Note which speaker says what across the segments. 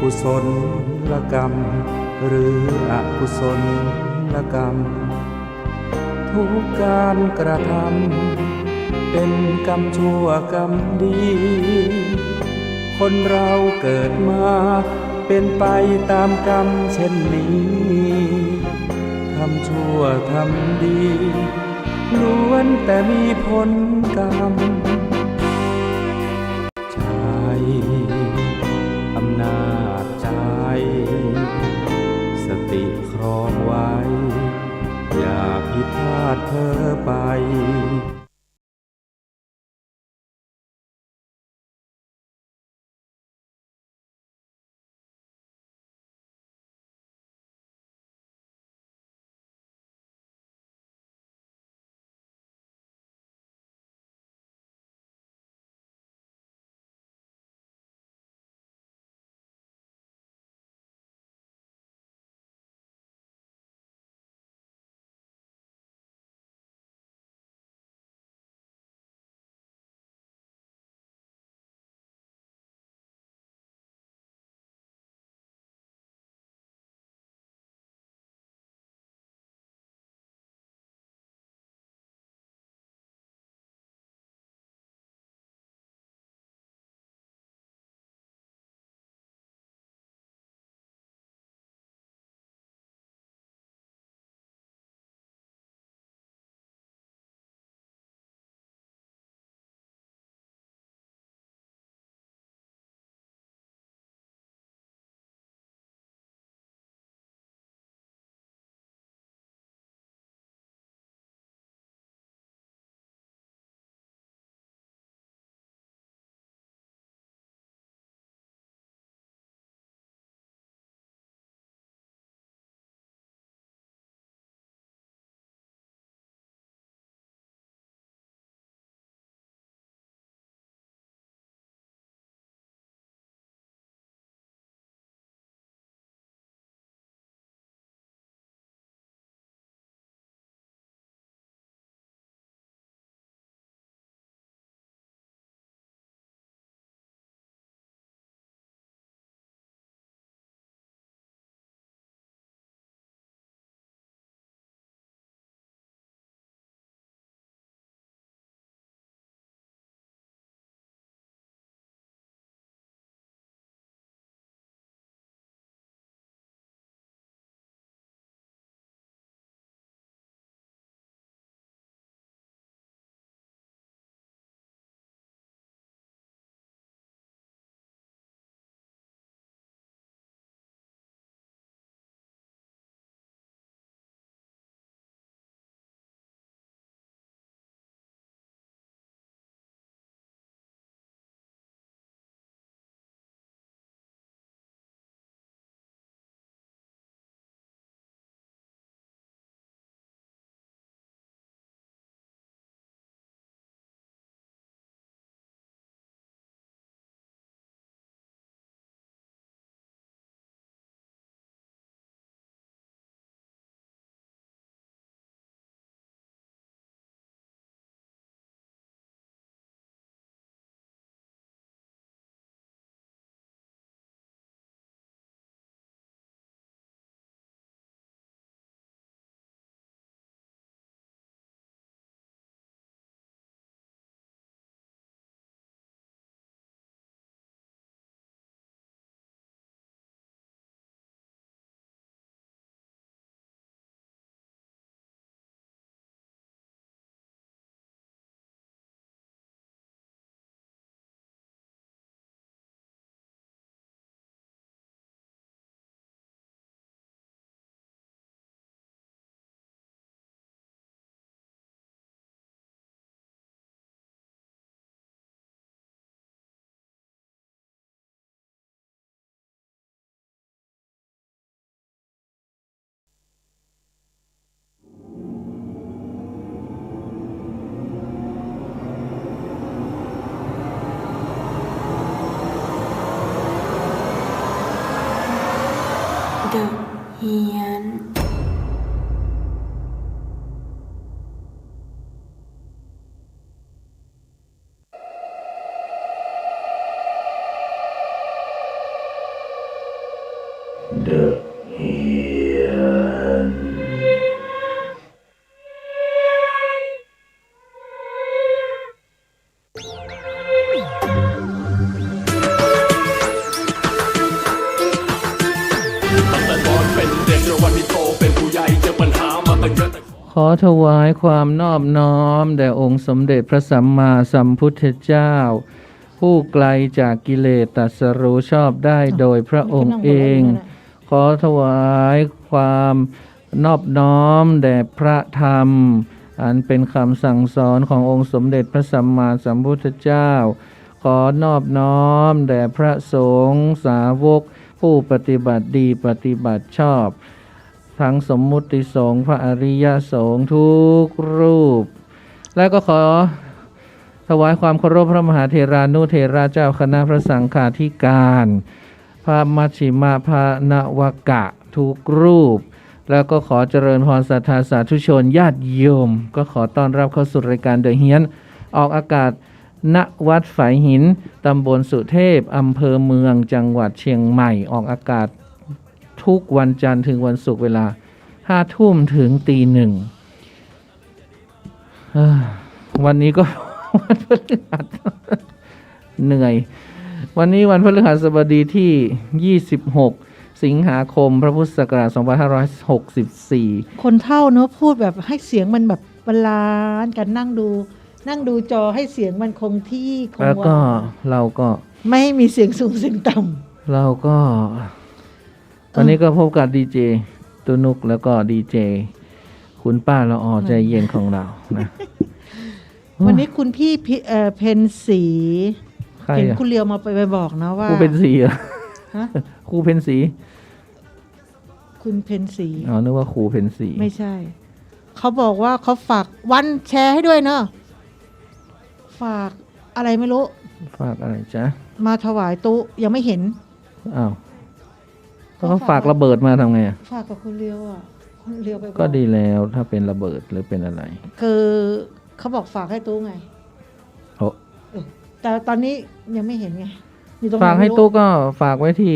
Speaker 1: กุศลกรรมหรืออกุศลกรรมทุกการกระทำเป็นกรรมชั่วกรรมดีคนเราเกิดมาเป็นไปตามกรรมเช่นนี้ทำชั่วทำดีล้วนแต่มีผลกรรมใจอำนาจใจสติครองไว้อย่าผิดพลาดเพ้อไป
Speaker 2: เดอะเฮียน
Speaker 1: The Hian
Speaker 3: ตั้งแต่ตอนเป็นเด็กจนวันที่โตเป็นผู้ใหญ่เจอปัญหามาตั้งเยอะ
Speaker 4: ขอถวายความนอบน้อมแด่องค์สมเด็จพระสัมมาสัมพุทธเจ้า ผู้ไกลจากกิเลสตรัสรู้ชอบได้โดยพระองค์เอง ขอถวายความนอบน้อมแด่พระธรรม อันเป็นคำสั่งสอนขององค์สมเด็จพระสัมมาสัมพุทธเจ้า ขอนอบน้อมแด่พระสงฆ์สาวกผู้ปฏิบัติดีปฏิบัติชอบ ทั้งสมมุติสงฆ์พระอริยสงฆ์ทุกรูป และก็ขอถวายความเคารพพระมหาเถรานุเถระเจ้าคณะพระสังฆาธิการ พระมัชฌิมาพระนวกะทุกรูป แล้วก็ขอเจริญพรศรัทธาสาธุชนญาติโยม ก็ขอต้อนรับเข้าสู่รายการเดอะเฮียนออกอากาศณวัดฝายหินตำบลสุเทพอำเภอเมืองจังหวัดเชียงใหม่ออกอากาศทุกวันจันทร์ถึงวันศุกร์เวลา5 ทุ่มถึงตี 1วันนี้ก็ วันพฤหัส เหนื่อย วันนี้วันพฤหัสบดีที่ 26 สิงหาคมพระพุทธศักราช 2564
Speaker 5: คนเท่าเนอะพูดแบบให้เสียงมันแบบบาลานซ์กันนั่งดูจอให้เสียงมันคงที่คง
Speaker 4: แล้วก็
Speaker 5: วา
Speaker 4: เราก็
Speaker 5: ไม่ให้มีเสียงสูงเสียงต่
Speaker 4: เราก็วันนี้ก็พบกับดีเจตุนุกแล้วก็ดีเจคุณป้าละออใจเย็นของเรานะ
Speaker 5: ำวันนี้คุณพี่เพนสี
Speaker 4: ใคร
Speaker 5: เห็น
Speaker 4: อะ
Speaker 5: คุณเลียวมาไปบอกนะว่า
Speaker 4: ครูเป็นสีเหรอ
Speaker 5: ฮะ
Speaker 4: ครูเป็นสี
Speaker 5: คุณเพนสี
Speaker 4: อ๋อนึกว่าครูเป็นสี
Speaker 5: ไม่ใช่ เขาบอกว่าเขาฝากวันแชร์ให้ด้วยเนอะฝากอะไรไม่รู้
Speaker 4: ฝากอะไรจ๊ะ
Speaker 5: มาถวายตู้ยังไม่เห็น
Speaker 4: อ้าวแล้วเขาฝากระเบิดมาทำไงอะ
Speaker 5: ฝากกับคุณเลียวอ่ะคุณเลียวไปบอก
Speaker 4: ก็ดีแล้วถ้าเป็นระเบิดหรือเป็นอะไร
Speaker 5: คือเขาบอกฝากให้ตู้ไง
Speaker 4: โอ้
Speaker 5: แต่ตอนนี้ยังไม่เห็นไงอยู่ตรงไน
Speaker 4: ฝากให้
Speaker 5: ไม่รู้
Speaker 4: ตู้ก็ฝากไว้ที่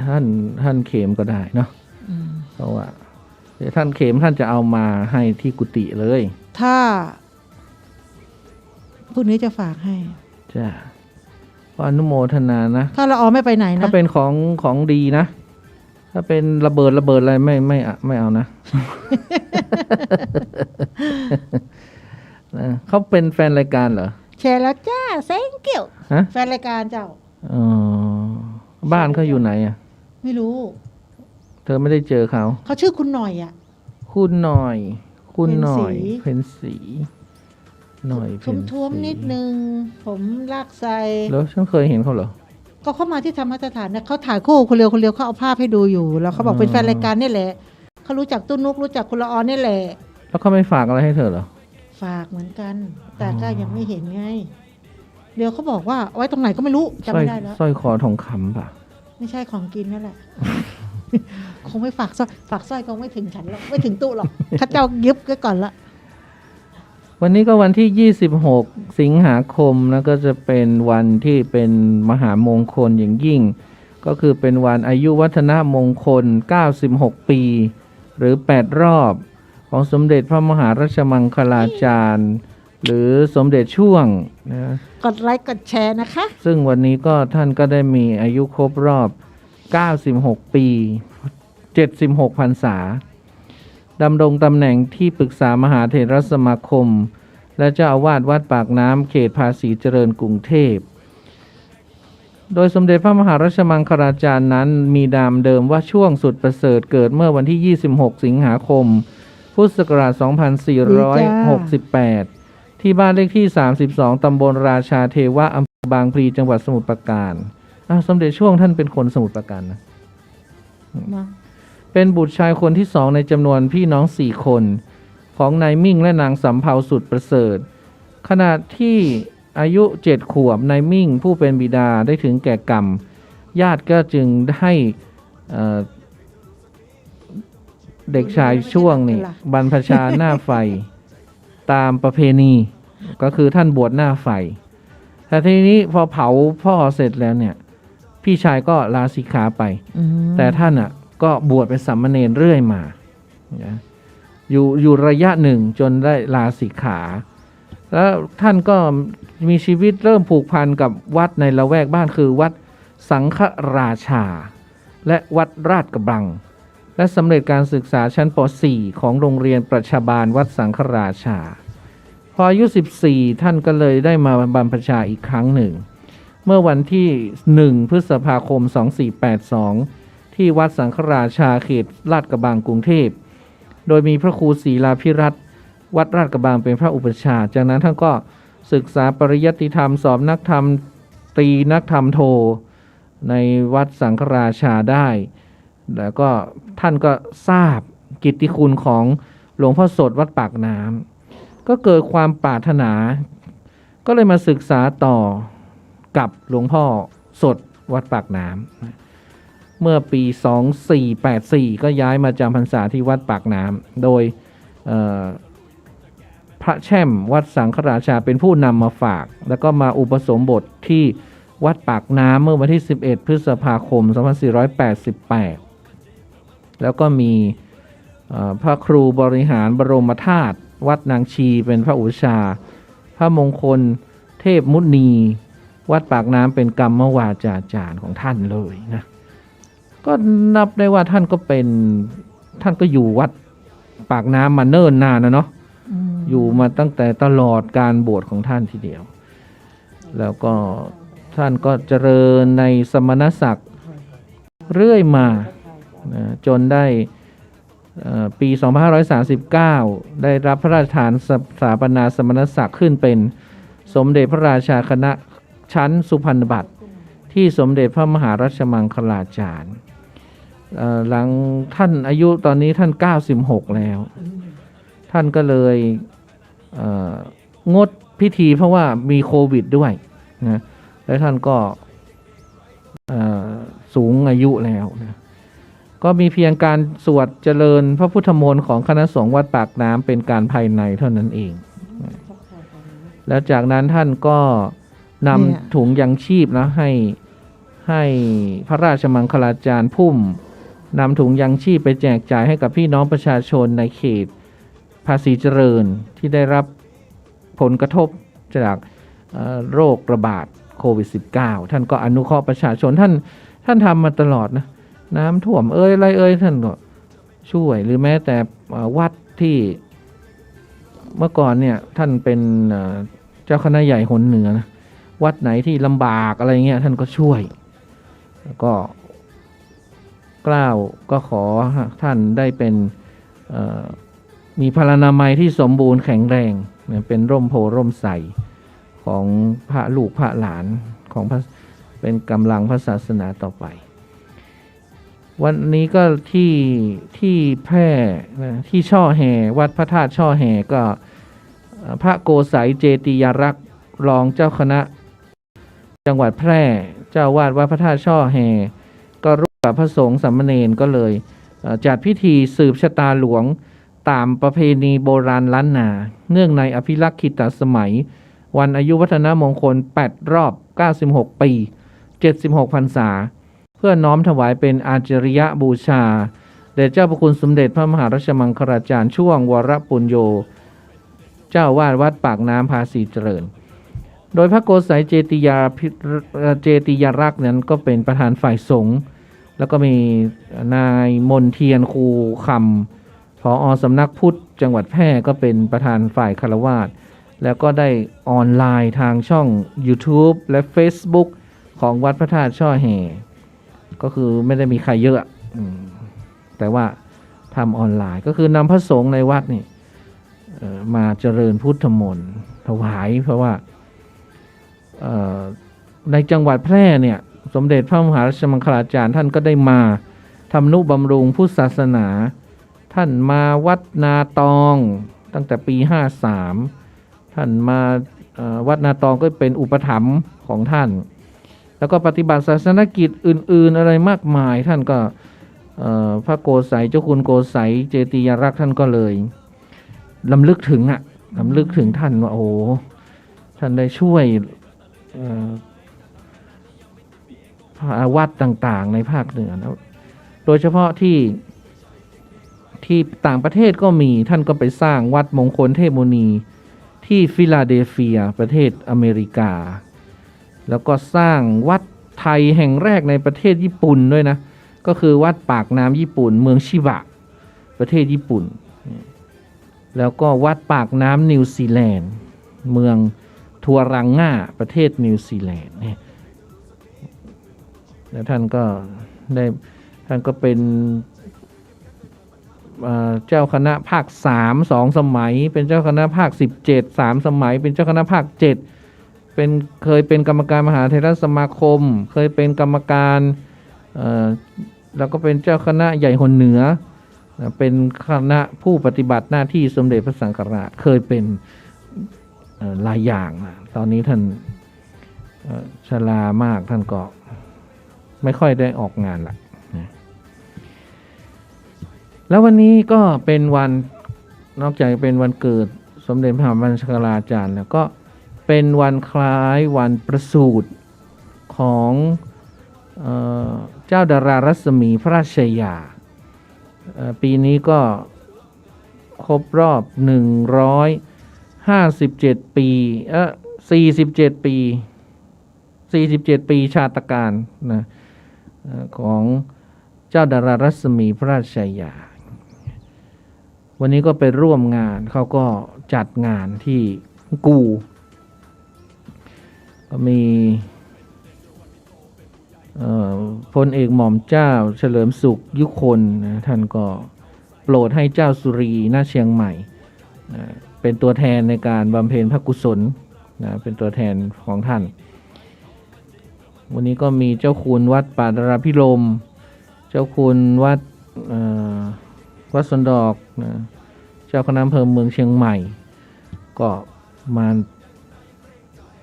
Speaker 4: ท่านเข็มก็ได้เนาะ
Speaker 5: อืม
Speaker 4: เพราะว่าเดี๋ยวท่านเข็มท่านจะเอามาให้ที่กุฏิเลย
Speaker 5: ถ้าพรุ่งนี้จะฝากให้
Speaker 4: จ้าก็อนุโมทนานะ
Speaker 5: ถ้าเราออไม่ไปไหนนะ
Speaker 4: ถ้าเป็นของดีนะ ถ้าเป็นระเบิดอะไรไม่เอานะ นะเขาเป็นแฟนรายการเหรอ
Speaker 5: แชร์แล้วจ้าเซ็งเกี่ยว
Speaker 4: ฮะ
Speaker 5: แฟนรายการเจ้า
Speaker 4: อ๋อบ้านเขาอยู่ไหนอ่ะ
Speaker 5: ไม่รู้
Speaker 4: เธอไม่ได้เจอเขา
Speaker 5: เขาชื่อคุณหน่อยอ่ะ
Speaker 4: คุณหน่อย คุณหน่อย
Speaker 5: เพ็ญศรี
Speaker 4: หน่อยเพ็ญศรี
Speaker 5: ท้วมๆนิดนึง ผมลากไซ
Speaker 4: แล้วฉันเคยเห็นเขาเหรอ
Speaker 5: ก็เข้ามาที่ธรรมสถานเนี่ยเขาถ่ายคู่คุณเลียวเขาเอาภาพให้ดูอยู่ แล้วเขาบอกเป็นแฟนรายการนี่แหละเขารู้จักตุ้นุกรู้จักคุณละออนนี่แหละ
Speaker 4: แล้วเขาไม่ฝากอะไรให้เธอเหรอ
Speaker 5: ฝากเหมือนกัน แต่ก็ยังไม่เห็นไงเดี๋ยวเขาบอกว่าเอาไว้ตรงไหนก็ไม่รู้จำไม่ได้แล้ว
Speaker 4: สร้อยคอทองคำป่ะ
Speaker 5: ไม่ใช่ของกินนั่นแหละ คงไม่ฝากสร้อยคงไม่ถึงฉันหรอกไม่ถึงตู้หรอกข้าเจ้ายึบก็ก่อนละ
Speaker 4: วันนี้ก็วันที่ 26 สิงหาคมนะก็จะเป็นวันที่เป็นมหามงคลอย่างยิ่ง ก็คือเป็นวันอายุวัฒนมงคล 96 ปี หรือ 8 รอบของสมเด็จพระมหาราชมังคลาจารย์ หรือสมเด็จช่วงนะ
Speaker 5: กดไลค์กดแชร์นะคะ
Speaker 4: ซึ่งวันนี้ก็ท่านก็ได้มีอายุครบรอบ 96 ปี 76 พรรษา ดำรงตำแหน่งที่ปรึกษามหาเถรสมาคม และเจ้าอาวาสวัดปากน้ำเขตภาษีเจริญกรุงเทพ โดยสมเด็จพระมหาราชมังคลาจารย์นั้นมีนามเดิมว่าช่วงสุดประเสริฐเกิดเมื่อวันที่ 26 สิงหาคม พุทธศักราช 2468 ที่บ้านเลขที่ 32 ตำบลราชาเทวะอำเภอบางพลีจังหวัดสมุทรปราการสมเด็จช่วงท่านเป็นคนสมุทรปราการนะ เป็นบุตรชายคนที่สองในจำนวนพี่น้อง4 คนของนายมิ่งและนางสำเภาสุดประเสริฐ ขณะที่อายุ7 ขวบนายมิ่งผู้เป็นบิดาได้ถึงแก่กรรม ญาติก็จึงให้เด็กชายช่วงนี่บรรพชาหน้าไฟตามประเพณีก็คือท่านบวชหน้าไฟ แต่ทีนี้พอเผาพ่อเสร็จแล้วเนี่ยพี่ชายก็ลาสิกขาไป แต่ท่าน ก็บวชเป็นสามเณรเรื่อยมานะอยู่ระยะหนึ่งจนได้ลาสิกขาแล้วท่านก็มีชีวิตเริ่มผูกพันกับวัดในละแวกบ้านคือวัดสังฆราชาและวัดราชกระบังและสำเร็จการศึกษาชั้นป .4 ของโรงเรียนประชาบาลวัดสังฆราชาพออายุ14ท่านก็เลยได้มาบำเพ็ญชาอีกครั้งหนึ่งเมื่อวันที่1พฤษภาคม2482ที่วัดสังฆราชาเขตลาดกระบังกรุงเทพโดยมีพระครูศรีลาภิรัตน์วัดราชกระบังเป็นพระอุปชฌาย์จากนั้นท่านก็ศึกษาปริยัติธรรมสอบนักธรรมตรีนักธรรมโทในวัดสังฆราชาได้แล้วก็ท่านก็ทราบกิตติคุณของหลวงพ่อสดวัดปากน้ำก็เกิดความปรารถนาก็เลยมาศึกษาต่อกับหลวงพ่อสดวัดปากน้ำเมื่อปี 2484 ก็ย้ายมาจำพรรษาที่วัดปากน้ำโดยพระแช่มวัดสังฆราชาเป็นผู้นำมาฝากแล้วก็มาอุปสมบทที่วัดปากน้ำเมื่อวันที่11พฤษภาคม2488แล้วก็มีพระครูบริหารบรมธาตุวัดนางชีเป็นพระอุปชฌาย์พระมงคลเทพมุนีวัดปากน้ำเป็นกรรมวาจาจารย์ของท่านเลยนะก็นับได้ว่าท่านก็อยู่วัดปากน้ำมาเนิ่นนานนะเนาะอยู่มาตั้งแต่ตลอดการบวชของท่านทีเดียวแล้วก็ท่านก็เจริญในสมณศักดิ์เรื่อยมาจนได้ปี2539ได้รับพระราชทานสถาปนาสมณศักดิ์ขึ้นเป็นสมเด็จพระราชาคณะชั้นสุพรรณบัตรที่สมเด็จพระมหารัชมังคลาจารย์หลังท่านอายุตอนนี้ท่าน96แล้วท่านก็เลยงดพิธีเพราะว่ามีโควิดด้วยนะและท่านก็สูงอายุแล้วนะก็มีเพียงการสวดเจริญพระพุทธมนต์ของคณะสงฆ์วัดปากน้ำเป็นการภายในเท่านั้นเองแล้วจากนั้นท่านก็นำถุงยังชีพนะให้พระราชมังคลาจารย์พุ่มนำถุงยังชีพไปแจกจ่ายให้กับพี่น้องประชาชนในเขตภาษีเจริญที่ได้รับผลกระทบจากโรคระบาดโควิด -19 ท่านก็อนุเคราะห์ประชาชนท่านทำมาตลอดนะน้ำท่วมอะไรท่านก็ช่วยหรือแม้แต่วัดที่เมื่อก่อนเนี่ยท่านเป็นเจ้าคณะใหญ่หนเหนือนะวัดไหนที่ลำบากอะไรเงี้ยท่านก็ช่วยแล้วก็กล้าวก็ขอท่านได้เป็นมีพลานามัยที่สมบูรณ์แข็งแรงเป็นร่มโพร่มใสของพระลูกพระหลานของเป็นกำลังพระศาสนาต่อไปวันนี้ก็ที่แพร่ที่ช่อแห่วัดพระธาตุช่อแห่ก็พระโกษัยเจติยรักษ์รองเจ้าคณะจังหวัดแพร่เจ้าวาดวัดพระธาตุช่อแห่ก็ร่วมกับพระสงฆ์สามเณรก็เลยจัดพิธีสืบชะตาหลวงตามประเพณีโบราณล้านนาเนื่องในอภิลักขิตสมัยวันอายุวัฒนมงคล8รอบ96ปี76พรรษาเพื่อน้อมถวายเป็นอาจริยบูชาแด่เจ้าพระคุณสมเด็จพระมหารัชมังคลาจารย์ช่วงวรปุญโญเจ้าวาดวัดปากน้ำภาษีเจริญโดยพระโกษัยเจติยรักษ์นั้นก็เป็นประธานฝ่ายสงฆ์แล้วก็มีนายมนเทียนคูคำผอ.สำนักพุทธจังหวัดแพร่ก็เป็นประธานฝ่ายฆราวาสแล้วก็ได้ออนไลน์ทางช่อง YouTube และ Facebook ของวัดพระธาตุช่อแห่ก็คือไม่ได้มีใครเยอะแต่ว่าทำออนไลน์ก็คือนำพระสงฆ์ในวัดนี่มาเจริญพุทธมนต์ถวายเพราะว่าในจังหวัดแพร่เนี่ยสมเด็จพระมหารัชมังคลาจารย์ท่านก็ได้มาทำนุบำรุงพุทธศาสนาท่านมาวัดนาตองตั้งแต่ปี53ท่านมาวัดนาตองก็เป็นอุปถัมภ์ของท่านแล้วก็ปฏิบัติศาสนกิจอื่นๆอะไรมากมายท่านก็พระโกษัยเจ้าคุณโกษัยเจติยรักษ์ท่านก็เลยลำลึกถึงท่านว่าโอ้ท่านได้ช่วยวัดต่างๆในภาคเหนือแล้ว โดยเฉพาะที่ต่างประเทศก็มีท่านก็ไปสร้างวัดมงคลเทพมุนีที่ฟิลาเดลเฟียประเทศอเมริกา แล้วก็สร้างวัดไทยแห่งแรกในประเทศญี่ปุ่นด้วยนะก็คือวัดปากน้ำญี่ปุ่นเมืองชิบะประเทศญี่ปุ่นแล้วก็วัดปากน้ำนิวซีแลนด์เมืองทัวรังง่าประเทศนิวซีแลนด์แล้วท่านก็เป็นเจ้าคณะภาค3 2 สมัยเป็นเจ้าคณะภาค17 3 สมัยเป็นเจ้าคณะภาค7เคยเป็นกรรมการมหาเถรสมาคมเคยเป็นกรรมการแล้วก็เป็นเจ้าคณะใหญ่หนเหนือเป็นคณะผู้ปฏิบัติหน้าที่สมเด็จพระสังฆราชเคยเป็นหลายอย่างตอนนี้ท่านชรามากท่านก็ไม่ค่อยได้ออกงานละแล้ววันนี้ก็เป็นวันนอกจากเป็นวันเกิดสมเด็จพระมหามัญชกราจารย์แล้วก็เป็นวันคล้ายวันประสูติของเจ้าดารารัศมีพระราชยาปีนี้ก็ครบรอบ157 ปี47 ปีชาตการนะของเจ้าดารารัศมีพระราชยาวันนี้ก็ไปร่วมงานเขาก็จัดงานที่กูมีพลเอกหม่อมเจ้าเฉลิมสุขยุคนนะท่านก็โปรดให้เจ้าสุรีณเชียงใหม่เป็นตัวแทนในการบำเพ็ญพระกุศลนะเป็นตัวแทนของท่านวันนี้ก็มีเจ้าคุณวัดป่าดาราพิรมเจ้าคุณวัดสวนดอกนะเจ้าคณะอำเภอเมืองเชียงใหม่ก็มา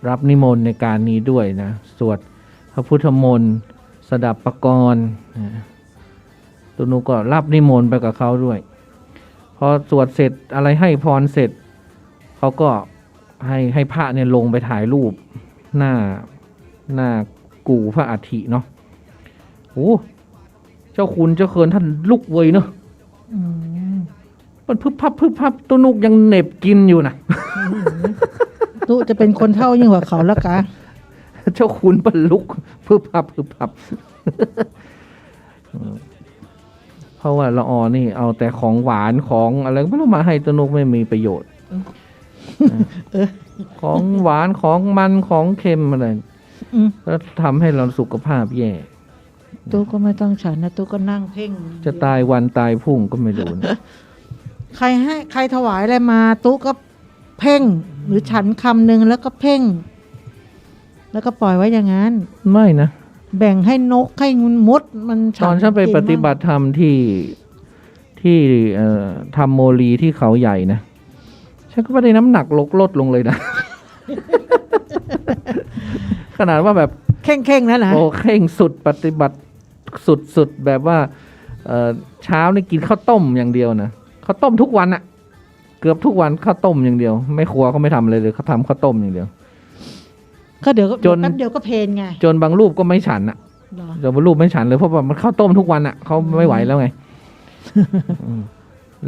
Speaker 4: รับนิมนต์ในการนี้ด้วยนะสวดพระพุทธมนต์สดับปกรณ์ตัวนูก็รับนิมนต์ไปกับเขาด้วยพอสวดเสร็จอะไรให้พรเสร็จเขาก็ให้พระเนี่ยลงไปถ่ายรูปหน้ากู่พระอัฐิเนาะโอ้เจ้าคุณเจ้าเคินท่านลุกเว้ยเนาะมันพึบพับตัวนุกยังเหน็บกินอยู่นะ
Speaker 5: ตุจะเป็นคนเท่ายิ่งกว่าเขาแล้วกะ
Speaker 4: เจ้าคุณบรรลุกพึบพับเพราะว่าละออนี่เอาแต่ของหวานของอะไรไม่รู้มาให้ตัวนุกไม่มีประโยชน์ของหวานของมันของเค็มอะไรแล้วทำให้เราสุขภาพแย่
Speaker 5: ตู้ก็ไม่ต้องฉันนะตู้ก็นั่งเพ่ง
Speaker 4: จะตายวันตายพรุ่งก็ไม่รู้นะ
Speaker 5: ใครถวายอะไรมาตู้ก็เพ่งหรือฉันคำหนึ่งแล้วก็เพ่งแล้วก็ปล่อยไว้อย่างนั้น
Speaker 4: ไม่นะ
Speaker 5: แบ่งให้นกให้งุนมดมัน
Speaker 4: ตอนฉันไปปฏิบัติธรรมที่ทำโมลีที่เขาใหญ่นะฉันก็ไม่ได้น้ำหนักลดลงเลยนะ ขนาดว่าแบบ
Speaker 5: เข่งนะ
Speaker 4: โอ้เข่งสุดปฏิบัติสุดแบบว่าเช้านี่กินข้าวต้มอย่างเดียวนะข้าวต้มทุกวันอะเกือบทุกวันข้าวต้มอย่างเดียวไม่ครัวเขาไม่ทำเลยเขาทำข้าวต้มอย่างเดียว
Speaker 5: ก็เดี๋ยวจนแป๊บเดียวก็เพลนไง
Speaker 4: จนบางรูปก็ไม่ฉันอะจนบางรูปไม่ฉันเลยเพราะว่ามันข้าวต้มทุกวันอะเขาไม่ไหวแล้วไง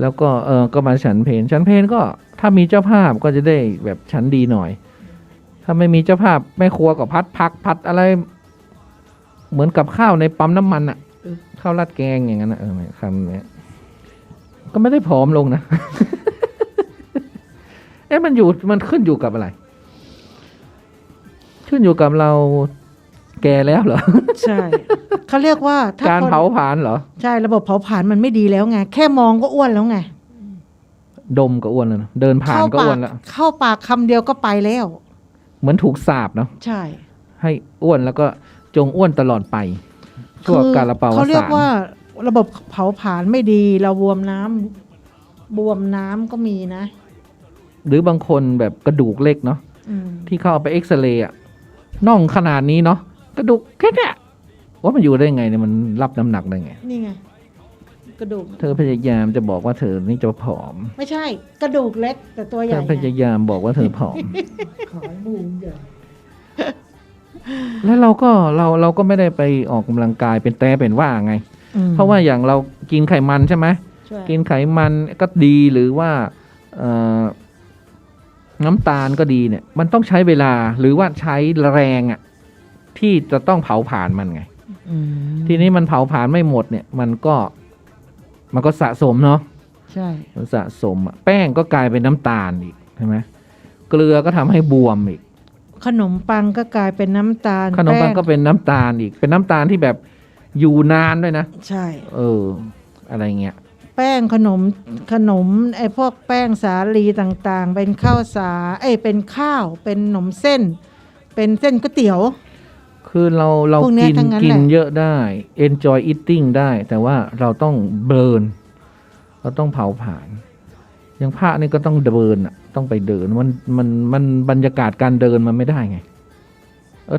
Speaker 4: แล้วก็ก็มาฉันเพลนก็ถ้ามีเจ้าภาพก็จะได้แบบฉันดีหน่อยถ้าไม่มีเจ้าภาพแม่ครัวก็พัดอะไรเหมือนกับข้าวในปั๊มน้ำมันอะข้าวราดแกงอย่างนั้นนะคำนี้ก็ไม่ได้ผอมลงนะ มันขึ้นอยู่กับอะไรขึ้นอยู่กับเราแก่แล้วเหรอ
Speaker 5: ใช่เขาเรียกว่า
Speaker 4: การเผาผลาญเหรอ
Speaker 5: ใช่ระบบเผาผลาญมันไม่ดีแล้วไงแค่มองก็อ้วนแล้วไง
Speaker 4: ดมก็อ้วนแล้วนะเดินผ่านก็อ้วนแล้ว
Speaker 5: เข้าปากคำเดียวก็ไปแล้ว
Speaker 4: เหมือนถูกสาปเนาะ
Speaker 5: ใช่
Speaker 4: ให้อ้วนแล้วก็จงอ้วนตลอดไปชั่วกาลเปา
Speaker 5: เขาเรียกว่าระบบเผาผลาญไม่ดีเราบวมน้ำก็มีนะ
Speaker 4: หรือบางคนแบบกระดูกเล็กเนาะที่เข้าไปเอ็กซเรย์น่องขนาดนี้เนาะกระดูกแค่นี้ว่ามันอยู่ได้ไงเนี่ยมันรับน้ำหนักได้ไง
Speaker 5: นี่ไงกระดูก
Speaker 4: เธอพยายามจะบอกว่าเธอนี่จะผอม
Speaker 5: ไม่ใช่กระดูกเล็กแต่ตัวใหญ่
Speaker 4: เธอพยายามบอกว่าเธอผอม
Speaker 5: ขายมูลใหญ่
Speaker 4: แล้วเราก็ไม่ได้ไปออกกำลังกายเป็นแต่เป็นว่าไง เพราะว่าอย่างเรากินไขมันใช่ไหม
Speaker 5: ใช่
Speaker 4: กินไขมันก็ดีหรือว่าเอ่อน้ำตาลก็ดีเนี่ย มันต้องใช้เวลาหรือว่าใช้แรงอ่ะที่จะต้องเผาผลาญมันไง
Speaker 5: อืม
Speaker 4: ทีนี้มันเผาผลาญไม่หมดเนี่ย มันก็สะสมเนาะ
Speaker 5: ใช่
Speaker 4: มันสะสมอะแป้งก็กลายเป็นน้ำตาลอีกใช่ไหมเกลือก็ทำให้บวมอีก
Speaker 5: ขนมปังก็กลายเป็นน้ำตาล
Speaker 4: ขนมปัง
Speaker 5: แป้
Speaker 4: ก็เป็นน้ำตาลอีก เป็นน้ำตาลที่แบบอยู่นานด้วยนะ
Speaker 5: ใช่
Speaker 4: อะไรเงี้ย
Speaker 5: แป้งขนมไอ้พวกแป้งสาลีต่างๆ เป็นข้าวเป็นข้าวเป็นขนมเส้น เป็นเส้นก๋วยเตี๋ยว
Speaker 4: คือเรา
Speaker 5: พวกเนี้ย
Speaker 4: กิน
Speaker 5: ทั้งนั้น
Speaker 4: กิน
Speaker 5: แหละ
Speaker 4: เยอะได้ enjoy eating ได้ แต่ว่าเราต้องเบิร์นเราต้องเผาผลาญอย่างพระนี่ก็ต้องเดินอ่ะ ต้องไปเดินมันบรรยากาศการเดินมันไม่ได้ไง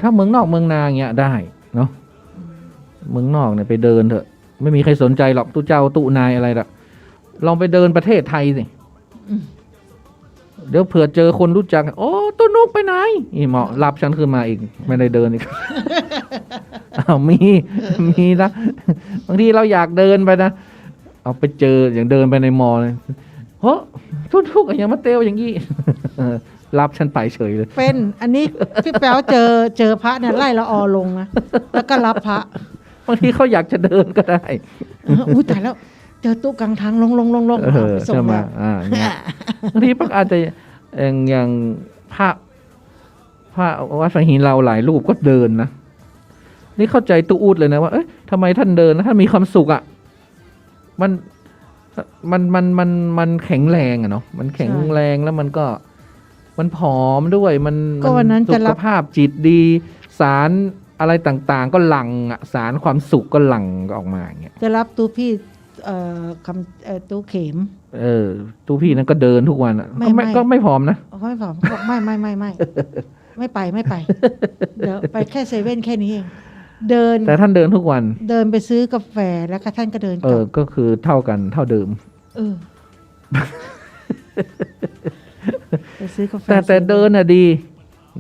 Speaker 4: ถ้าเมืองนอกเมืองนาเงี้ยได้เนาะเมืองนอกเนี่ยไปเดินเถอะ ไม่มีใครสนใจหรอกตู้เจ้าตู้นายอะไรหรอกลองไปเดินประเทศไทยสิเดี๋ยวเผื่อเจอคนรู้จัก โอ้ตู้นุกไปไหนอีหมอรับฉันขึ้นมาอีก ไม่ได้เดินอีก อ้าวมีนะบางทีเราอยากเดินไปนะเอาไปเจออย่างเดินไปในมอเลยเฮ้ยทุกอย่างมาเตลอย่างงี้ รับฉันไปเฉยเลย
Speaker 5: เป็นอันนี้พี่แป๊วเจอพระเนี่ยไล่ละออลงนะแล้วก็รับพระ
Speaker 4: บางทีเขาอยากจะเดินก็ได้
Speaker 5: อุ้ยตายแล้ว เจอตู้กลางทางลงไปส่
Speaker 4: ใช่
Speaker 5: ง
Speaker 4: ไหม
Speaker 5: แล้ว
Speaker 4: อย่างเงี้ยบางทีปักอาจจะอย่างพระวัดสังหินเราหลายรูปก็เดินนะนี่เข้าใจตู้อูดเลยนะว่าเอ๊ะทำไมท่านเดินนะท่านมีความสุขอ่ะมันแข็งแรงอะเนาะมันแข็งแรงแล้วมันผอมด้วยมัน
Speaker 5: ก็วันนั้น
Speaker 4: สุ
Speaker 5: จะ
Speaker 4: ข
Speaker 5: รับ
Speaker 4: ภาพจิตดี สารอะไรต่างๆ ก็หลั่งอะสารความสุขก็หลั่งออกมาอย่างเงี้ย
Speaker 5: จะรับตู้พี่ตู้เข็ม
Speaker 4: ตู้พี่นั้นก็เดินทุกวันอะ
Speaker 5: ไม่
Speaker 4: ก็ไม่ผอมนะ
Speaker 5: เขาไม่บอกเขาบอกไม่ไม่ไปเดี๋ยวไปแค่เซเว่นแค่นี้เองเดิน
Speaker 4: แต่ท่านเดินทุกวัน
Speaker 5: เดินไปซื้อกาแฟแล้วก็ท่านก็เดินกลับ
Speaker 4: ก็คือเท่ากันเท่าเดิม
Speaker 5: ไปซื้อกาแฟ
Speaker 4: แต่เดินอะดี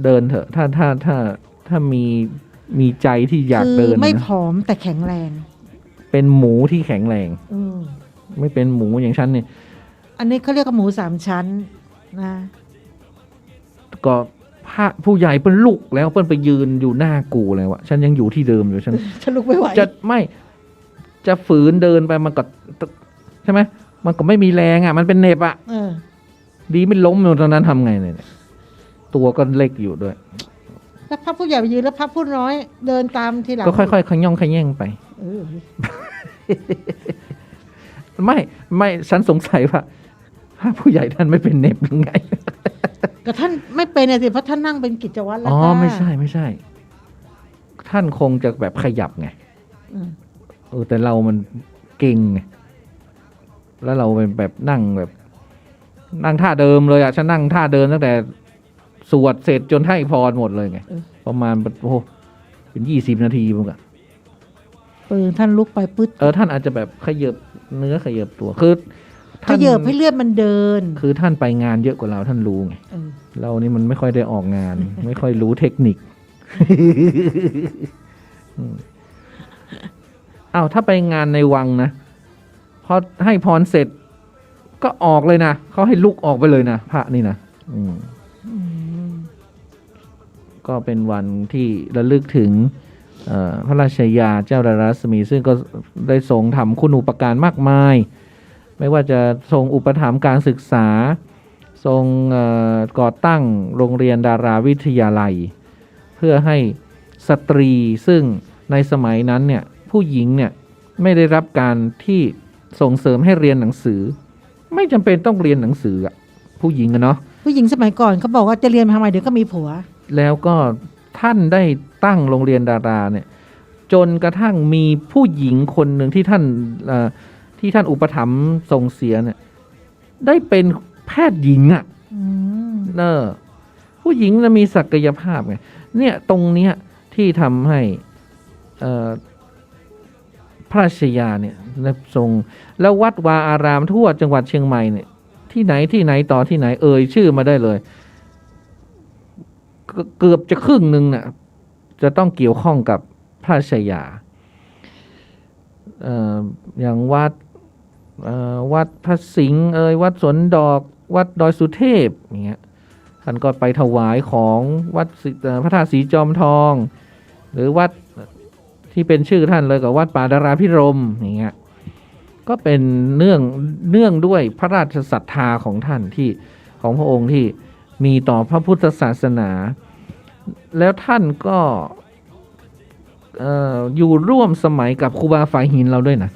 Speaker 4: เดินเถอะ ถ้ามีใจที่อยาก
Speaker 5: คือ
Speaker 4: เดิน
Speaker 5: ไม่
Speaker 4: นะ
Speaker 5: ผอมแต่แข็งแรง
Speaker 4: เป็นหมูที่แข็งแรง
Speaker 5: อืม
Speaker 4: ไม่เป็นหมูอย่างฉันเนี่ย
Speaker 5: อันนี้เขาเรียกว่าหมูสามชั้นนะ
Speaker 4: ก็พระผู้ใหญ่เปิ้นลุกแล้วเปิ้นไปยืนอยู่หน้ากูเลยวะฉันยังอยู่ที่เดิมอยู่ฉัน
Speaker 5: ฉันลุกไม่ไหว
Speaker 4: จะฝืนเดินไปมันก็ใช่ไหมมันก็ไม่มีแรงอ่ะ มันเป็นเหน็บอ่ะ ดีไม่ล้มอยู่ตอนนั้นทำไงเนี่ยตัวก็เล็กอยู่ด้วย
Speaker 5: แล้วพับผู้ใหญ่ไปยืนแล้วพับผู้น้อยเดินตามทีหลัง
Speaker 4: ก็ค่อยๆขย่องขย่งไป
Speaker 5: เออ
Speaker 4: ไม่ฉันสงสัยว่าพระผู้ใหญ่ท่านไม่เป็นเหน็บหรือไง
Speaker 5: ก็ท่านไม่เป็นสิเพราะท่านนั่งเป็นกิจวัตรแล้ว
Speaker 4: อ๋อ
Speaker 5: ค่ะ
Speaker 4: ไม่ใช่ ท่านคงจะแบบขยับไง
Speaker 5: อืม
Speaker 4: แต่เรามันเก่งไงแล้วเราเป็นแบบนั่งท่าเดิมเลยอ่ะฉันนั่งท่าเดิมตั้งแต่สวดเสร็จจนให้พรหมดเลยไงประมาณโอ้โหเป็น20 นาทีมั้งอะ
Speaker 5: ปืนท่านลุกไปปึ๊ด
Speaker 4: ท่านอาจจะแบบขยับเนื้อขยับตัวคือ
Speaker 5: ขยับให้เลือดมันเดิน
Speaker 4: คือท่านไปงานเยอะกว่าเราท่านรู้ไง
Speaker 5: เออ
Speaker 4: เรานี่มันไม่ค่อยได้ออกงาน ไม่ค่อยรู้เทคนิค อ้าวถ้าไปงานในวังนะพอให้พรเสร็จ ก็ออกเลยนะเขาให้ลุกออกไปเลยนะพระนี่นะก็เป็นวันที่ระลึกถึงพระราชยาเจ้าดาราศมี ซึ่งก็ได้ทรงทำคุณูปการมากมาย ไม่ว่าจะทรงอุปถัมภ์การศึกษา ทรงก่อตั้งโรงเรียนดาราวิทยาลัย เพื่อให้สตรีซึ่งในสมัยนั้นเนี่ยผู้หญิงเนี่ยไม่ได้รับการที่ส่งเสริมให้เรียนหนังสือ ไม่จำเป็นต้องเรียนหนังสืออะผู้หญิงอะเนาะ
Speaker 5: ผู้หญิงสมัยก่อนเขาบอกว่าจะเรียนทำไมเดี๋ยวก็มีผัว
Speaker 4: แล้วก็ท่านได้ตั้งโรงเรียนดาราเนี่ยจนกระทั่งมีผู้หญิงคนหนึ่งที่ท่านอุปถัมภ์ส่งเสียเนี่ยได้เป็นแพทย์หญิงอะ่ะผู้หญิงจะมีศักยภาพไงเนี่ยตรงเนี้ยที่ทำให้พระราชยาเนี่ยทรงแล้ววัดวาอารามทั่วจังหวัดเชียงใหม่เนี่ยที่ไหนต่อที่ไหนชื่อมาได้เลยเกือบจะครึ่งหนึ่งน่ะจะต้องเกี่ยวข้องกับพระราชยา อย่างวัดพระสิงห์วัดสวนดอกวัดดอยสุเทพอย่างเงี้ยท่านก็ไปถวายของวัดพระธาตุสีจอมทอง หรือวัดที่เป็นชื่อท่านเลยกับวัดป่าดาราพิรมย์อย่างเงี้ยก็เป็นเนื่องด้วยพระราชศรัทธาของท่านที่ของพระองค์ที่มีต่อพระพุทธศาสนา แล้วท่านก็อยู่ร่วมสมัยกับครูบาฝ่ายหินเราด้วยนะ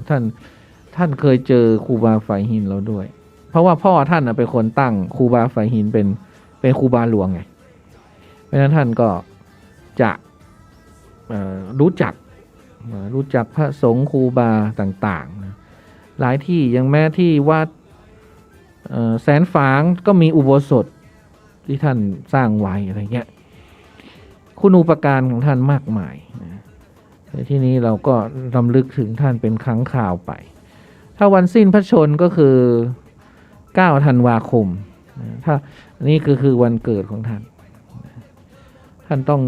Speaker 4: ท่านเคยเจอครูบาฝ่ายหินเราด้วยเพราะว่าพ่อท่านเป็นคนตั้งครูบาฝ่ายหินเป็นครูบาหลวงไงเพราะฉะนั้นท่านก็จะรู้จักพระสงฆ์ครูบาต่างๆนะหลายที่อย่างแม้ที่วัดแสนฝางก็มีอุโบสถที่ท่านสร้างไว้อะไรเงี้ยคุณูปการของท่านมากมายนะในที่นี้เราก็รำลึกถึงท่านเป็นครั้งคราวไปถ้าวันสิ้นพระชนม์ก็คือ9 ธันวาคมถ้านี่คือวันเกิดของท่านท่านต้อง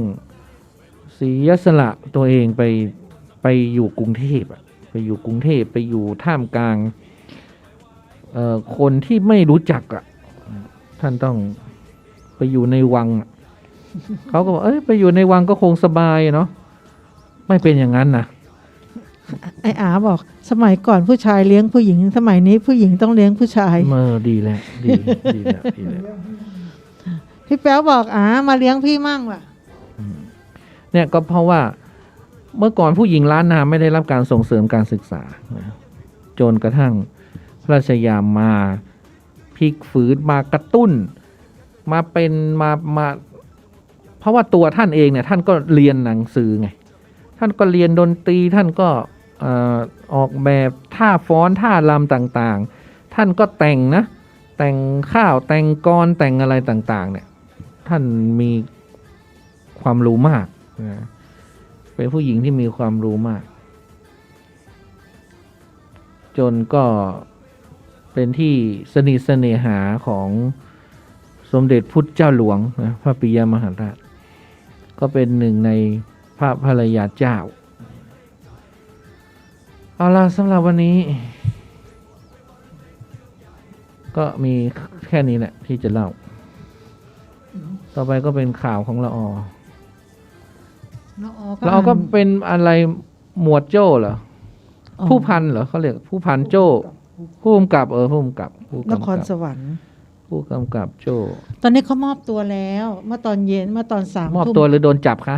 Speaker 4: เสียสละตัวเองไปอยู่กรุงเทพไปอยู่ท่ามกลางคนที่ไม่รู้จักท่านต้องไปอยู่ในวังเขาก็บอกไปอยู่ในวังก็คงสบายเนาะไม่เป็นอย่างนั้นนะ
Speaker 5: ไอ้อาบอกสมัยก่อนผู้ชายเลี้ยงผู้หญิงสมัยนี้ผู้หญิงต้องเลี้ยงผู้ชาย
Speaker 4: ดีแล้วดีแล้ว
Speaker 5: พี่แป๊วบอกมาเลี้ยงพี่มั่งว่ะ
Speaker 4: เนี่ยก็เพราะว่าเมื่อก่อนผู้หญิงล้านนาไม่ได้รับการส่งเสริมการศึกษาจนกระทั่งพระราชยามมาพลิกฝืนมากระตุ้นมาเป็นมาเพราะว่าตัวท่านเองเนี่ยท่านก็เรียนหนังสือไงท่านก็เรียนดนตรีท่านก็ออกแบบท่าฟ้อนท่ารำต่างๆท่านก็แต่งข้าวแต่งกรแต่งอะไรต่างๆเนี่ยท่านมีความรู้มากเป็นผู้หญิงที่มีความรู้มากจนก็เป็นที่สนิทเสน่หาของสมเด็จพุทธเจ้าหลวงพระปิยมหาราชก็เป็นหนึ่งในพระภรรยาเจ้าเอาล่ะสำหรับวันนี้ก็มีแค่นี้แหละที่จะเล่าต่อไปก็เป็นข่าวของละอก็เป็นอะไรหมวดโจ้เหรอผู้พันเหรอเขาเรียกผู้พันโจ้ผู้กำกับผู้กำกับ
Speaker 5: นครสวรรค์
Speaker 4: ผู้กำกับโจ้
Speaker 5: ตอนนี้เขามอบตัวแล้วเมื่อตอนเย็นเมื่อตอน3 ทุ่ม
Speaker 4: มอบตัวหรือโดนจับคะ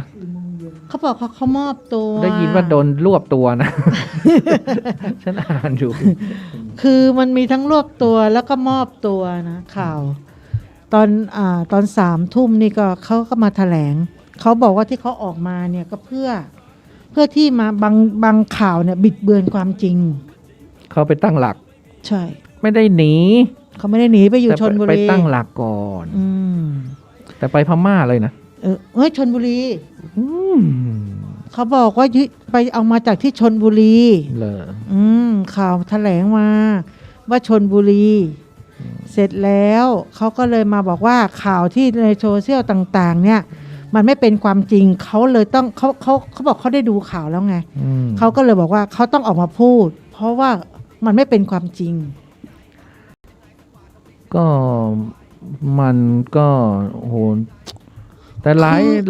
Speaker 5: เขาบอกเขามอบตัว
Speaker 4: ได้ยินว่าโดนรวบตัวนะ ฉันอ่านอยู่
Speaker 5: คือมันมีทั้งรวบตัวแล้วก็มอบตัวนะข่าวตอน3 ทุ่มนี่ก็เขาก็มาแถลงเขาบอกว่าที่เขาออกมาเนี่ยก็เพื่อที่มาบางข่าวเนี่ยบิดเบือนความจริง
Speaker 4: เขาไปตั้งหลัก
Speaker 5: ใช่
Speaker 4: ไม่ได้หนี
Speaker 5: เขาไม่ได้หนีไปอยู่ชลบุรี
Speaker 4: ไปตั้งหลักก่อนแต่ไปพม่าเลยนะ
Speaker 5: ชลบุรีเขาบอกว่าไปเอามาจากที่ชลบุรี
Speaker 4: เลย
Speaker 5: ข่าวแถลงมาว่าชลบุรีเสร็จแล้วเขาก็เลยมาบอกว่าข่าวที่ในโซเชียลต่างๆเนี่ยมันไม่เป็นความจริงเขาเลยต้องเขาบอกเขาได้ดูข่าวแล้วไงเขาก็เลยบอกว่าเขาต้องออกมาพูดเพราะว่ามันไม่เป็นความจริง
Speaker 4: ก็มันก็โอ้โหแต่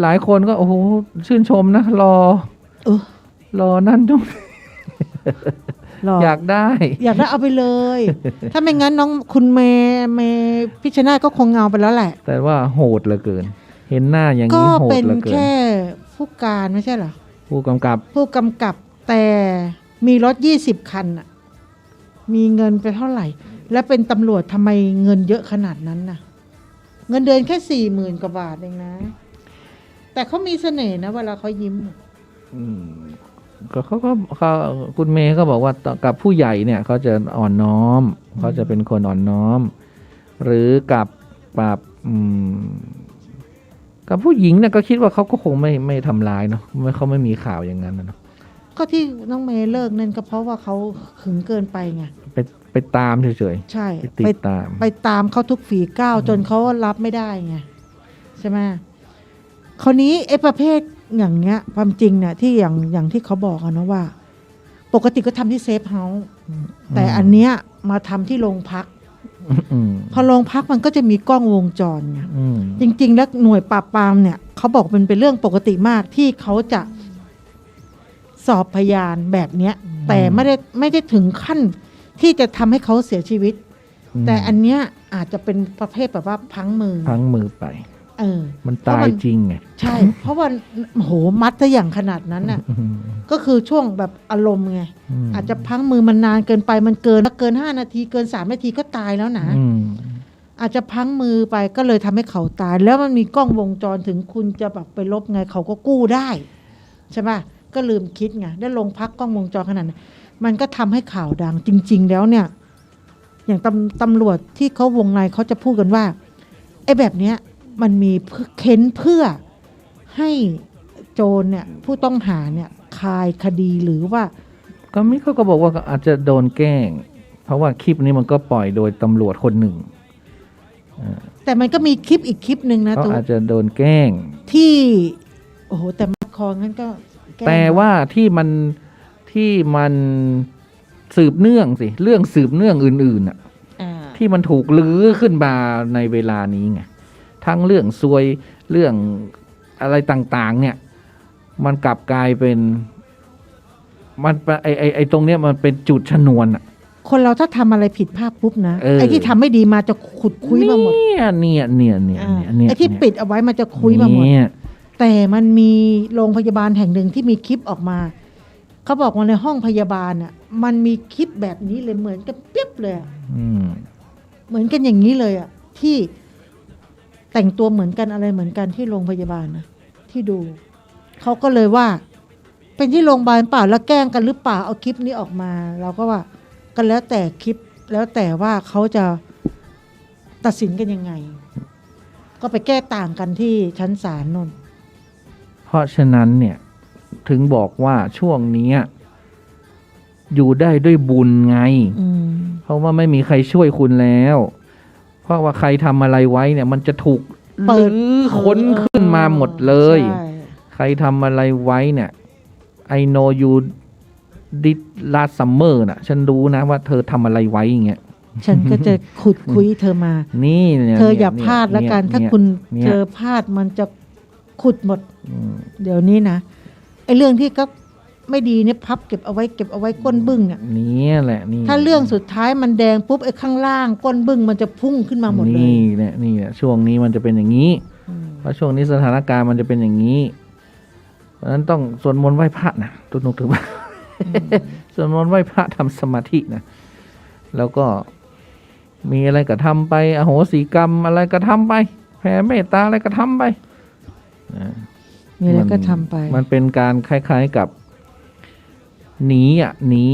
Speaker 4: หลายคนก็โอ้โหชื่นชมนะรอนั่นทุกอยากได้
Speaker 5: เอาไปเลยถ้าไม่งั้นน้องคุณเมย์พิชนาธิ์ก็คงเงาไปแล้วแหละ
Speaker 4: แต่ว่าโหดเหลือเกินเห็นหน้าอย่างนี้โหดเหลือเกินก็เป็น
Speaker 5: แค่ผู้การไม่ใช่เหรอ
Speaker 4: ผู้กำ
Speaker 5: กับแต่มีรถ20 คันน่ะมีเงินไปเท่าไหร่และเป็นตำรวจทำไมเงินเยอะขนาดนั้นน่ะเงินเดือนแค่40,000 กว่าบาทเองนะแต่เขามีเสน่ห์นะเวลาเขายิ้ม
Speaker 4: เขาคุณเมย์ก็บอกว่ากับผู้ใหญ่เนี่ยเขาจะอ่อนน้อมเขาจะเป็นคนอ่อนน้อมหรือกับผู้หญิงเนี่ยก็คิดว่าเขาก็คงไม่ทำร้ายเนาะเขาไม่มีข่าวอย่างนั้นนะ
Speaker 5: ก็ที่น้องเมย์เลิกนั่นก็เพราะว่าเขาขึงเกินไปไง
Speaker 4: ไปตามเฉย
Speaker 5: ๆใช่
Speaker 4: ไป
Speaker 5: ตามเขาทุกฝีก้าวจนเขารับไม่ได้ไงใช่ไหมคราวนี้ไอ้ประเภทอย่างเงี้ยความจริงเนี่ยที่อย่างที่เขาบอกนะว่า ปกติก็ทำที่เซฟเฮาส์แต่อันเนี้ยมาทำที่โรงพัก พอโรงพักมันก็จะมีกล้องวงจรไงจริงๆแล้วหน่วยปราบปรามเนี่ยเขาบอกมันเป็นเรื่องปกติมากที่เขาจะสอบพยานแบบเนี้ยแต่ไม่ได้ถึงขั้นที่จะทำให้เขาเสียชีวิต แต่อันเนี้ยอาจจะเป็นประเภทแบบว่าพลั้งมือไป
Speaker 4: มันตายจริงไง
Speaker 5: ใช่เพราะว่าโหมัดซะอย่างขนาดนั้นน่ะก็คือช่วงแบบอารมณ์ไงอาจจะพลั้งมือมันนานเกินไปมันเกิน5 นาทีเกิน3 นาทีก็ตายแล้วนะอาจจะพลั้งมือไปก็เลยทำให้เขาตายแล้วมันมีกล้องวงจรถึงคุณจะแบบไปลบไงเขาก็กู้ได้ใช่ป่ะก็ลืมคิดไงได้ลงพักกล้องวงจรขนาดนั้นมันก็ทำให้ข่าวดังจริงๆแล้วเนี่ยอย่างตำรวจที่เขาวงในเขาจะพูดกันว่าไอ้แบบเนี้ยมันมีเค้นเพื่อให้โจรเนี่ยผู้ต้องหาเนี่ยคลายคดีหรือว่า
Speaker 4: ก็มิเขาก็บอกว่าอาจจะโดนแกล้งเพราะว่าคลิปนี้มันก็ปล่อยโดยตำรวจคนหนึ่ง
Speaker 5: แต่มันก็มีคลิปอีกคลิปหนึ่งนะ
Speaker 4: ตัวอาจจะโดนแกล้ง
Speaker 5: ที่โอ้โหแต่มัดคองั้นก็
Speaker 4: แต่ว่าที่มันสืบเนื่องสิเรื่องสืบเนื่องอื่นๆอ่ะที่มันถูกลื้อขึ้นมาในเวลานี้ไงทั้งเรื่องซวยเรื่องอะไรต่างๆเนี่ยมันกลับกลายเป็นมันไอตรงเนี้ยมันเป็นจุดชนวนอ่ะ
Speaker 5: คนเราถ้าทำอะไรผิดพลาดปุ๊บนะไอที่ทำไม่ดีมาจะขุดคุยมาหมด
Speaker 4: เนี่ย
Speaker 5: ไอที่ปิดเอาไว้มันจะคุยมาหมดแต่มันมีโรงพยาบาลแห่งหนึ่งที่มีคลิปออกมาเขาบอกว่าในห้องพยาบาลอ่ะมันมีคลิปแบบนี้เลยเหมือนกันเปี๊ยบเลยเหมือนกันอย่างนี้เลยอ่ะที่แต่งตัวเหมือนกันอะไรเหมือนกันที่โรงพยาบาลนะที่ดูเขาก็เลยว่าเป็นที่โรงพยาบาลเปล่าแล้วแกล้งกันหรือเปล่าเอาคลิปนี้ออกมาเราก็ว่ากันแล้วแต่คลิปแล้วแต่ว่าเขาจะตัดสินกันยังไงก็ไปแก้ต่างกันที่ชั้นศาลนน
Speaker 4: เพราะฉะนั้นเนี่ยถึงบอกว่าช่วงนี้อยู่ได้ด้วยบุญไงเพราะว่าไม่มีใครช่วยคุณแล้วเพราะว่าใครทำอะไรไว้เนี่ยมันจะถูกลื้อค้นขึ้นมาหมดเลยใครทำอะไรไว้เนี่ย I know you did last summer น่ะฉันรู้นะว่าเธอทำอะไรไว้อย่างเงี้ย
Speaker 5: ฉันก็จะขุดคุยเธอมา
Speaker 4: นี่
Speaker 5: เธออย่าพลาดแล้วกันถ้าคุณเธอพลาดมันจะขุดหมดเดี๋ยวนี้นะไอ้เรื่องที่ก็ไม่ดีเนี่ยพับเก็บเอาไว้ก้นบึ้งเนี่ย
Speaker 4: นี่แหละนี่
Speaker 5: ถ้าเรื่องสุดท้ายมันแดงปุ๊บไอ้ข้างล่างก้นบึ้งมันจะพุ่งขึ้นมาหมดเลย
Speaker 4: นี่แหละช่วงนี้มันจะเป็นอย่างนี้เพราะช่วงนี้สถานการณ์มันจะเป็นอย่างนี้เพราะฉะนั้นต้องสวดมนต์ไหว้พระนะตุนุกถือว่าสวดมนต์ไหว้พระทำสมาธินะแล้วก็มีอะไรก็ทำไปอโหสิกรรมอะไรก็ทำไปแผ่เมตตาอะไรก็ทำไป
Speaker 5: มีอะไรก็ทำไป
Speaker 4: มันเป็นการคล้ายๆกับหนี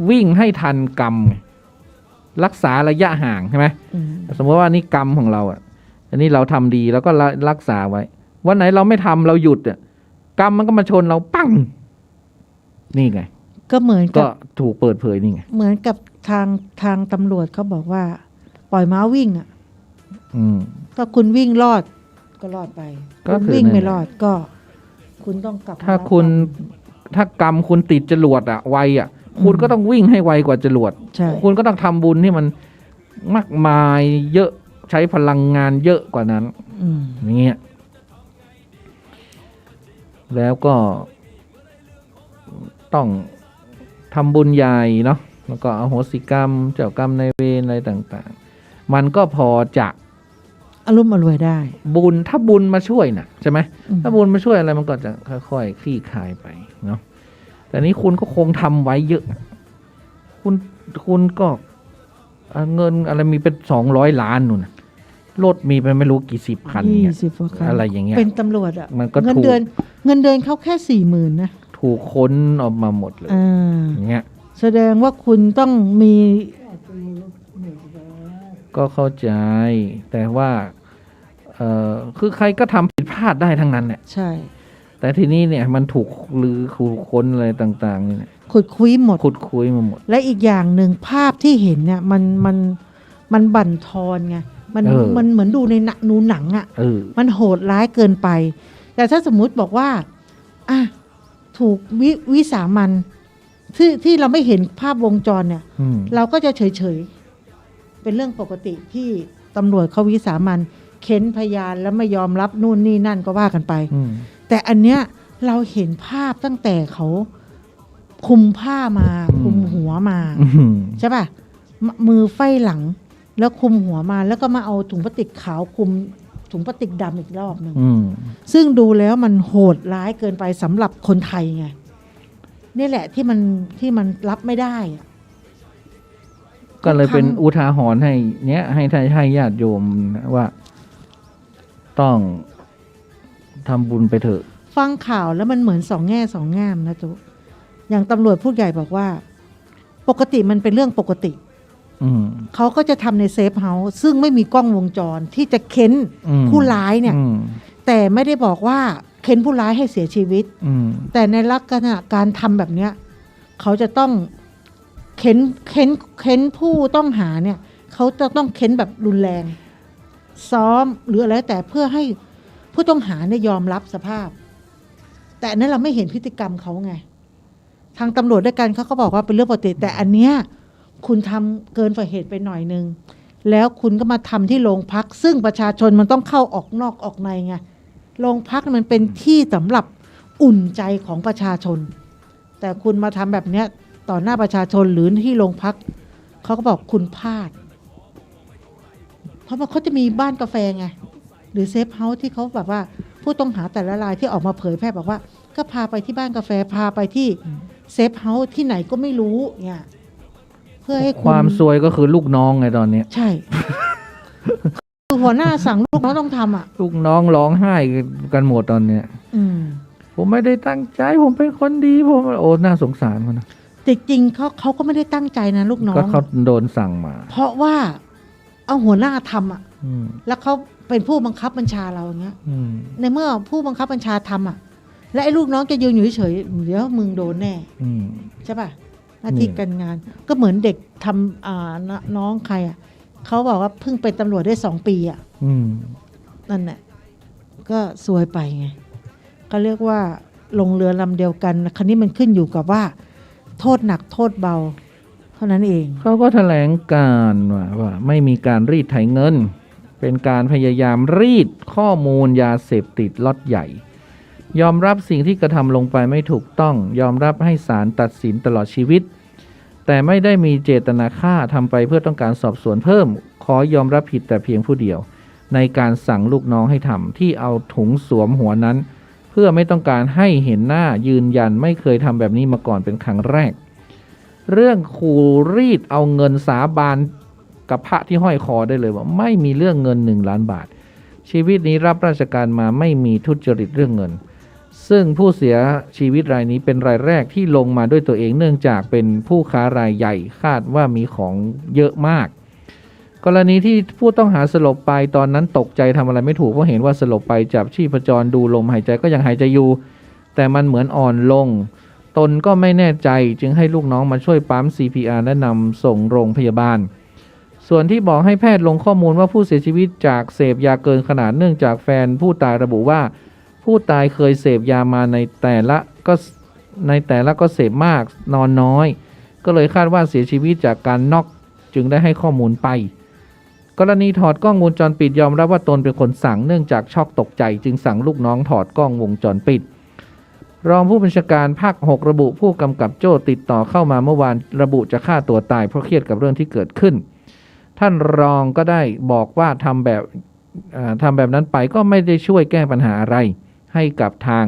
Speaker 4: วิ่งให้ทันกรรมรักษาระยะห่างใช่ไหมสมมติว่านี่กรรมของเราอันนี้เราทำดีแล้วก็รักษาไว้วันไหนเราไม่ทำเราหยุดกรรมมันก็มาชนเราปั้งนี่ไง
Speaker 5: ก็เหมือน
Speaker 4: ก็ถูกเปิดเผยนี่ไง
Speaker 5: เหมือนกับทางตำรวจเขาบอกว่าปล่อยม้าวิ่งถ้าคุณวิ่งรอดก็รอดไปคุณวิ่งไม่รอดก็คุณต้องกลับ
Speaker 4: ถ้ากรรมคุณติดจรวดไวคุณก็ต้องวิ่งให้ไวกว่าจรวดคุณก็ต้องทำบุญที่มันมากมายเยอะใช้พลังงานเยอะกว่านั้นอย่างเงี้ยแล้วก็ต้องทำบุญใหญ่เนาะแล้วก็อโหสิกรรมเจ้ากรรมนายเวรอะไรต่างๆมันก็พอจะ
Speaker 5: อารมณ์อรวยได้
Speaker 4: บุญถ้าบุญมาช่วยนะใช่ไหมถ้าบุญมาช่วยอะไรมันก็จะค่อยๆคลี่คลายไปเนาะแต่นี้คุณก็คงทำไว้เยอะคุณก็เงินอะไรมีเป็น200 ล้านนู่นรถมีไปไม่รู้กี่สิบคันเนี่ยอะไรอย่างเงี้ย
Speaker 5: เป็นตำรวจ
Speaker 4: มันก็
Speaker 5: เงินเดือนเขาแค่40,000นะ
Speaker 4: ถูกค้นออกมาหมดเลยอย่างเงี้ย
Speaker 5: แสดงว่าคุณต้องมี
Speaker 4: ก็เข้าใจแต่ว่าคือใครก็ทำผิดพลาดได้ทั้งนั้นเนี่ย
Speaker 5: ใช่
Speaker 4: แต่ทีนี้เนี่ยมันถูกลือถูกค้นอะไรต่างๆเนี่ย
Speaker 5: ขุดคุยหมด
Speaker 4: มาหมด
Speaker 5: และอีกอย่างหนึ่งภาพที่เห็นเนี่ยมันบั่นทอนไงมันเหมือนดูในหนังมันโหดร้ายเกินไปแต่ถ้าสมมุติบอกว่าถูกวิสามัน ที่เราไม่เห็นภาพวงจรเนี่ย
Speaker 4: อืม
Speaker 5: เราก็จะเฉยๆเป็นเรื่องปกติที่ตำรวจเขาวิสามันเค้นพยานแล้วไม่ยอมรับนู่นนี่นั่นก็ว่ากันไป
Speaker 4: อืม
Speaker 5: แต่อันเนี้ยเราเห็นภาพตั้งแต่เขาคุมผ้ามา
Speaker 4: อืม
Speaker 5: คุมหัวมา
Speaker 4: อืม
Speaker 5: ใช่ป่ะมือไฟหลัง แล้วคุมหัวมาแล้วก็มาเอาถุงพลาสติกขาวคุมถุงพลาสติกดำอีกรอบหนึ่ง
Speaker 4: อืม
Speaker 5: ซึ่งดูแล้วมันโหดร้ายเกินไปสำหรับคนไทยไงนี่แหละที่มันรับไม่ได้อะ
Speaker 4: ก็เลยเป็น
Speaker 5: ทุกครั้ง
Speaker 4: อุทาหรณ์ให้เนี้ยให้ญาติโยมว่า ต้องทำบุญไปเถอะ
Speaker 5: ฟังข่าวแล้วมันเหมือนสองแง่สองงามนะจุอย่างตำรวจผู้ใหญ่บอกว่า ปกติมันเป็นเรื่องปกติ
Speaker 4: อืม
Speaker 5: เขาก็จะทำในเซฟเฮาส์ซึ่งไม่มีกล้องวงจรที่จะเค้น
Speaker 4: อืม
Speaker 5: ผู้ร้ายเนี่ย
Speaker 4: อืม
Speaker 5: แต่ไม่ได้บอกว่าเค้นผู้ร้ายให้เสียชีวิต
Speaker 4: อืม
Speaker 5: แต่ในลักษณะการทำแบบเนี้ยเขาจะต้องเค้นผู้ต้องหาเนี่ยเขาจะต้องเค้นแบบรุนแรง ซ้อมหรืออะไรแต่เพื่อให้ผู้ต้องหาเนี่ยยอมรับสภาพ แต่อันนั้นเราไม่เห็นพฤติกรรมเขาไงทางตำรวจด้วยกันเขาก็บอกว่าเป็นเรื่องปกติแต่อันเนี้ยคุณทำเกินฝ่าเหตุไปหน่อยนึงแล้วคุณก็มาทำที่โรงพัก ซึ่งประชาชนมันต้องเข้าออกนอกออกในไงโรงพักมันเป็นที่สำหรับอุ่นใจของประชาชน แต่คุณมาทำแบบเนี้ยต่อหน้าประชาชนหรือที่โรงพักเขาก็บอกคุณพลาด เพราะว่าเขาจะมีบ้านกาแฟไงหรือเซฟเฮาส์ที่เขาแบบว่าผู้ต้องหาแต่ละรายที่ออกมาเผยแพร่บอกว่า ก็พาไปที่บ้านกาแฟพาไปที่เซฟเฮาส์ที่ไหนก็ไม่รู้เนี่ยเพื่อให้ณ
Speaker 4: ความซวยก็คือลูกน้องไงตอนเนี้ย
Speaker 5: ใช่ คือหัวหน้าสั่งลูกน้องต้องทำอ่ะ
Speaker 4: ลูกน้องร้องไห้กันหมดตอนเนี้ย
Speaker 5: อืม
Speaker 4: ผมไม่ได้ตั้งใจผมเป็นคนดีผมโอ้น่าสงสารคนนะ
Speaker 5: จริงๆเขาก็ไม่ได้ตั้งใจนะลูกน้อ
Speaker 4: ก็
Speaker 5: ง
Speaker 4: เขาโดนสั่งมา
Speaker 5: เพราะว่าเอาหัวหน้าทำอ่ะ
Speaker 4: อืม
Speaker 5: แล้วเขาเป็นผู้บังคับบัญชาเราอย่างเงี้ย
Speaker 4: อืม
Speaker 5: ในเมื่อผู้บังคับบัญชาทำอ่ะ และไอ้ลูกน้องจะยืนอยู่เฉยๆเดี๋ยวมึงโดนแน่
Speaker 4: อืม
Speaker 5: ใช่ป่ะหน้าที่การงาน ก็เหมือนเด็กทำน้องใครอ่ะเขาบอกว่าเพิ่งเป็นตำรวจได้2 ปีอ่ะ
Speaker 4: อืม
Speaker 5: นั่นแหละก็ซวยไปไงก็เรียกว่าลงเรือลำเดียวกันคราวนี้มันขึ้นอยู่กับว่า โทษหนักโทษเบา เท่านั้นเอง
Speaker 4: เขาก็แถลงการว่าไม่มีการรีดไถเงิน เป็นการพยายามรีดข้อมูลยาเสพติดล็อตใหญ่ ยอมรับสิ่งที่กระทำลงไปไม่ถูกต้อง ยอมรับให้ศาลตัดสินตลอดชีวิต แต่ไม่ได้มีเจตนาฆ่าทำไปเพื่อต้องการสอบสวนเพิ่ม ขอยอมรับผิดแต่เพียงผู้เดียว ในการสั่งลูกน้องให้ทำที่เอาถุงสวมหัวนั้น เพื่อไม่ต้องการให้เห็นหน้ายืนยันไม่เคยทำแบบนี้มาก่อนเป็นครั้งแรก เรื่องขู่รีดเอาเงินสาบานกับพระที่ห้อยคอได้เลยว่าไม่มีเรื่องเงิน1 ล้านบาท ชีวิตนี้รับราชการมาไม่มีทุจริตเรื่องเงิน ซึ่งผู้เสียชีวิตรายนี้เป็นรายแรกที่ลงมาด้วยตัวเองเนื่องจากเป็นผู้ค้ารายใหญ่คาดว่ามีของเยอะมาก กรณีที่ผู้ต้องหาสลบไปตอนนั้นตกใจทำอะไรไม่ถูกเพราะเห็นว่าสลบไปจับชีพจรดูลมหายใจก็ยังหายใจอยู่ แต่มันเหมือนอ่อนลง ตนก็ไม่แน่ใจจึงให้ลูกน้องมาช่วยปั๊ม CPR และนำส่งโรงพยาบาล ส่วนที่บอกให้แพทย์ลงข้อมูลว่าผู้เสียชีวิตจากเสพยาเกินขนาดเนื่องจากแฟนผู้ตายระบุว่าผู้ตายเคยเสพยามาในแต่ละก็เสพมากนอนน้อย ก็เลยคาดว่าเสียชีวิตจากการน็อกจึงได้ให้ข้อมูลไป กรณีถอดกล้องวงจรปิดยอมรับว่าตนเป็นคนสั่งเนื่องจากช็อกตกใจจึงสั่งลูกน้องถอดกล้องวงจรปิด รองผู้บัญชาการภาค 6 ระบุผู้กำกับโจ้ติดต่อเข้ามาเมื่อวานระบุจะฆ่าตัวตายเพราะเครียดกับเรื่องที่เกิดขึ้น ท่านรองก็ได้บอกว่าทำแบบนั้นไปก็ไม่ได้ช่วยแก้ปัญหาอะไรให้กับทาง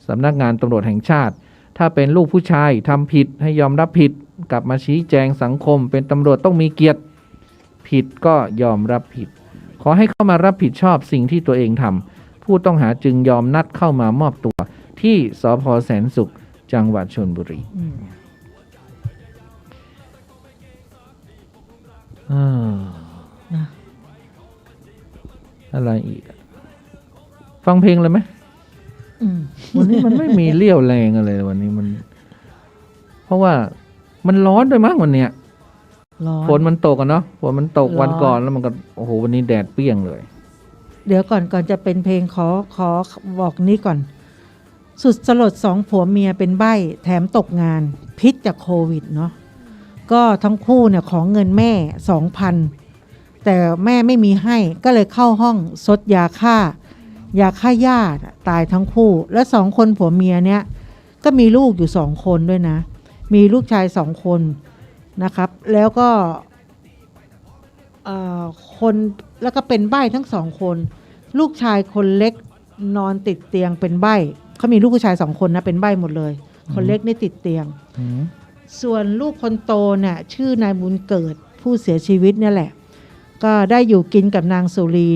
Speaker 4: สำนักงานตำรวจแห่งชาติ ถ้าเป็นลูกผู้ชายทำผิดให้ยอมรับผิดกลับมาชี้แจงสังคมเป็นตำรวจต้องมีเกียรติผิดก็ยอมรับผิด ขอให้เข้ามารับผิดชอบสิ่งที่ตัวเองทำผู้ต้องหาจึงยอมนัดเข้ามามอบตัวที่สภ.แสนสุขจังหวัดชลบุรี
Speaker 5: นะ
Speaker 4: อะไรอีก ฟังเพลงเลยไหม วันนี้มันไม่มีเรี่ยวแรงอะไรเลยวันนี้มัน เพราะว่ามันร้อนด้วยมั้งวันเนี้ย
Speaker 5: ร้อน
Speaker 4: ฝนมันตกอะเนาะฝนมันตก
Speaker 5: ร้อน
Speaker 4: วันก่อนแล้วมันก็โอ้โหวันนี้แดดเปรี้ยงเลย
Speaker 5: เดี๋ยวก่อนจะเป็นเพลงขอบอกนี้ก่อน สุดสลดสองผัวเมียเป็นใบ้แถมตกงานพิษจากโควิดเนาะก็ทั้งคู่เนี่ยของเงินแม่ 2,000 แต่แม่ไม่มีให้ก็เลยเข้าห้องซดยาฆ่าหญ้าตายทั้งคู่และสองคนผัวเมียเนี่ยก็มีลูกอยู่2 คนด้วยนะมีลูกชาย2 คนนะครับแล้วก็คนแล้วก็เป็นใบ้ทั้ง2 คนลูกชายคนเล็กนอนติดเตียงเป็นใบ้เขามีลูกผู้ชาย2 คนนะเป็นใบ้หมดเลยคนเล็กนี่ติดเตียงส่วนลูกคนโตเนี่ยชื่อนายบุญเกิดผู้เสียชีวิตเนี่ยแหละก็ได้อยู่กินกับนางสุรี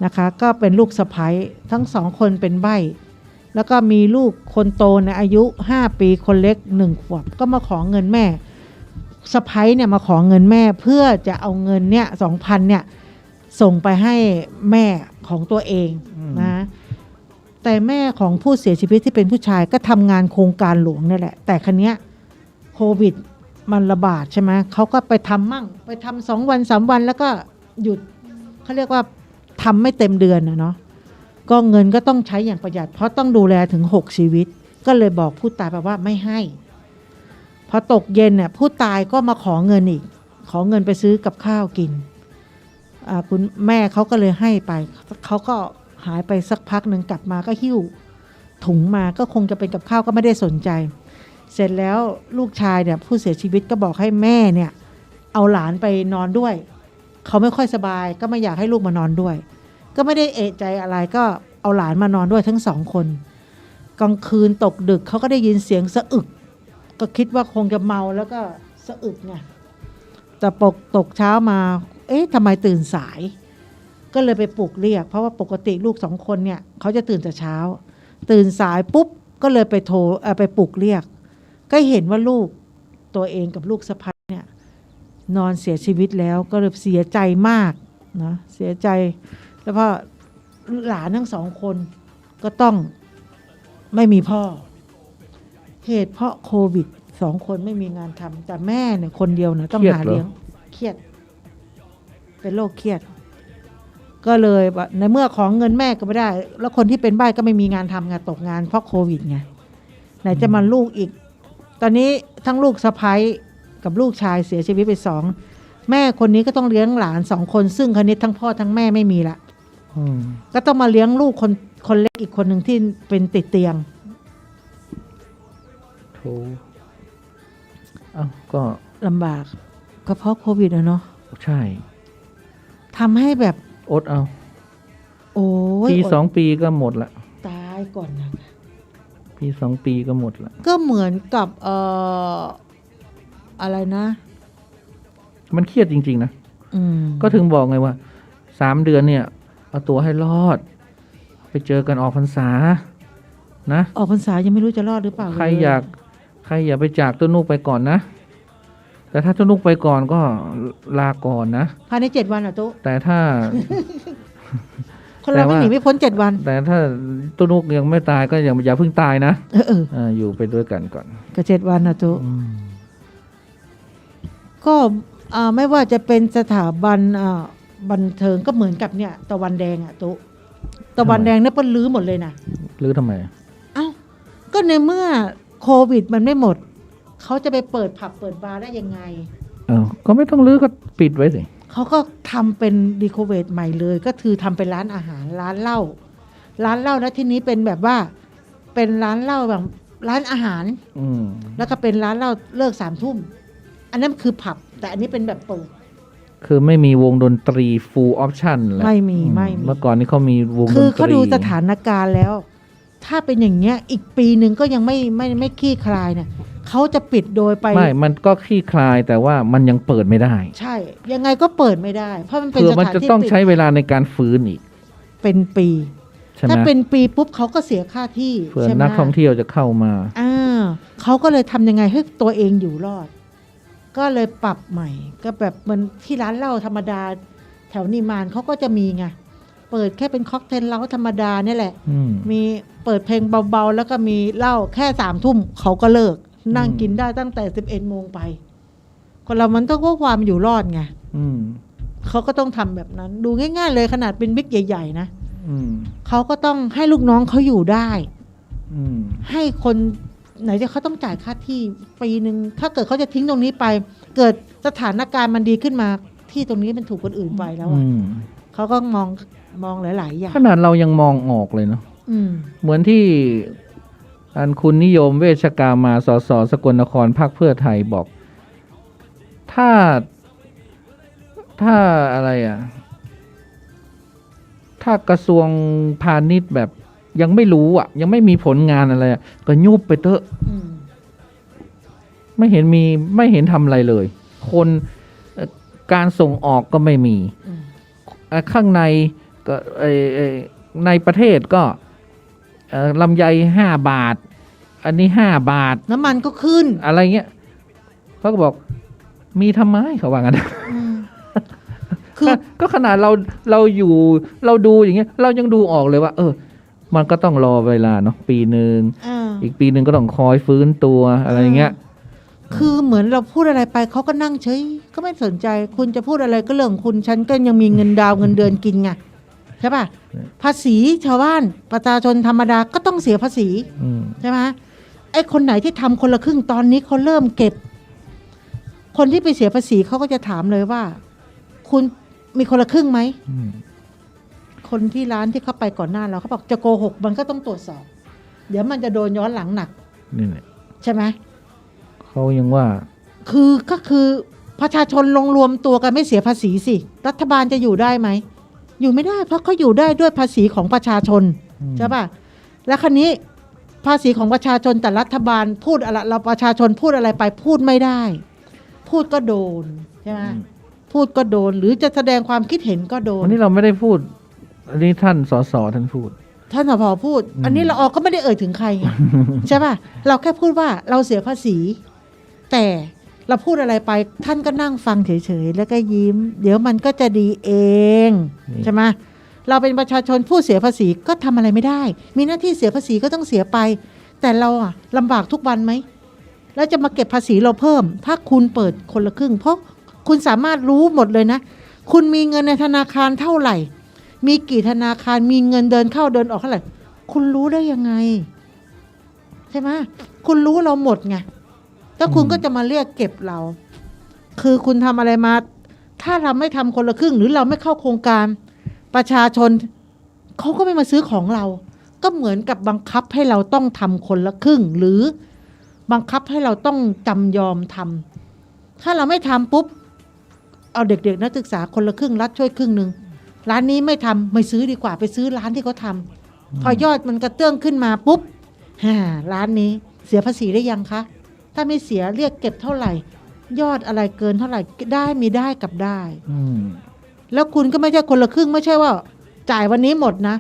Speaker 5: นะคะก็เป็นลูกสะใภ้ทั้ง2 คนเป็นใบ้แล้วก็มีลูกคนโตเนี่ยอายุ5 ปีคนเล็ก1 ขวบก็มาขอเงินแม่สะใภ้เนี่ยมาขอเงินแม่เพื่อจะเอาเงินเนี่ย 2,000 เนี่ยส่งไปให้แม่ของตัวเองนะแต่แม่ของผู้เสียชีวิตที่เป็นผู้ชายก็ทำงานโครงการหลวงนี่แหละแต่ครั้นี้โควิดมันระบาดใช่ไหมเขาก็ไปทำมั่งไปทำ2 วัน 3 วันแล้วก็หยุดเขาเรียกว่าทำไม่เต็มเดือนนะเนาะก็เงินก็ต้องใช้อย่างประหยัดเพราะต้องดูแลถึง6 ชีวิตก็เลยบอกผู้ตายไปว่าไม่ให้พอตกเย็นเนี่ยผู้ตายก็มาขอเงินอีกขอเงินไปซื้อกับข้าวกินคุณแม่เขาก็เลยให้ไปเขาก็หายไปสักพักหนึ่งกลับมาก็หิ้วถุงมาก็คงจะเป็นกับข้าวก็ไม่ได้สนใจเสร็จแล้วลูกชายเนี่ยผู้เสียชีวิตก็บอกให้แม่เนี่ยเอาหลานไปนอนด้วยเขาไม่ค่อยสบายก็ไม่อยากให้ลูกมานอนด้วยก็ไม่ได้เอะใจอะไรก็เอาหลานมานอนด้วยทั้ง2 คนกลางคืนตกดึกเขาก็ได้ยินเสียงสะอึกก็คิดว่าคงจะเมาแล้วก็สะอึกไงแต่ตกเช้ามาเอ๊ะทำไมตื่นสายก็เลยไปปลุกเรียกเพราะว่าปกติลูก2 คนเนี่ยเขาจะตื่นแต่เช้าตื่นสายปุ๊บก็เลยไปโทรไปปลุกเรียกก็เห็นว่าลูกตัวเองกับลูกสะใภ้เนี่ยนอนเสียชีวิตแล้วก็เลยเสียใจมากนะเสียใจแล้วพอหลานทั้ง2 คนก็ต้องไม่มีพ่อเหตุเพราะโควิด2 คนไม่มีงานทำแต่แม่เนี่ยคนเดียวนะต้องหาเลี้ยงเครียดเป็นโรคเครียดก็เลยในเมื่อของเงินแม่ก็ไม่ได้แล้วคนที่เป็นใบ้ก็ไม่มีงานทำไงตกงานเพราะโควิดไงไหนจะมาลูกอีกตอนนี้ทั้งลูกสะใภ้กับลูกชายเสียชีวิตไป2แม่คนนี้ก็ต้องเลี้ยงหลาน2 คนซึ่งคณิตทั้งพ่อทั้งแม่ไม่มีละก็ต้องมาเลี้ยงลูกคนเล็กอีกคนหนึ่งที่เป็นติดเตียง
Speaker 4: โธ่ก็
Speaker 5: ลำบากก็เพราะโควิดเนาะ
Speaker 4: ใช่
Speaker 5: ทำให้แบบ
Speaker 4: อดเอา
Speaker 5: โอ้ย
Speaker 4: ปี2 ปีก็หมดละ
Speaker 5: ตายก่อนนะ
Speaker 4: ปี2 ปีก็หมดละ
Speaker 5: ก็เหมือนกับอะไรนะ
Speaker 4: มันเครียดจริงๆนะก็ถึงบอกไงว่า3 เดือนเนี่ยเอาตัวให้รอดไปเจอกันออกพรรษานะ
Speaker 5: ออกพรรษายังไม่รู้จะรอดหรือเปล่า
Speaker 4: ใครอย่าไปจากต้นนุกไปก่อนนะแต่ถ้าต้นนุกไปก่อนก็ลาก่อนนะ
Speaker 5: ภายใน7 วันอ่ะตุ๊
Speaker 4: แต่ถ้า
Speaker 5: คนเราไม่หนีไม่พ้น7 วัน
Speaker 4: แต่ถ้าต้นนุกยังไม่ตายก็อย่าเพิ่งตายนะอยู่ไปด้วยกันก่อน
Speaker 5: ก็7 วันนะตุ๊ก็ไม่ว่าจะเป็นสถาบันบันเทิงก็เหมือนกับเนี่ยตะวันแดงอ่ะตุ๊ตะวันแดงเนี่ยเปิ้ลลื้อหมดเลยนะ
Speaker 4: ลื้อทำไม
Speaker 5: ก็ในเมื่อโควิดมันไม่หมดเขาจะไปเปิดผับเปิดบาร์ได้ยังไง
Speaker 4: ก็ไม่ต้องลื้อก็ปิดไว้สิ
Speaker 5: เขาก็ทำเป็นรีโคเวทใหม่เลยก็คือทำเป็นร้านอาหารร้านเหล้าแล้วที่นี้เป็นแบบว่าเป็นร้านเหล้าแบบร้านอาหารแล้วก็เป็นร้านเหล้าเลิก3 ทุ่มอันนั้นคือผับแต่อันนี้เป็นแบบเปิด
Speaker 4: คือไม่มีวงดนตรี full option แล้ว
Speaker 5: ไม่มี
Speaker 4: เมื่อก่อนนี้เขามีวงดนตรี
Speaker 5: คือเขาดูสถานการณ์แล้วถ้าเป็นอย่างเงี้ยอีกปีนึงก็ยังไม่คลี่คลายเนี่ยเขาจะปิดโดยไป
Speaker 4: ไม่มันก็คลี่คลายแต่ว่ามันยังเปิดไม่ได้
Speaker 5: ใช่ยังไงก็เปิดไม่ได้เพราะมันเป็น
Speaker 4: สถานที่มันจะต้องใช้เวลาในการฟื้นอีก
Speaker 5: เป็นปีถ้าเป็นปีปุ๊บเขาก็เสียค่าที่
Speaker 4: เพื่อนักท่องเที่ยวจะเข้ามา
Speaker 5: เขาก็เลยทำยังไงให้ตัวเองอยู่รอดก็เลยปรับใหม่ก็แบบมันที่ร้านเหล้าธรรมดาแถวนิมานเขาก็จะมีไงเปิดแค่เป็นค็อกเทลเหล้าธรรมดาเนี่ยแหละมีเปิดเพลงเบาๆแล้วก็มีเหล้าแค่3 ทุ่มเขาก็เลิกนั่งกินได้ตั้งแต่11 โมงไปคนเรามันต้องความอยู่รอดไงเขาก็ต้องทำแบบนั้นดูง่ายๆเลยขนาดเป็นบิ๊กใหญ่ๆนะเขาก็ต้องให้ลูกน้องเขาอยู่ได้
Speaker 4: อืม
Speaker 5: ให้คนไหนจะเขาต้องจ่ายค่าที่ปีหนึ่งถ้าเกิดเขาจะทิ้งตรงนี้ไป เกิดสถานการณ์มันดีขึ้นมาที่ตรงนี้มันถูกคนอื่นไปแล้วอะเขาก็มองหลายๆอย่าง
Speaker 4: ขนาดเรายังมองออกเลยเนาะ เหมือนที่อันคุณนิยมเวชกามาสสสกลนครพรรคเพื่อไทยบอก ถ้าอะไรอ่ะ ถ้ากระทรวงพาณิชย์แบบยังไม่รู้อ่ะ ยังไม่มีผลงานอะไรอะก็ยุบไปเถอะไม่เห็นทำอะไรเลย คนการส่งออกก็ไม่มีข้างในก็ในประเทศก็ลำไย5 บาท อันนี้5 บาท
Speaker 5: น้ำมันก็ขึ้น
Speaker 4: อะไรเงี้ยเขาก็บอกมีทำไมเขาว่างั้นคือก็ขนาดเราอยู่เราดูอย่างเงี้ยเรายังดูออกเลยว่ามันก็ต้องรอเวลาเนาะปีหนึ่งอีกปีหนึ่งก็ต้องคอยฟื้นตัวอะไรอย่างเงี้ย
Speaker 5: คือเหมือนเราพูดอะไรไปเขาก็นั่งเฉยก็ไม่สนใจคุณจะพูดอะไรก็เรื่องคุณฉันก็ยังมีเงินดาวเงินเดือนกินไงใช่ป่ะภาษีชาวบ้านประชาชนธรรมดาก็ต้องเสียภาษีใช่ไหมไอ้คนไหนที่ทำคนละครึ่งตอนนี้เขาเริ่มเก็บคนที่ไปเสียภาษีเขาก็จะถามเลยว่าคุณมีคนละครึ่งไหมคนที่ร้านที่เขาไปก่อนหน้าเราเขาบอกจะโกหกมันก็ต้องตรวจสอบเดี๋ยวมันจะโดนย้อนหลังหนัก
Speaker 4: นี่แหละ
Speaker 5: ใช่ไหม
Speaker 4: เขายังว่า
Speaker 5: ก็คือประชาชนลงรวมตัวกันไม่เสียภาษีสิรัฐบาลจะอยู่ได้ไหมอยู่ไม่ได้เพราะเขาอยู่ได้ด้วยภาษีของประชาชนใช่ป่ะแล้วคราวนี้ภาษีของประชาชนแต่รัฐบาลพูดอะไรเราประชาชนพูดอะไรไปพูดไม่ได้พูดก็โดนใช่ไหมพูดก็โดนหรือจะแสดงความคิดเห็นก็โดน
Speaker 4: อันนี้เราไม่ได้พูดอันนี้ท่านสสท่านพูด
Speaker 5: ท่านสสพูดอันนี้เราออกก็ไม่ได้เอ่ยถึงใครไง ใช่ป่ะเราแค่พูดว่าเราเสียภาษีแต่เราพูดอะไรไปท่านก็นั่งฟังเฉยๆแล้วก็ยิ้มเดี๋ยวมันก็จะดีเองใช่ไหมเราเป็นประชาชนผู้เสียภาษีก็ทำอะไรไม่ได้มีหน้าที่เสียภาษีก็ต้องเสียไปแต่เราอะลำบากทุกวันไหมแล้วจะมาเก็บภาษีเราเพิ่มถ้าคุณเปิดคนละครึ่งเพราะคุณสามารถรู้หมดเลยนะคุณมีเงินในธนาคารเท่าไหร่มีกี่ธนาคารมีเงินเดินเข้าเดินออกเท่าไหร่คุณรู้ได้ยังไงใช่ไหมคุณรู้เราหมดไงแล้วคุณก็จะมาเรียกเก็บเราคือคุณทำอะไรมาถ้าเราไม่ทำคนละครึ่งหรือเราไม่เข้าโครงการประชาชนเขาก็ไม่มาซื้อของเราก็เหมือนกับบังคับให้เราต้องทำคนละครึ่งหรือบังคับให้เราต้องจำยอมทำถ้าเราไม่ทำปุ๊บเอาเด็กๆนักศึกษาคนละครึ่งรัฐช่วยครึ่งนึงร้านนี้ไม่ทำไม่ซื้อดีกว่าไปซื้อร้านที่เขาทำพอยอดมันกระเตื้องขึ้นมาปุ๊บร้านนี้เสียภาษีได้ยังคะถ้าไม่เสียเรียกเก็บเท่าไหร่ยอดอะไรเกินเท่าไหร่ได้มีได้กับได้แล้วคุณก็ไม่ใช่คนละครึ่งไม่ใช่ว่าจ่ายวันนี้หมดนะ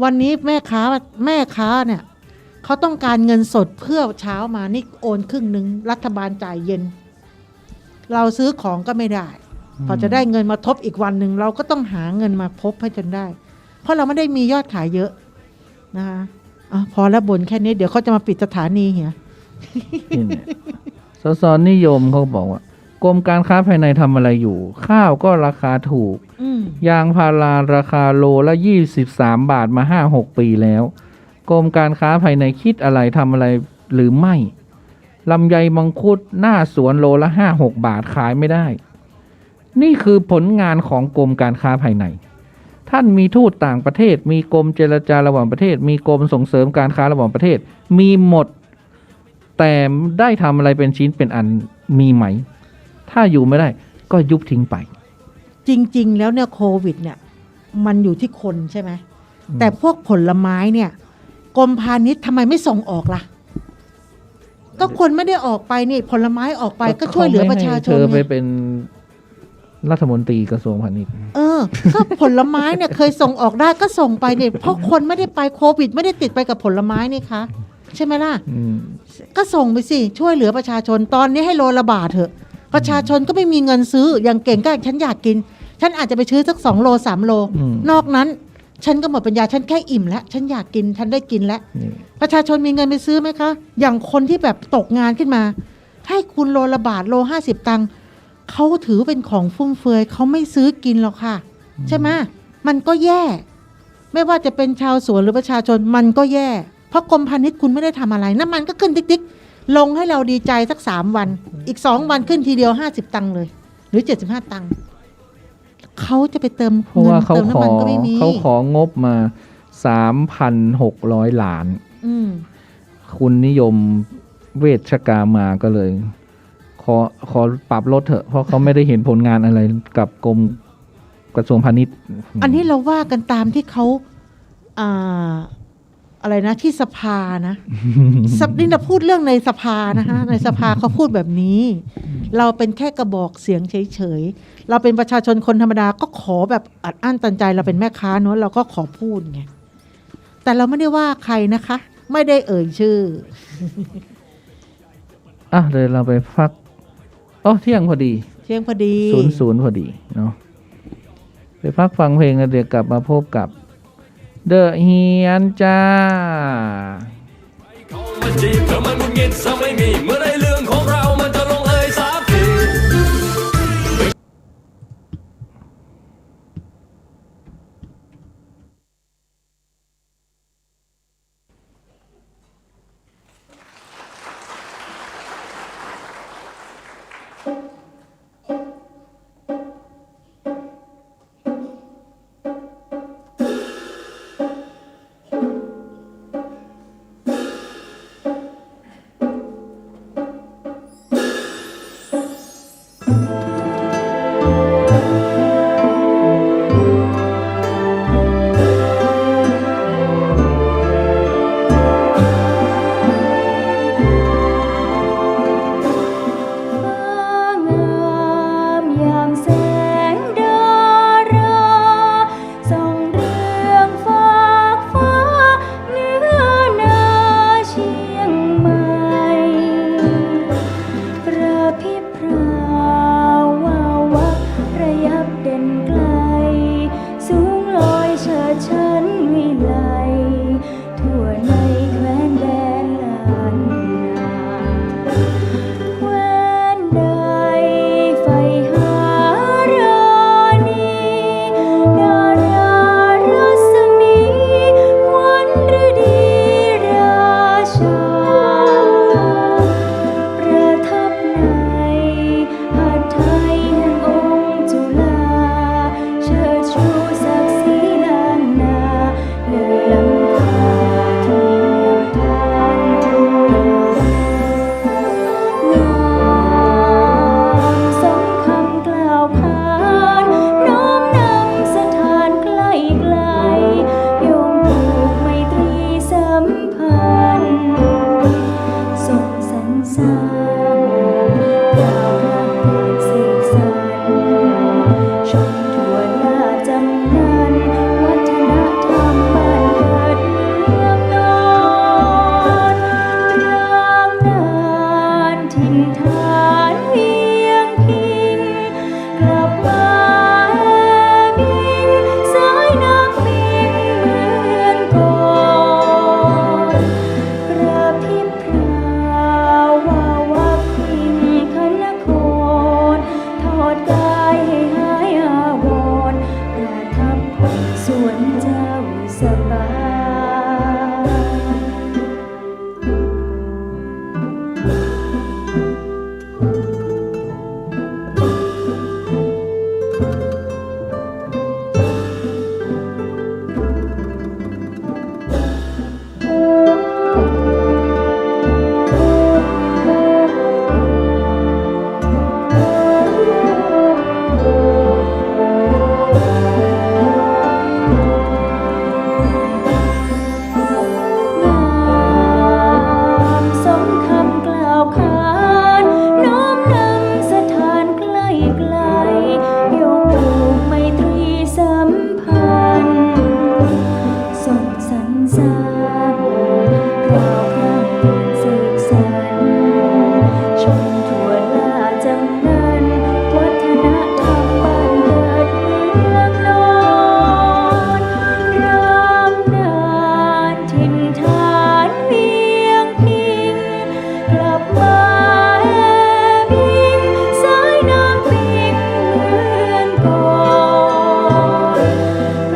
Speaker 5: วันนี้แม่ค้าเนี่ยเขาต้องการเงินสดเพื่อเช้ามานี่โอนครึ่งนึงรัฐบาลจ่ายเย็นเราซื้อของก็ไม่ได้พอจะได้เงินมาทบอีกวันหนึ่งเราก็ต้องหาเงินมาพบให้จนได้เพราะเราไม่ได้มียอดขายเยอะนะคะพอแล้วบ่นแค่นี้เดี๋ยวเขาจะมาปิดสถานีเหีย
Speaker 4: สสนิยมเขาบอกว่ากรมการค้าภายในทำอะไรอยู่ข้าวก็ราคาถูกยางพาราราคาโลละ23 บาทมา5-6 ปีแล้วกรมการค้าภายในคิดอะไรทำอะไรหรือไม่ลำไยมังคุดหน้าสวนโลละ5-6 บาทขายไม่ได้นี่คือผลงานของกรมการค้าภายในท่านมีทูตต่างประเทศมีกรมเจรจาระหว่างประเทศมีกรมส่งเสริมการค้าระหว่างประเทศมีหมดแต่ได้ทำอะไรเป็นชิ้นเป็นอันมีไหมถ้าอยู่ไม่ได้ก็ยุบทิ้งไป
Speaker 5: จริงๆแล้วเนี่ยโควิดเนี่ยมันอยู่ที่คนใช่ไหมแต่พวกผลไม้เนี่ยกรมพาณิชย์ทำไมไม่ส่งออกล่ะก็คนไม่ได้ออกไปนี่ผลไม้ออกไปก็ช่วยเหลือประชาชน
Speaker 4: เธอไปเป็นรัฐมนตรีกระทรวงพาณิชย์
Speaker 5: ก็ผลไม้เนี่ยเคยส่งออกได้ก็ส่งไปเนี่ยเพราะคนไม่ได้ไปโควิดไม่ได้ติดไปกับผลไม้นี่คะใช่ไหมล่ะก็ส่งไปสิช่วยเหลือประชาชนตอนนี้ให้โลละบาทเถอะประชาชนก็ไม่มีเงินซื้ออย่างเก่งก็ฉันอยากกินฉันอาจจะไปซื้อสัก2 โล 3 โลนอกนั้นฉันก็หมดปัญญาฉันแค่อิ่มแล้วฉันอยากกินฉันได้กินแล้วประชาชนมีเงินไปซื้อไหมคะอย่างคนที่แบบตกงานขึ้นมาให้คุณโลละบาทโล50 ตังค์เขาถือเป็นของฟุ่มเฟือยเขาไม่ซื้อกินหรอกค่ะใช่ไหมมันก็แย่ไม่ว่าจะเป็นชาวสวนหรือประชาชนมันก็แย่ เพราะกรมพาณิชย์คุณไม่ได้ทำอะไรน้ำมันก็ขึ้นติ๊กๆลงให้เราดีใจสัก3 วันอีก2 วันขึ้นทีเดียว50 ตังค์เลยหรือ75 ตังค์เขาจะไปเติม
Speaker 4: เพราะว่าเขา
Speaker 5: เติม
Speaker 4: ขอ
Speaker 5: น้ำมันก็ไม่มี
Speaker 4: เขาของบมา 3,600 ล้าน
Speaker 5: อืม
Speaker 4: คุณนิยมเวชกามาก็เลย ขอปรับลดเถอะเพราะเขาไม่ได้เห็นผลงานอะไรกับกระทรวงพาณิชย์
Speaker 5: อันนี้เราว่ากันตามที่เขาอะไรนะที่สภานะนี่เราพูดเรื่องในสภานะคะในสภาเขาพูดแบบนี้ เราเป็นแค่กระบอกเสียงเฉยๆเราเป็นประชาชนคนธรรมดาก็ขอแบบอัดอั้นตันใจเราเป็นแม่ค้าเนอะเราก็ขอพูดไงแต่เราไม่ได้ว่าใครนะคะ ไม่ได้เอ่ยชื่อ
Speaker 4: เลยเราไปพักเที่ยงพอดี
Speaker 5: เที่ยงพอดี
Speaker 4: 00พอดีเนาะไปพักฟังเพลงแล้วเดี๋ยวกลับมาพบกับเดอะเฮียนจ้า
Speaker 3: เขามาจีบเธอมันหงุดหงิดซะไม่มีเมื่อไรเรื่องของเรามันจะลงเอยสักที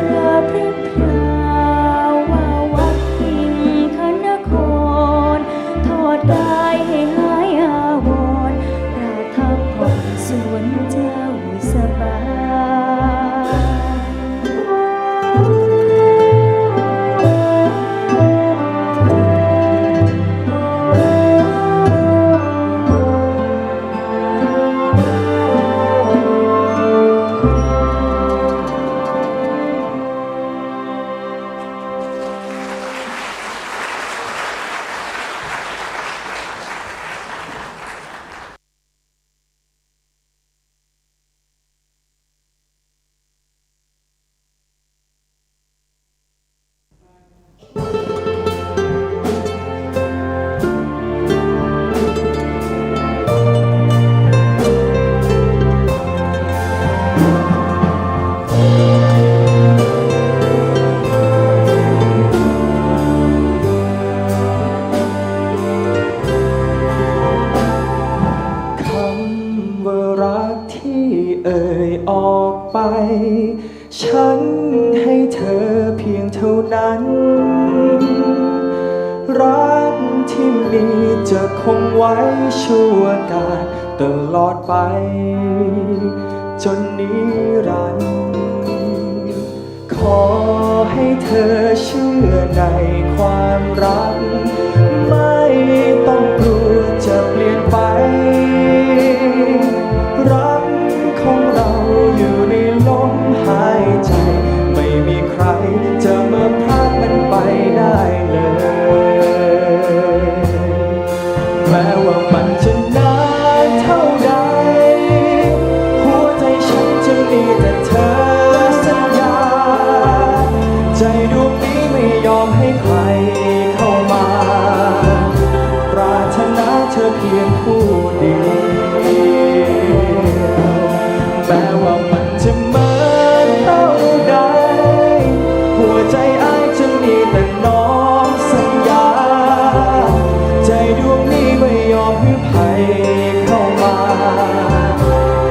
Speaker 6: พระพริบพราววัดพิงคณ เอ่ยออกไป ฉันให้เธอเพียงเท่านั้น รักที่มีจะคงไว้ชั่วกาลตลอดไป จนนิรันดร์ขอให้เธอเชื่อในความรัก ไม่ต้องกลัวจะเปลี่ยนไป รักของเราอยู่ในลมหายใจ ไม่มีใครจะมาพรากมันไปได้เลย แม้ว่ามันจะนานเท่าใด หัวใจฉันจะมีแต่เธอสัญญา ใจดวงนี้ไม่ยอมให้ใครเข้ามา ปรารถนาเธอเพียงผู้เดียวแม้ว่ามันจะเหมือนเท่าใด หัวใจอ้ายจะมีแต่น้องสัญญา ใจดวงนี้ไม่ยอมให้ใครเข้ามา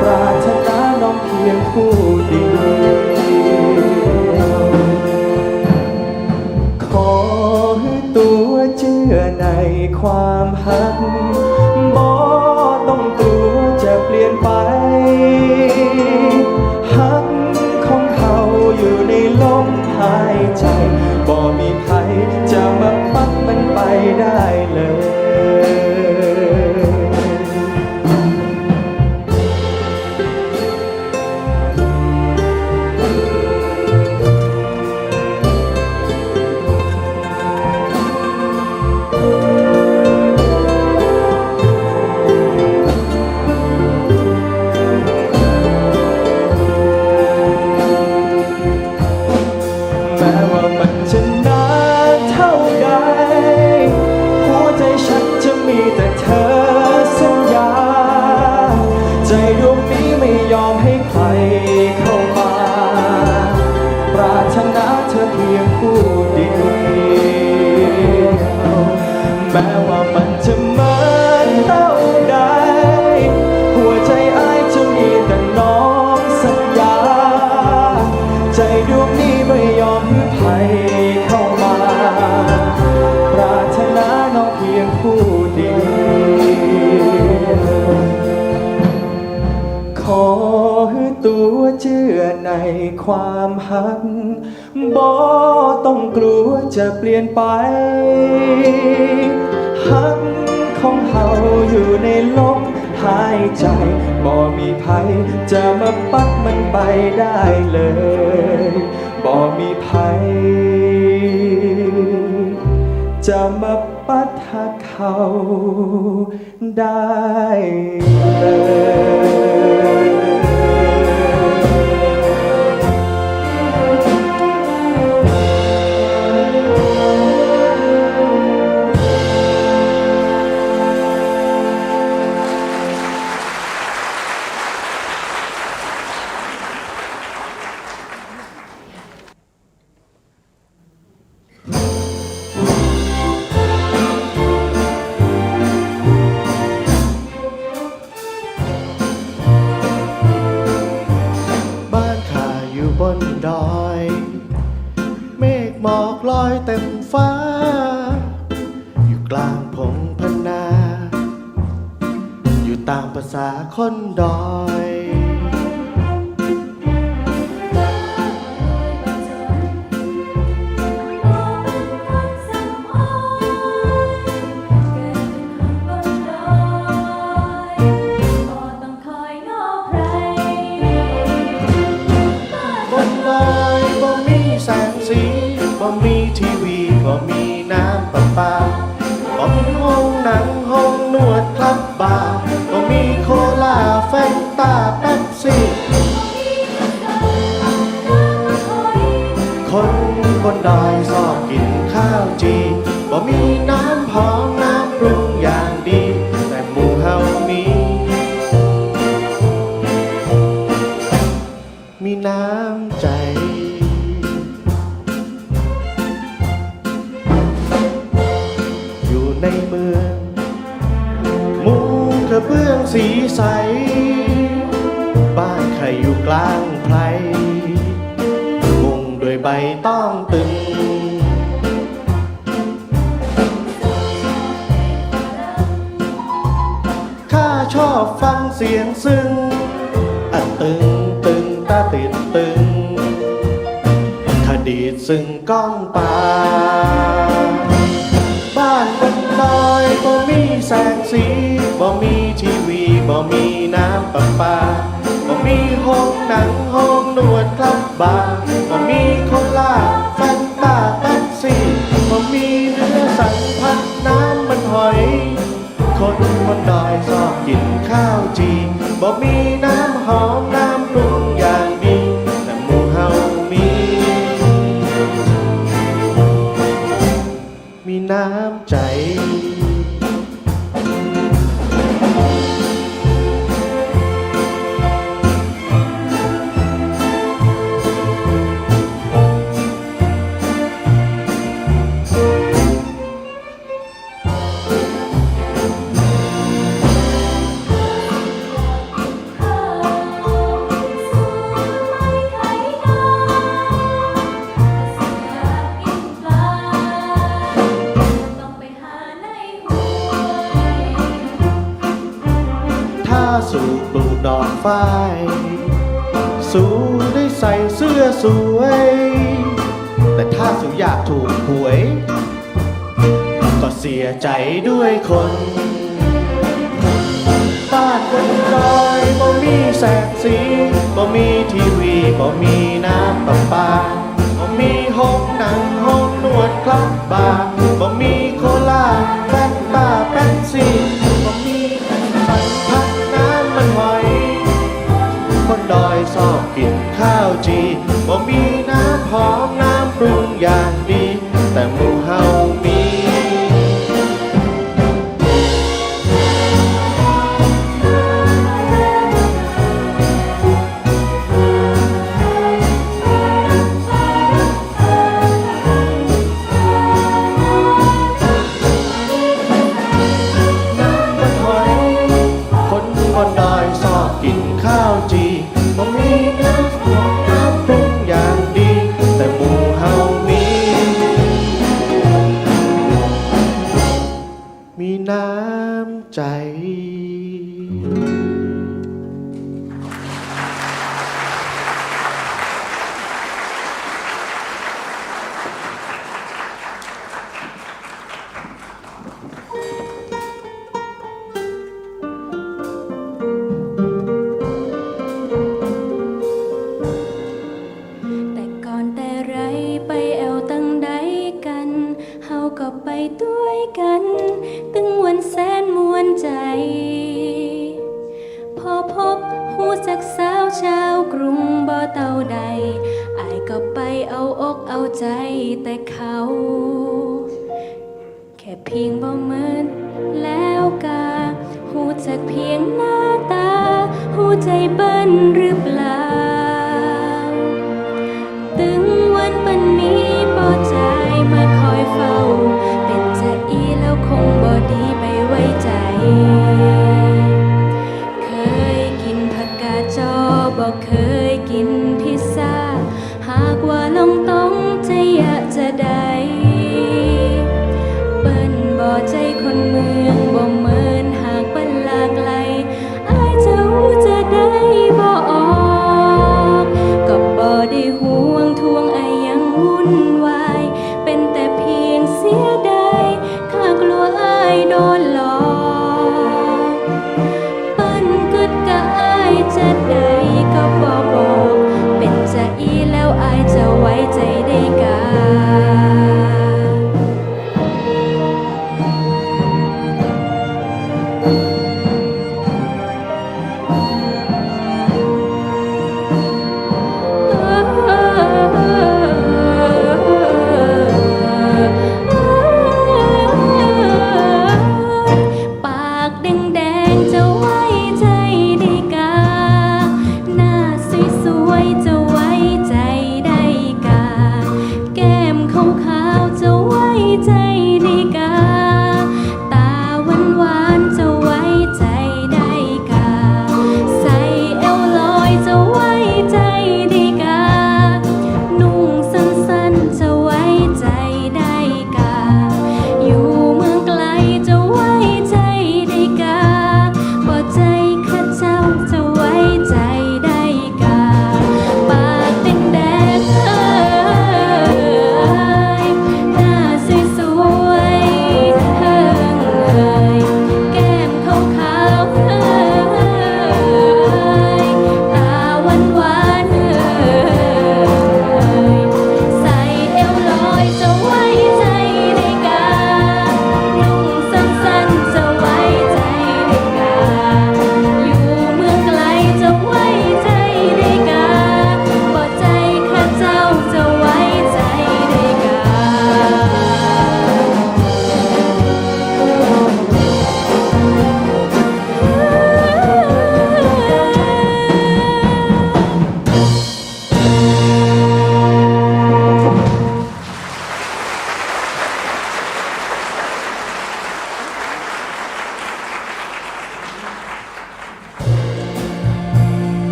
Speaker 6: ปรารถนาน้องเพียงผู้เดียวขอให้ตัวเชื่อในความหักบ่ต้องกลัวจะเปลี่ยนไป หักของเขาอยู่ในลมหายใจบ่มีใครจะมาปัดมันไปได้เลย แม้ว่ามันจะนานเท่าใด หัวใจฉันจะมีแต่เธอสัญญา ใจดวงนี้ไม่ยอมให้ใครเข้ามา ปรารถนาเธอเพียงผู้เดียวแม้ว่ามันจะเหมือนเท่าใด หัวใจอ้ายจะมีแต่น้องสัญญา ใจดวงนี้ไม่ยอมให้ใครเข้ามา ปรารถนาน้องเพียงผู้เดียวขอให้ตัวเชื่อในความหักบ่ต้องกลัวจะเปลี่ยนไป หักของเฮาอยู่ในลมหายใจบ่มีภัยจะมาปัดมันไปได้เลยบ่มีภัยจะมาปัดหักเขาได้เลย
Speaker 7: บ้านข้าอยู่บนดอย เมฆหมอกลอยเต็มฟ้า อยู่กลางพงพนา อยู่ตามภาษาคนดอย บนดอยบ่มีแสงสีบ่มีทีวีบ่มีน้ำประปาบ่มีห้องหนังห้องนวดคลับบาร์บ่มีโคลาแฟนตาเป๊ปซี่ คนบนดอยชอบกินข้าวจีบ่มีน้ำหอมน้ำปรุงอย่างดี แต่หมู่เฮามีน้ำใจ อยู่ในเมืองมุงกระเบื้องสีใส บ้านใคร ยอยู่กลางไพรมุงด้วยใบต้องตึงข้าชอบฟังเสียงซึ้งอันตึงตึงตาติดตึงคดีซึ่งก้องป่าบ้านบนดอยบ่มีแสงสีบ่มีทีวีบ่มีน้ำประปาบ่มีห้องหนังห้องนวดคลับบาร์บ่มีโคลาแฟนตาแป๊บซี่บ่มีเนื้อสันพัดน้ำมันหอยคนบนดอยชอบกินข้าวจีบ่มีน้ำหอมน้ำปรุงอย่างดีแต่หมู่เฮามีน้ำใจสู่ปลูกดอกฝ้ายสู่ได้ใส่เสื้อสวยแต่ถ้าสู่อยากถูกหวยก็เสียใจด้วยคนบ้านบนดอยบ่มีแสงสีบ่มีทีวีบ่มีน้ำประปาบ่มีห้องหนังห้องนวดคลับบาร์บ่มีโคลาแฟนตาแป๊บซี่บ่มีสันพัดน้ำมันหอยคนดอยชอบกินข้าวจีบ่มีน้ำหอมน้ำปรุงอย่างดีแต่หมู่เฮามีคนดอยชอบกินข้าวจีบ่มีน้ำหอมน้ำปรุงอย่างดีแต่หมู่เฮามีน้ำใจ
Speaker 2: ไปด้วยกันตึงวันแสนมวนใจพอพบหูจักสาวชาวกรุงบ่เต่าใดอายก็ไปเอาอกเอาใจแต่เขาแค่เพียงบ่เหมือนแล้วกาหูจักเพียงหน้าตาหูใจเบิ้นหรือเปล่าตึงวันมันนี้บ่ใจมาคอยเฝ้าเป็นจะอีแล้วคงบ่ดีไปไว้ใจเคยกินผักกาดจอบ่เคยกินพิซซ่าหากว่าลงต้องจะอยากจะได้เปิ้นบ่ใจคนเมืองบ่เหมือนหากเปิ้นลาไกลอายจะรู้จะได้บ่ออก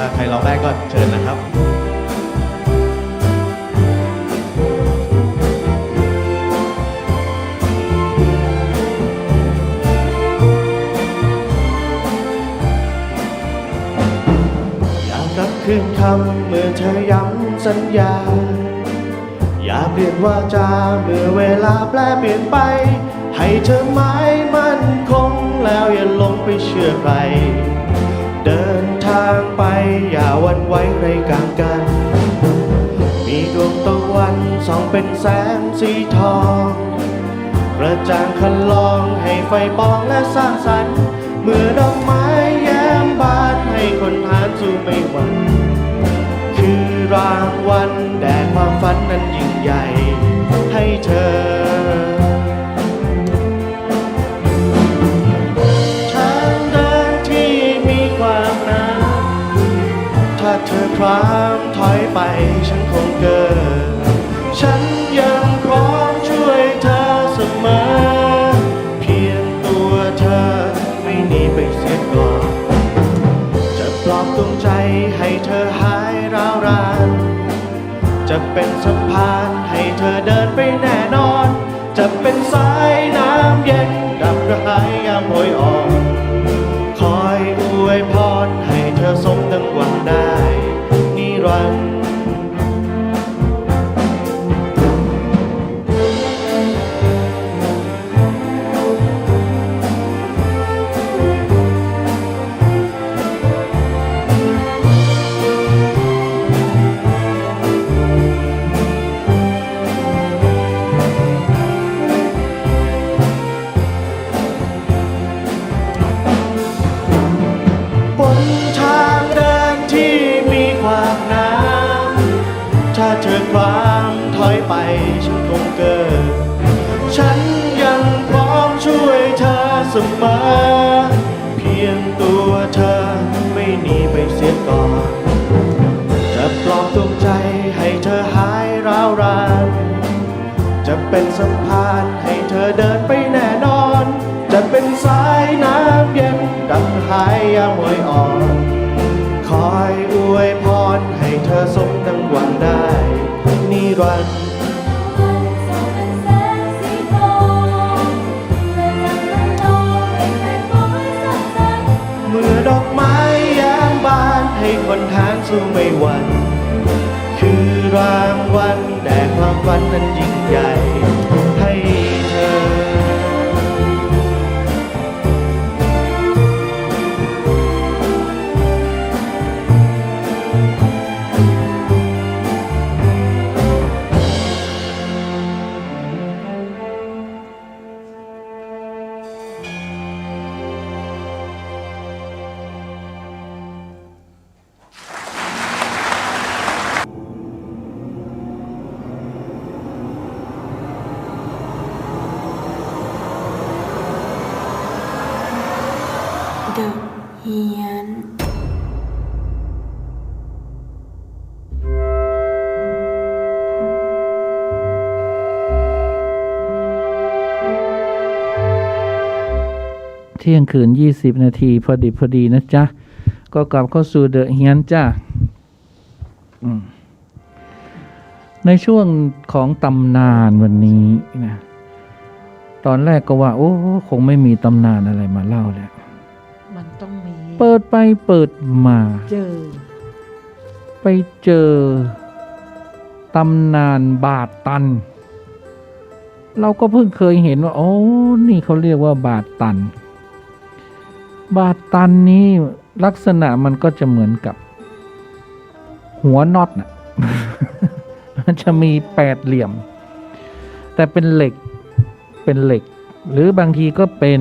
Speaker 7: าใครร้องได้ก็เชิญนะครับ อยากกลับคืนคำเมื่อเธอย้ำสัญญา อย่าเปลี่ยนวาจาเมื่อเวลาแปลเปลี่ยนไป ให้เธอหมายมั่นคงแล้วอย่าหลงไปเชื่อใคร เดินทางไปอย่าหวั่นไหวใครกลางกัน มีดวงตะวันส่องเป็นแสงสีทองกระจ่างคันลองให้ไฟปองและสร้างสรรค์เมื่อดอกไม้แย้มบานให้คนหาสู้ไม่หวั่นคือรางวัลแด่ความฝันนั้นยิ่งใหญ่ให้เธอทางเดินที่มีความหนาถ้าเธอคลามถอยไปฉันคงเกินฉันยังพร้อมช่วยเธอเสมอเพียงตัวเธอไม่หนีไปเสียก่อนจะปลอบดวงใจให้เธอหายร้าวรานจะเป็นสะพานให้เธอเดินไปแน่นอนจะเป็นสายน้ำเย็นดับกระหายยามโหยอ่อนคอยอวยพรให้เธอสมดังหวังได้นิรันดร์บนทางเดินที่มีความน้ำถ้าเธอความถอยไปฉันคงเกิดฉันยังพร้อมช่วยเธอเสมอเพียงตัวเธอไม่หนีไปเสียก่อนจะปลอบดวงใจให้เธอหายร้าวรานจะเป็นสะพานให้เธอเดินไปแน่นอนจะเป็นสายน้ำเย็นดับหายยามโหยอ่อนคอยอวยพรให้เธอสมดังหวังได้นิรันดร์เมื่อดอกไม้แย้มบานให้คนทางสู้ไม่หวั่นคือรางวัลแด่ความฝันนั้นยิ่งใหญ่ให้เธอ
Speaker 2: เดอะเฮียน
Speaker 4: เที่ยงคืน20 นาทีพอดีนะจ๊ะ ก็กลับเข้าสู่เดอะเฮียนจ้าในช่วงของตำนานวันนี้นะตอนแรกก็ว่าโอ้คงไม่มีตำนานอะไรมาเล่าแล้ว
Speaker 5: มันต้องมี
Speaker 4: เปิดไปเปิดมา ไปเจอตำนานบาทตัน เราก็เพิ่งเคยเห็นว่าโอ้นี่เขาเรียกว่าบาทตัน บาทตันนี้ลักษณะมันก็จะเหมือนกับหัวน็อตน่ะ มันจะมี8เหลี่ยมแต่เป็นเหล็กหรือบางทีก็เป็น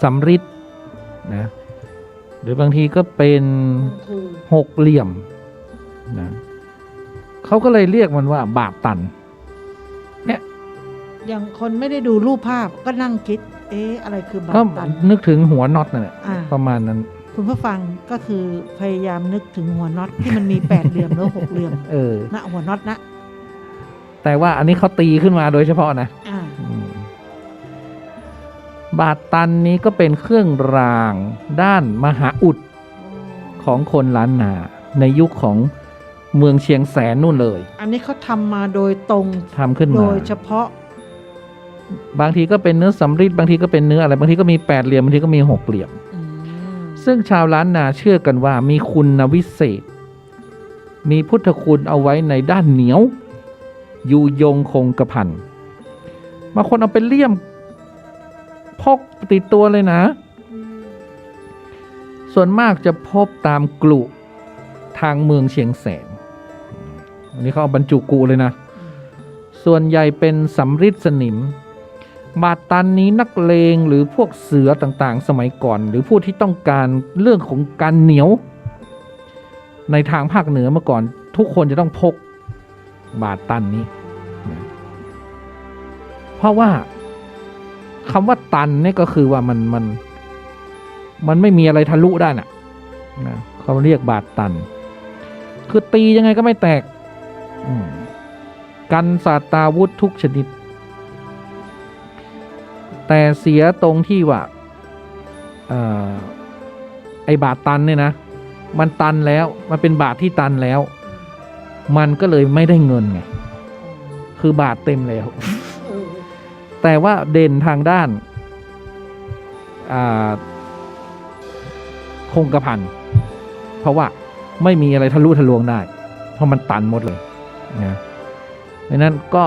Speaker 4: สำริดนะหรือบางทีก็เป็น6เหลี่ยมนะเขาก็เลยเรียกมันว่าบาทตันเนี่ย
Speaker 5: อย่างคนไม่ได้ดูรูปภาพก็นั่งคิด อะไรคือบา
Speaker 4: ก็
Speaker 5: ทตัน
Speaker 4: นึกถึงหัวน็อตนั่นแหละ ประมาณนั้น
Speaker 5: คุณผู้ฟังก็คือพยายามนึกถึงหัวน็อตที่มันมี8เหลี่ยมแล้ว6เหลี่ยมนะหัวน็อตนะ
Speaker 4: แต่ว่าอันนี้เขาตีขึ้นมาโดยเฉพาะนะบาทตันนี้ก็เป็นเครื่องรางด้านมหาอุด ของคนล้านนาในยุคของเมืองเชียงแสนนู่นเลย
Speaker 5: อันนี้เขาทำมาโดยตรง
Speaker 4: ทำขึ้น
Speaker 5: โด
Speaker 4: มา
Speaker 5: ยเฉพาะ
Speaker 4: บางทีก็เป็นเนื้อสำริดบางทีก็เป็นเนื้ออะไรบางทีก็มี8เหลี่ยมบางทีก็มี6เหลี่ยม
Speaker 5: อืม
Speaker 4: ซึ่งชาวล้านนาเชื่อกันว่ามีคุณวิเศษ มีพุทธคุณเอาไว้ในด้านเหนียว อยู่ยงคงกระพันบางคนเอาไปเลี่ยมพกติดตัวเลยนะ ส่วนมากจะพบตามกลุ่ทางเมืองเชียงแสนอันนี้เขาเอาบรรจุกุเลยนะ ส่วนใหญ่เป็นสำริดสนิม บาดตันนี้นักเลงหรือพวกเสือต่างๆ สมัยก่อน หรือผู้ที่ต้องการเรื่องของการเหนียว ในทางภาคเหนือเมื่อก่อน ทุกคนจะต้องพกบาดตันนี้นะเพราะว่าคำว่าตันนี่ก็คือว่ามันไม่มีอะไรทะลุได้น่ะนะเขาเรียกบาดตัน คือตียังไงก็ไม่แตกกันศาสตราวุธทุกชนิด แต่เสียตรงที่ว่าไอ้บาทตันเนี่ยนะมันตันแล้วมันเป็นบาทที่ตันแล้ว มันก็เลยไม่ได้เงินไงคือบาทเต็มแล้ว แต่ว่าเด่นทางด้านคงกระพันเพราะว่าไม่มีอะไรทะลุทะลวงได้เพราะมันตันหมดเลยนะดังนั้นก็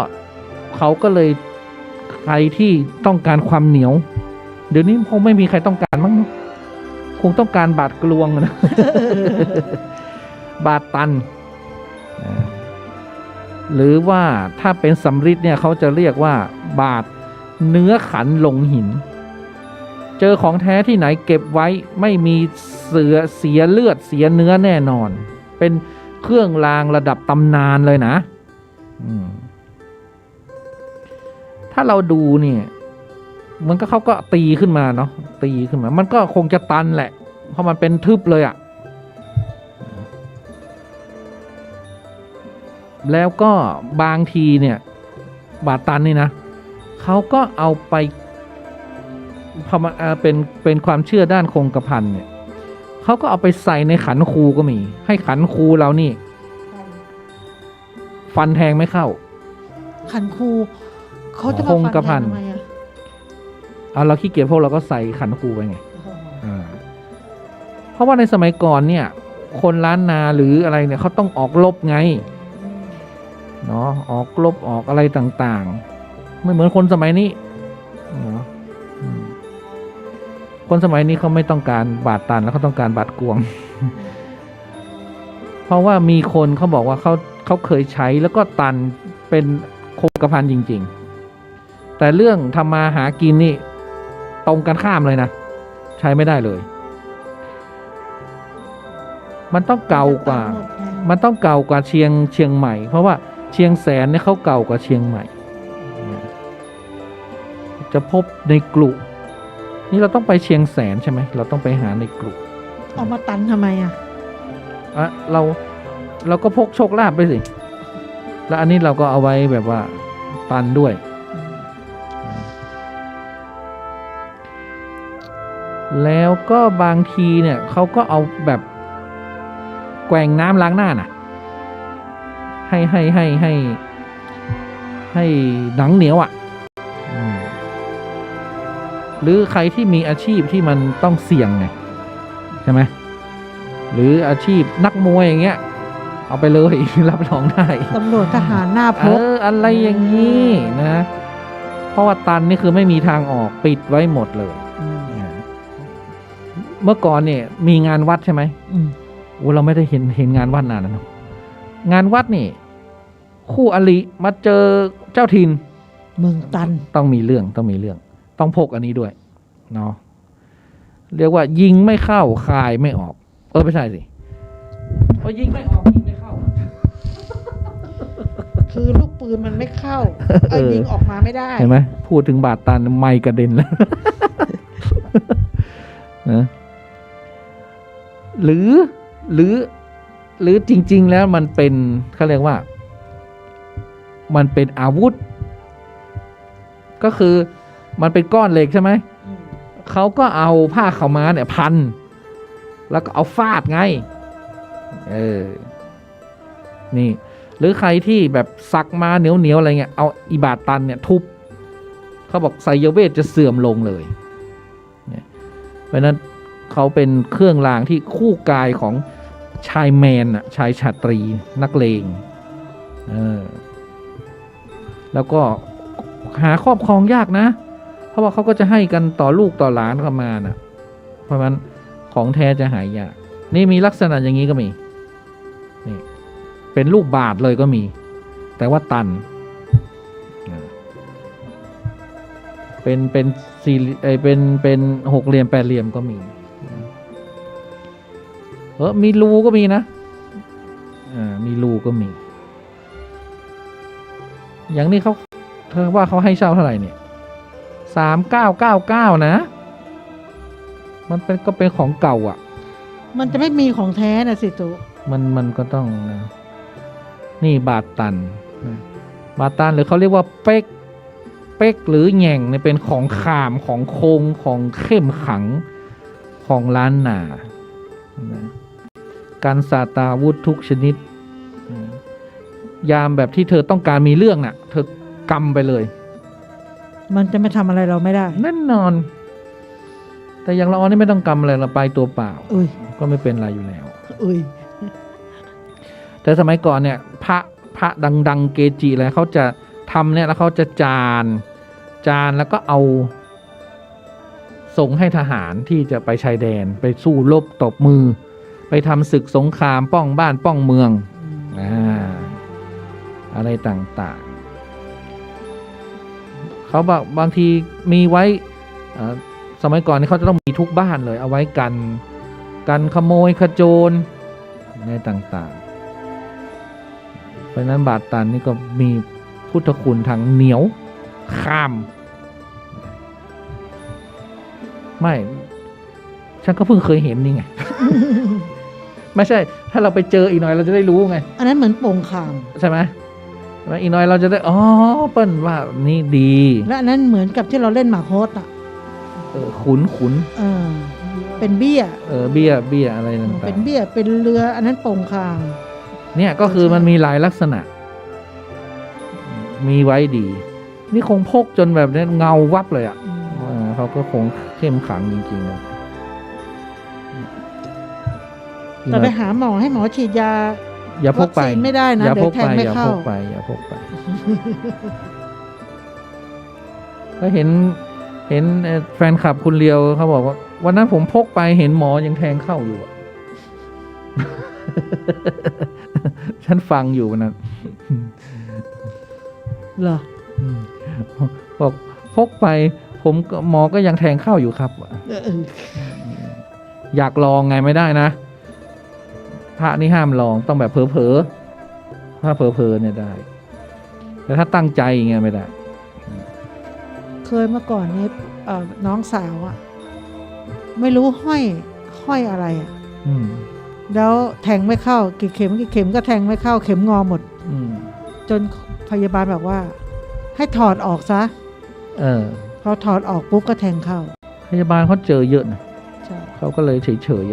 Speaker 4: เขาก็เลยใครที่ต้องการความเหนียวเดี๋ยวนี้คงไม่มีใครต้องการมั้งคงต้องการบาทกลวงนะ บาทตันหรือว่าถ้าเป็นสำริดเนี่ยเขาจะเรียกว่าบาทเนื้อขันลงหินเจอของแท้ที่ไหนเก็บไว้ไม่มีเสียเลือดเสียเนื้อแน่นอนเป็นเครื่องรางระดับตำนานเลยนะถ้าเราดูเนี่ยมันก็เขาก็ตีขึ้นมาเนาะตีขึ้นมามันก็คงจะตันแหละเพราะมันเป็นทึบเลยอะแล้วก็บางทีเนี่ยบาทตันนี่นะเขาก็เอาไปพอมันเป็นความเชื่อด้านคงกระพันเนี่ยเขาก็เอาไปใส่ในขันครูก็มีให้ขันครูเรานี่ฟันแทงไม่เข้า
Speaker 5: ขันครูเขาจะ
Speaker 4: คงกระพัน
Speaker 5: ทำไมอะ
Speaker 4: เอาเราขี้เกียจพวกเราก็ใส่ขันครูไปไงเพราะว่าในสมัยก่อนเนี่ยคนล้านนาหรืออะไรเนี่ยเขาต้องออกรบไงเนาะออกรบออกอะไรต่างๆไม่เหมือนคนสมัยนี้เนาะคนสมัยนี้เขาไม่ต้องการบาทตันแล้วเขาต้องการบาทกวง เพราะว่ามีคนเขาบอกว่าเขาเคยใช้แล้วก็ตันเป็นคงกระพันจริงๆแต่เรื่องทำมาหากินนี่ตรงกันข้ามเลยนะใช้ไม่ได้เลยมันต้องเก่ากว่าเชียงใหม่เพราะว่าเชียงแสนเนี่ยเขาเก่ากว่าเชียงใหม่จะพบในกลุ่มนี่เราต้องไปเชียงแสนใช่ไหมเราต้องไปหาในกลุ่ม
Speaker 5: เอามาตันทำไมอ่ะ
Speaker 4: เราก็พกโชคลาภไปสิแล้วอันนี้เราก็เอาไว้แบบว่าตันด้วยแล้วก็บางทีเนี่ยเขาก็เอาแบบแกว่งน้ำล้างหน้าน่ะให้หนังเหนียวอ่ะหรือใครที่มีอาชีพที่มันต้องเสี่ยงไงใช่ไหมหรืออาชีพนักมวยอย่างเงี้ยเอาไปเลย รับรองได้
Speaker 5: ตำรวจทหารหน้าพก
Speaker 4: อะไรอย่างนี้นะเพราะว่าตันนี่คือไม่มีทางออกปิดไว้หมดเลยเมื่อก่อนเนี่ยมีงานวัดใช่ไหมเราไม่ได้เห็นงานวัดนานแล้วเนาะงานวัดนี่คู่อริมาเจอเจ้าถิ่น
Speaker 5: เมืองตัน
Speaker 4: ต้องมีเรื่องต้องพกอันนี้ด้วยเนาะเรียกว่ายิงไม่เข้าคายไม่ออกไม่ใช่สิพอยิงไม่ออกยิงไม่เข้า
Speaker 5: คือลูกปืนมันไม่เข้ายิงออกมาไม่ได้
Speaker 4: เห็นไหมพูดถึงบาดตันไม่กระเด็นแล้วนะหรือจริงๆแล้วมันเป็นเขาเรียกว่ามันเป็นอาวุธก็คือมันเป็นก้อนเหล็กใช่ไหมเขาก็เอาผ้าขาวม้าเนี่ยพัน แล้วก็เอาฟาดไงนี่หรือใครที่แบบสักมาเหนียวอะไรเงี้ยเอาอิบาตันเนี่ยทุบเขาบอกไสยเวทจะเสื่อมลงเลยเนี่ยเพราะนั้นเขาเป็นเครื่องรางที่คู่กายของชายแมนอะชายชาตรีนักเลงแล้วก็หาครอบครองยากนะเพราะว่าเขาก็จะให้กันต่อลูกต่อหลานเข้ามานะเพราะฉะนั้นของแท้จะหายากนี่มีลักษณะอย่างนี้ก็มีนี่เป็นลูกบาศก์เลยก็มีแต่ว่าตันเป็นสี่เป็นหกเหลี่ยมแปดเหลี่ยมก็มีมีรูก็มีนะมีรูก็มีอย่างนี้เธอว่าเขาให้เช่าเท่าไหร่เนี่ย3999นะมันก็เป็นของเก่าอ่ะ
Speaker 5: มันจะไม่มีของแท้นะสิตุ
Speaker 4: มันก็ต้องนะนี่บาทตันบาทตันหรือเขาเรียกว่าเป๊กหรือแหง่งเนี่ยเป็นของขามของคงของเข้มขังของล้านนาการสาตาวุธทุกชนิดยามแบบที่เธอต้องการมีเรื่องน่ะเธอกำไปเลย
Speaker 5: มันจะไม่ทำอะไรเราไม่ได้
Speaker 4: แน่นอนแต่อย่างเรานี่ไม่ต้องกำอะไรเราไปตัวเปล่าก็ไม่เป็นไรอยู่แล้วแต่สมัยก่อนเนี่ยพระดังๆเกจิอะไรเขาจะทำเนี่ยแล้วเขาจะจานแล้วก็เอาส่งให้ทหารที่จะไปชายแดนไปสู้รบตบมือไปทำศึกสงครามป้องบ้านป้องเมืองอะไรต่างๆเขาบอกบางทีมีไว้สมัยก่อนนี่เขาจะต้องมีทุกบ้านเลยเอาไว้กันขโมยขโจรในต่างๆเพราะนั้นบาทตันนี่ก็มีพุทธคุณทางเหนียวข้ามไม่ฉันก็เพิ่งเคยเห็นนี่ไง ไม่ใช่ถ้าเราไปเจออีกหน่อยเราจะได้รู้ไง
Speaker 5: อันนั้นเหมือนโป่งขาม
Speaker 4: ใช่ไหมอีกหน่อยเราจะได้เปิ้ลว่านี่ดี
Speaker 5: และอันนั้นเหมือนกับที่เราเล่นหมากโฮสอ่ะ
Speaker 4: ขุน
Speaker 5: เป็นเบี้ย
Speaker 4: เบี้ยอะไรต่างๆ
Speaker 5: เป็นเบี้ยเป็นเรืออันนั้นโป่งขาม
Speaker 4: เนี่ยก็คือมันมีหลายลักษณะมีไว้ดีนี่คงพกจนแบบนี้เงาวับเลยอ่ะเขาก็คงเข้มขังจริงๆนะ
Speaker 5: แต่ไปหาหมอให้หมอฉีดยา
Speaker 4: อย่าพกไป
Speaker 5: ไม่ได้นะ
Speaker 4: อย่าพกไป
Speaker 5: อย่าพก
Speaker 4: ไปก็เห็นแฟนคลับคุณเลียวเขาบอกว่าวันนั้นผมพกไปเห็นหมอยังแทงเข้าอยู่ฉันฟังอยู่วันนั้น
Speaker 5: เหรอ
Speaker 4: บอกพกไปหมอก็ยังแทงเข้าอยู่ครับอยากลองไงไม่ได้นะพระนี่ห้ามลองต้องแบบเผลอถ้าเผลอเนี่ยได้แต่ถ้าตั้งใจไงไม่ได้
Speaker 5: เคยเมื่อก่อนนี้น้องสาวอ่ะไม่รู้ห้อยอะไรอ่ะแล้วแทงไม่เข้ากี่เข็มก็แทงไม่เข้าเข็มงอหมดจนพยาบาลบอกว่าให้ถอดออกซะพอถอดออกปุ๊บก็แทงเข้า
Speaker 4: พยาบาลเขาเจอเยอะนะเขาก็เลยเฉย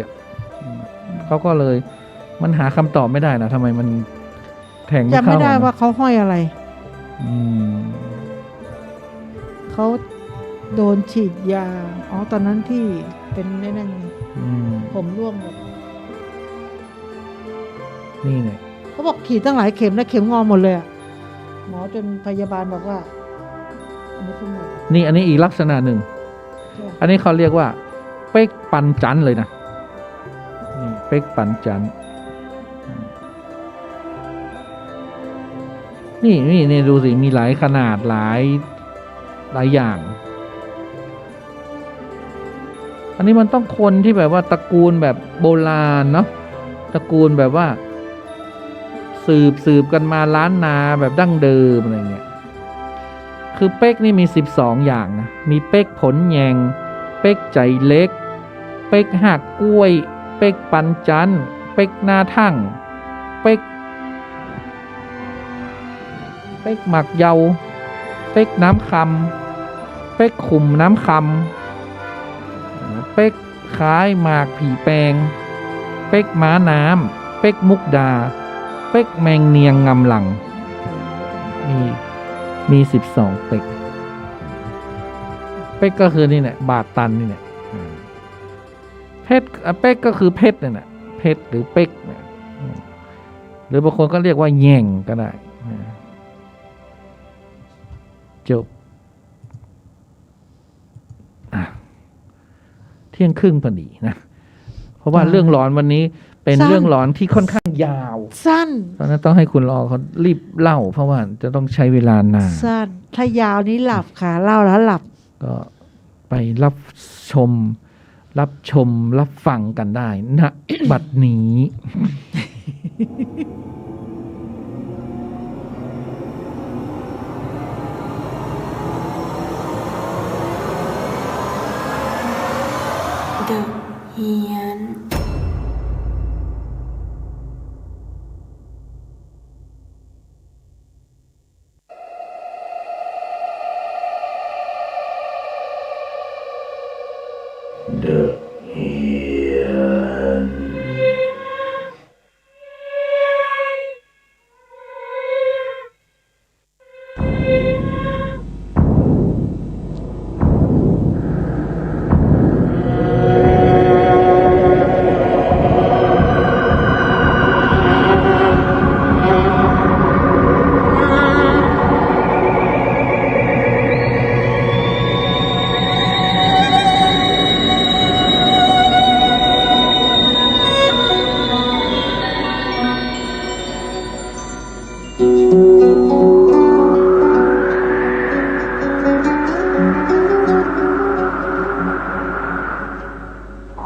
Speaker 4: ๆเขาก็เลยมันหาคำตอบไม่ได้นะทำไมมันแทงไม่เข้า
Speaker 5: จำไม่ได้ว่าเขาห้อยอะไรเขาโดนฉีดยาตอนนั้นที่เป็นนั่นผมร่วงหมด
Speaker 4: นี่ไง
Speaker 5: เขาบอกฉีดตั้งหลายเข็มแล้วเข็มงอหมดเลยอะหมอจนพยาบาลบอกว่า
Speaker 4: นี่อันนี้อีกลักษณะหนึ่งอันนี้เขาเรียกว่าเป๊กปันจันเลยนะนี่เป๊กปันจันนี่ดูสิมีหลายขนาดหลายอย่างอันนี้มันต้องคนที่แบบว่าตระกูลแบบโบราณเนาะตระกูลแบบว่าสืบกันมาล้านนาแบบดั้งเดิมอะไรเงี้ยคือเป๊กนี่มี12อย่างนะมีเป๊กผลแยงเป๊กใจเล็กเป๊กหักกล้วยเป๊กปันจันเป๊กหน้าทั่งเป๊กหมักเยาเป๊กน้ำคำเป๊กขุมน้ำคำเป๊กคล้ายหมากผีแปง เป๊กม้าน้ำเป๊กมุกดา เป๊กแมงเนียงงำหลัง มี12 เป๊ก เป๊กก็คือนี่แหละบาทตันนี่แหละเพชรเป๊กก็คือเพชรนี่แหละเพชรหรือเป๊กเนี่ยหรือบางคนก็เรียกว่าแย่งก็ได้จบเที่ยงครึ่งพอดีนะ เพราะว่าเรื่องร้อนวันนี้เป็นเรื่องร้อนที่ค่อนข้างยาว
Speaker 5: สั้น
Speaker 4: เพราะนั้นต้องให้คุณรอเขารีบเล่า เพราะว่าจะต้องใช้เวลานาน
Speaker 5: สั้น ถ้ายาวนี้หลับค่ะ เล่าแล้วหลับ
Speaker 4: ก็ไปรับชมรับฟังกันได้ณ บัดนี้
Speaker 2: The Hian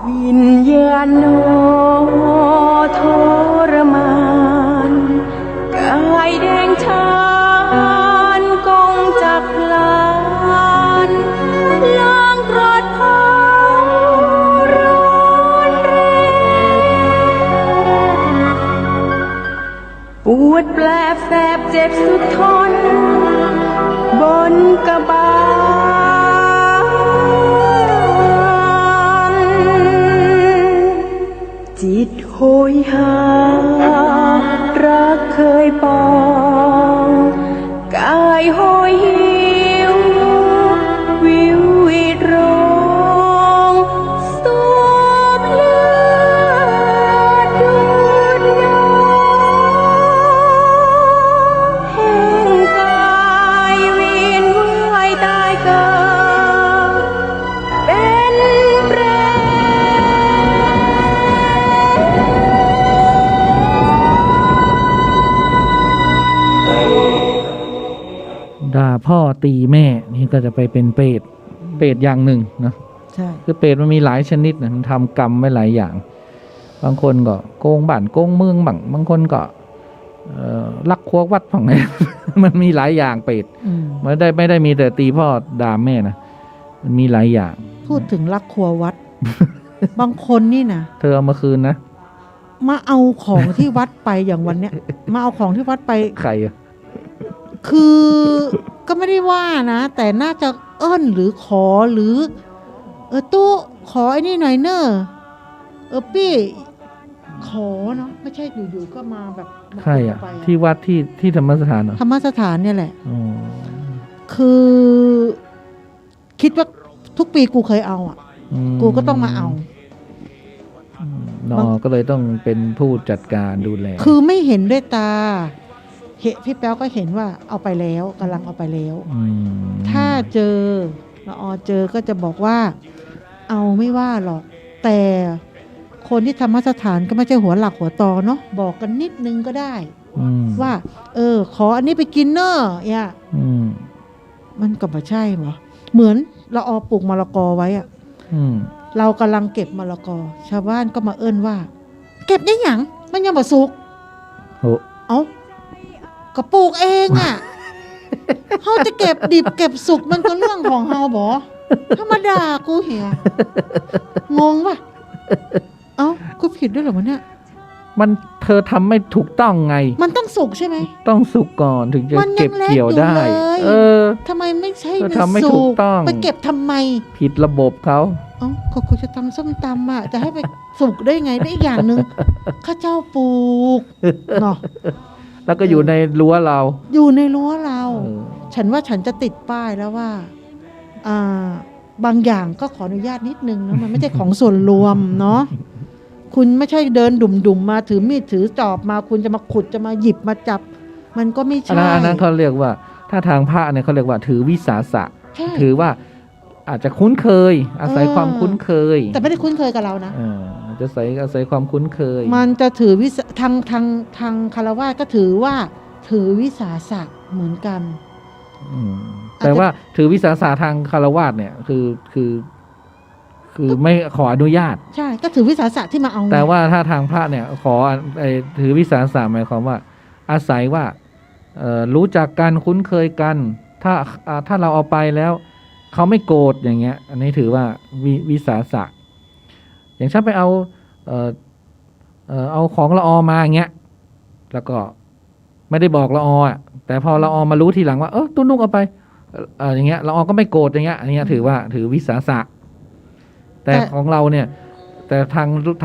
Speaker 2: วิญญาณโนทรมานกายแดงชานกงจักลานลางกรดเผาร้อนแรงปวดแปลบแสบเจ็บสุดทนบนกระบาลจิตโหยหารักเคยปองกายโหยหิววิววิตร้องสูบเลือดดูดนองแห่งกายวินวายตายเกิดเป็นเปร
Speaker 4: ด่าพ่อตีแม่นี่ก็จะไปเป็นเปรตอย่างหนึ่งนะ
Speaker 5: ใช่
Speaker 4: คือเปรตมันมีหลายชนิดนะมันทำกรรมไว้หลายอย่าง บางคนก็โกงบ้านโกงเมืองบางคนก็ลักครัววัดของไหน มันมีหลายอย่างเปรต ไม่ได้มีแต่ตีพ่อด่าแม่นะมันมีหลายอย่าง
Speaker 5: พูดถึงรักครัววัด บางคนนี่นะ
Speaker 4: เธอเอามาคืนนะ
Speaker 5: มาเอาของที่วัดไปอย่างวันเนี้ย มาเอาของที่วัดไป
Speaker 4: ใครอะ
Speaker 5: คือก็ไม่ได้ว่านะ แต่น่าจะเอิ้นหรือขอหรือตู้ขอไอ้นี่หน่อยเนอะปี้ขอเนาะไม่ใช่อยู่ๆก็มาแบบ
Speaker 4: ใครอะ
Speaker 5: ไป
Speaker 4: ที่วัดที่ธรรมสถานเหรอ
Speaker 5: ธรรมสถานเนี่ยแหละ
Speaker 4: อ๋อ
Speaker 5: คือคิดว่าทุกปีกูเคยเอาอ่ะ
Speaker 4: ม
Speaker 5: กูก็ต้องมาเอา
Speaker 4: นอก็เลยต้องเป็นผู้จัดการดูแล
Speaker 5: คือไม่เห็นด้วยตาพี่แป๊วก็เห็นว่าเอาไปแล้วกำลังเอาไปแล้ว
Speaker 4: ม
Speaker 5: ถ้าเจอละออเจอก็จะบอกว่าเอาไม่ว่าหรอก แต่คนที่ธรรมสถานก็ไม่ใช่หัวหลักหัวตอเนาะบอกกันนิดนึงก็ได้ ว่า ขออันนี้ไปกินเนอะเนี่ย มันก็ไม่ใช่หรอเหมือนละออปลูกมะละกอไว้อะเรากำลังเก็บมะละกอ ชาวบ้านก็มาเอิ้นว่า เก็บได้หยังมันยังบ่สุก
Speaker 4: โอ้
Speaker 5: เอาก็ปลูกเองอ่ะ เขาจะเก็บดิบเก็บสุกมันก็เรื่องของเฮาบ่ธรรมดากูเหียงงป่ะเอ้ากูผิดด้วยเหรอวะเนี่ย
Speaker 4: มันเธอทำไม่ถูกต้องไง
Speaker 5: มันต้องสุกใช่ไหม
Speaker 4: ต้องสุกก่อนถึงจะ
Speaker 5: มันยัง
Speaker 4: เก็บเกี่ยวได้
Speaker 5: เล็กอยู่เลย
Speaker 4: เออ
Speaker 5: ทำไมไม่ใช่
Speaker 4: เธอทำไม่ถูกต้อง
Speaker 5: ไปเก็บทำไม
Speaker 4: ผิดระบบเขา
Speaker 5: เอ้าก็คุณจะทำส้มตำจะให้ไปสุกได้ไงได้อีกอย่างหนึ่งข้าเจ้าปลูกเนาะ
Speaker 4: แล้วก็อยู่ในรั้วเรา
Speaker 5: อยู่ในรั้วเรา
Speaker 4: เออ
Speaker 5: ฉันว่าฉันจะติดป้ายแล้วว่าบางอย่างก็ขออนุญาตนิดนึงนะมันไม่ใช่ของส่วนรวมเนาะคุณไม่ใช่เดินดุ่มๆมาถือมีดถือจอบมาคุณจะมาขุดจะมาหยิบมาจับ มันก็ไม่
Speaker 4: อัน
Speaker 5: ใช่
Speaker 4: นั้นเขาเรียกว่า ถ้าทางพระเนี่ยเขาเรียกว่าถือวิสาสะ
Speaker 5: ใช่
Speaker 4: ถือว่าอาจจะคุ้นเคย อาศัยความคุ้นเคย
Speaker 5: แต่ไม่ได้คุ้นเคยกับเรานะ
Speaker 4: อาจจะอาศัยความคุ้นเคย
Speaker 5: มันจะถือทางคารวะก็ถือว่าถือวิสาสะเหมือนกัน
Speaker 4: แต่ว่าถือวิสาสะทางคารวาสเนี่ยคือไม่ขออนุญาต
Speaker 5: ใช่ก็ถือวิสาสะที่มาเอาไง
Speaker 4: แต่ว่าถ้าทางพระเนี่ยขอถือวิสาสะหมายความว่า อาศัยว่ารู้จักกันคุ้นเคยกัน ถ้าเราเอาไปแล้วเขาไม่โกรธอย่างเงี้ย อันนี้ถือว่าวิสาสะอย่างฉันไปเอาของละออมาอย่างเงี้ยแล้วก็ไม่ได้บอกละออ่ะแต่พอละออมารู้ทีหลังว่าตุ้นุกเอาไปอย่างเงี้ยละออก็ไม่โกรธอย่างเงี้ยอันนี้ถือว่าถือวิสาสะแต่ของเราเนี่ย แต่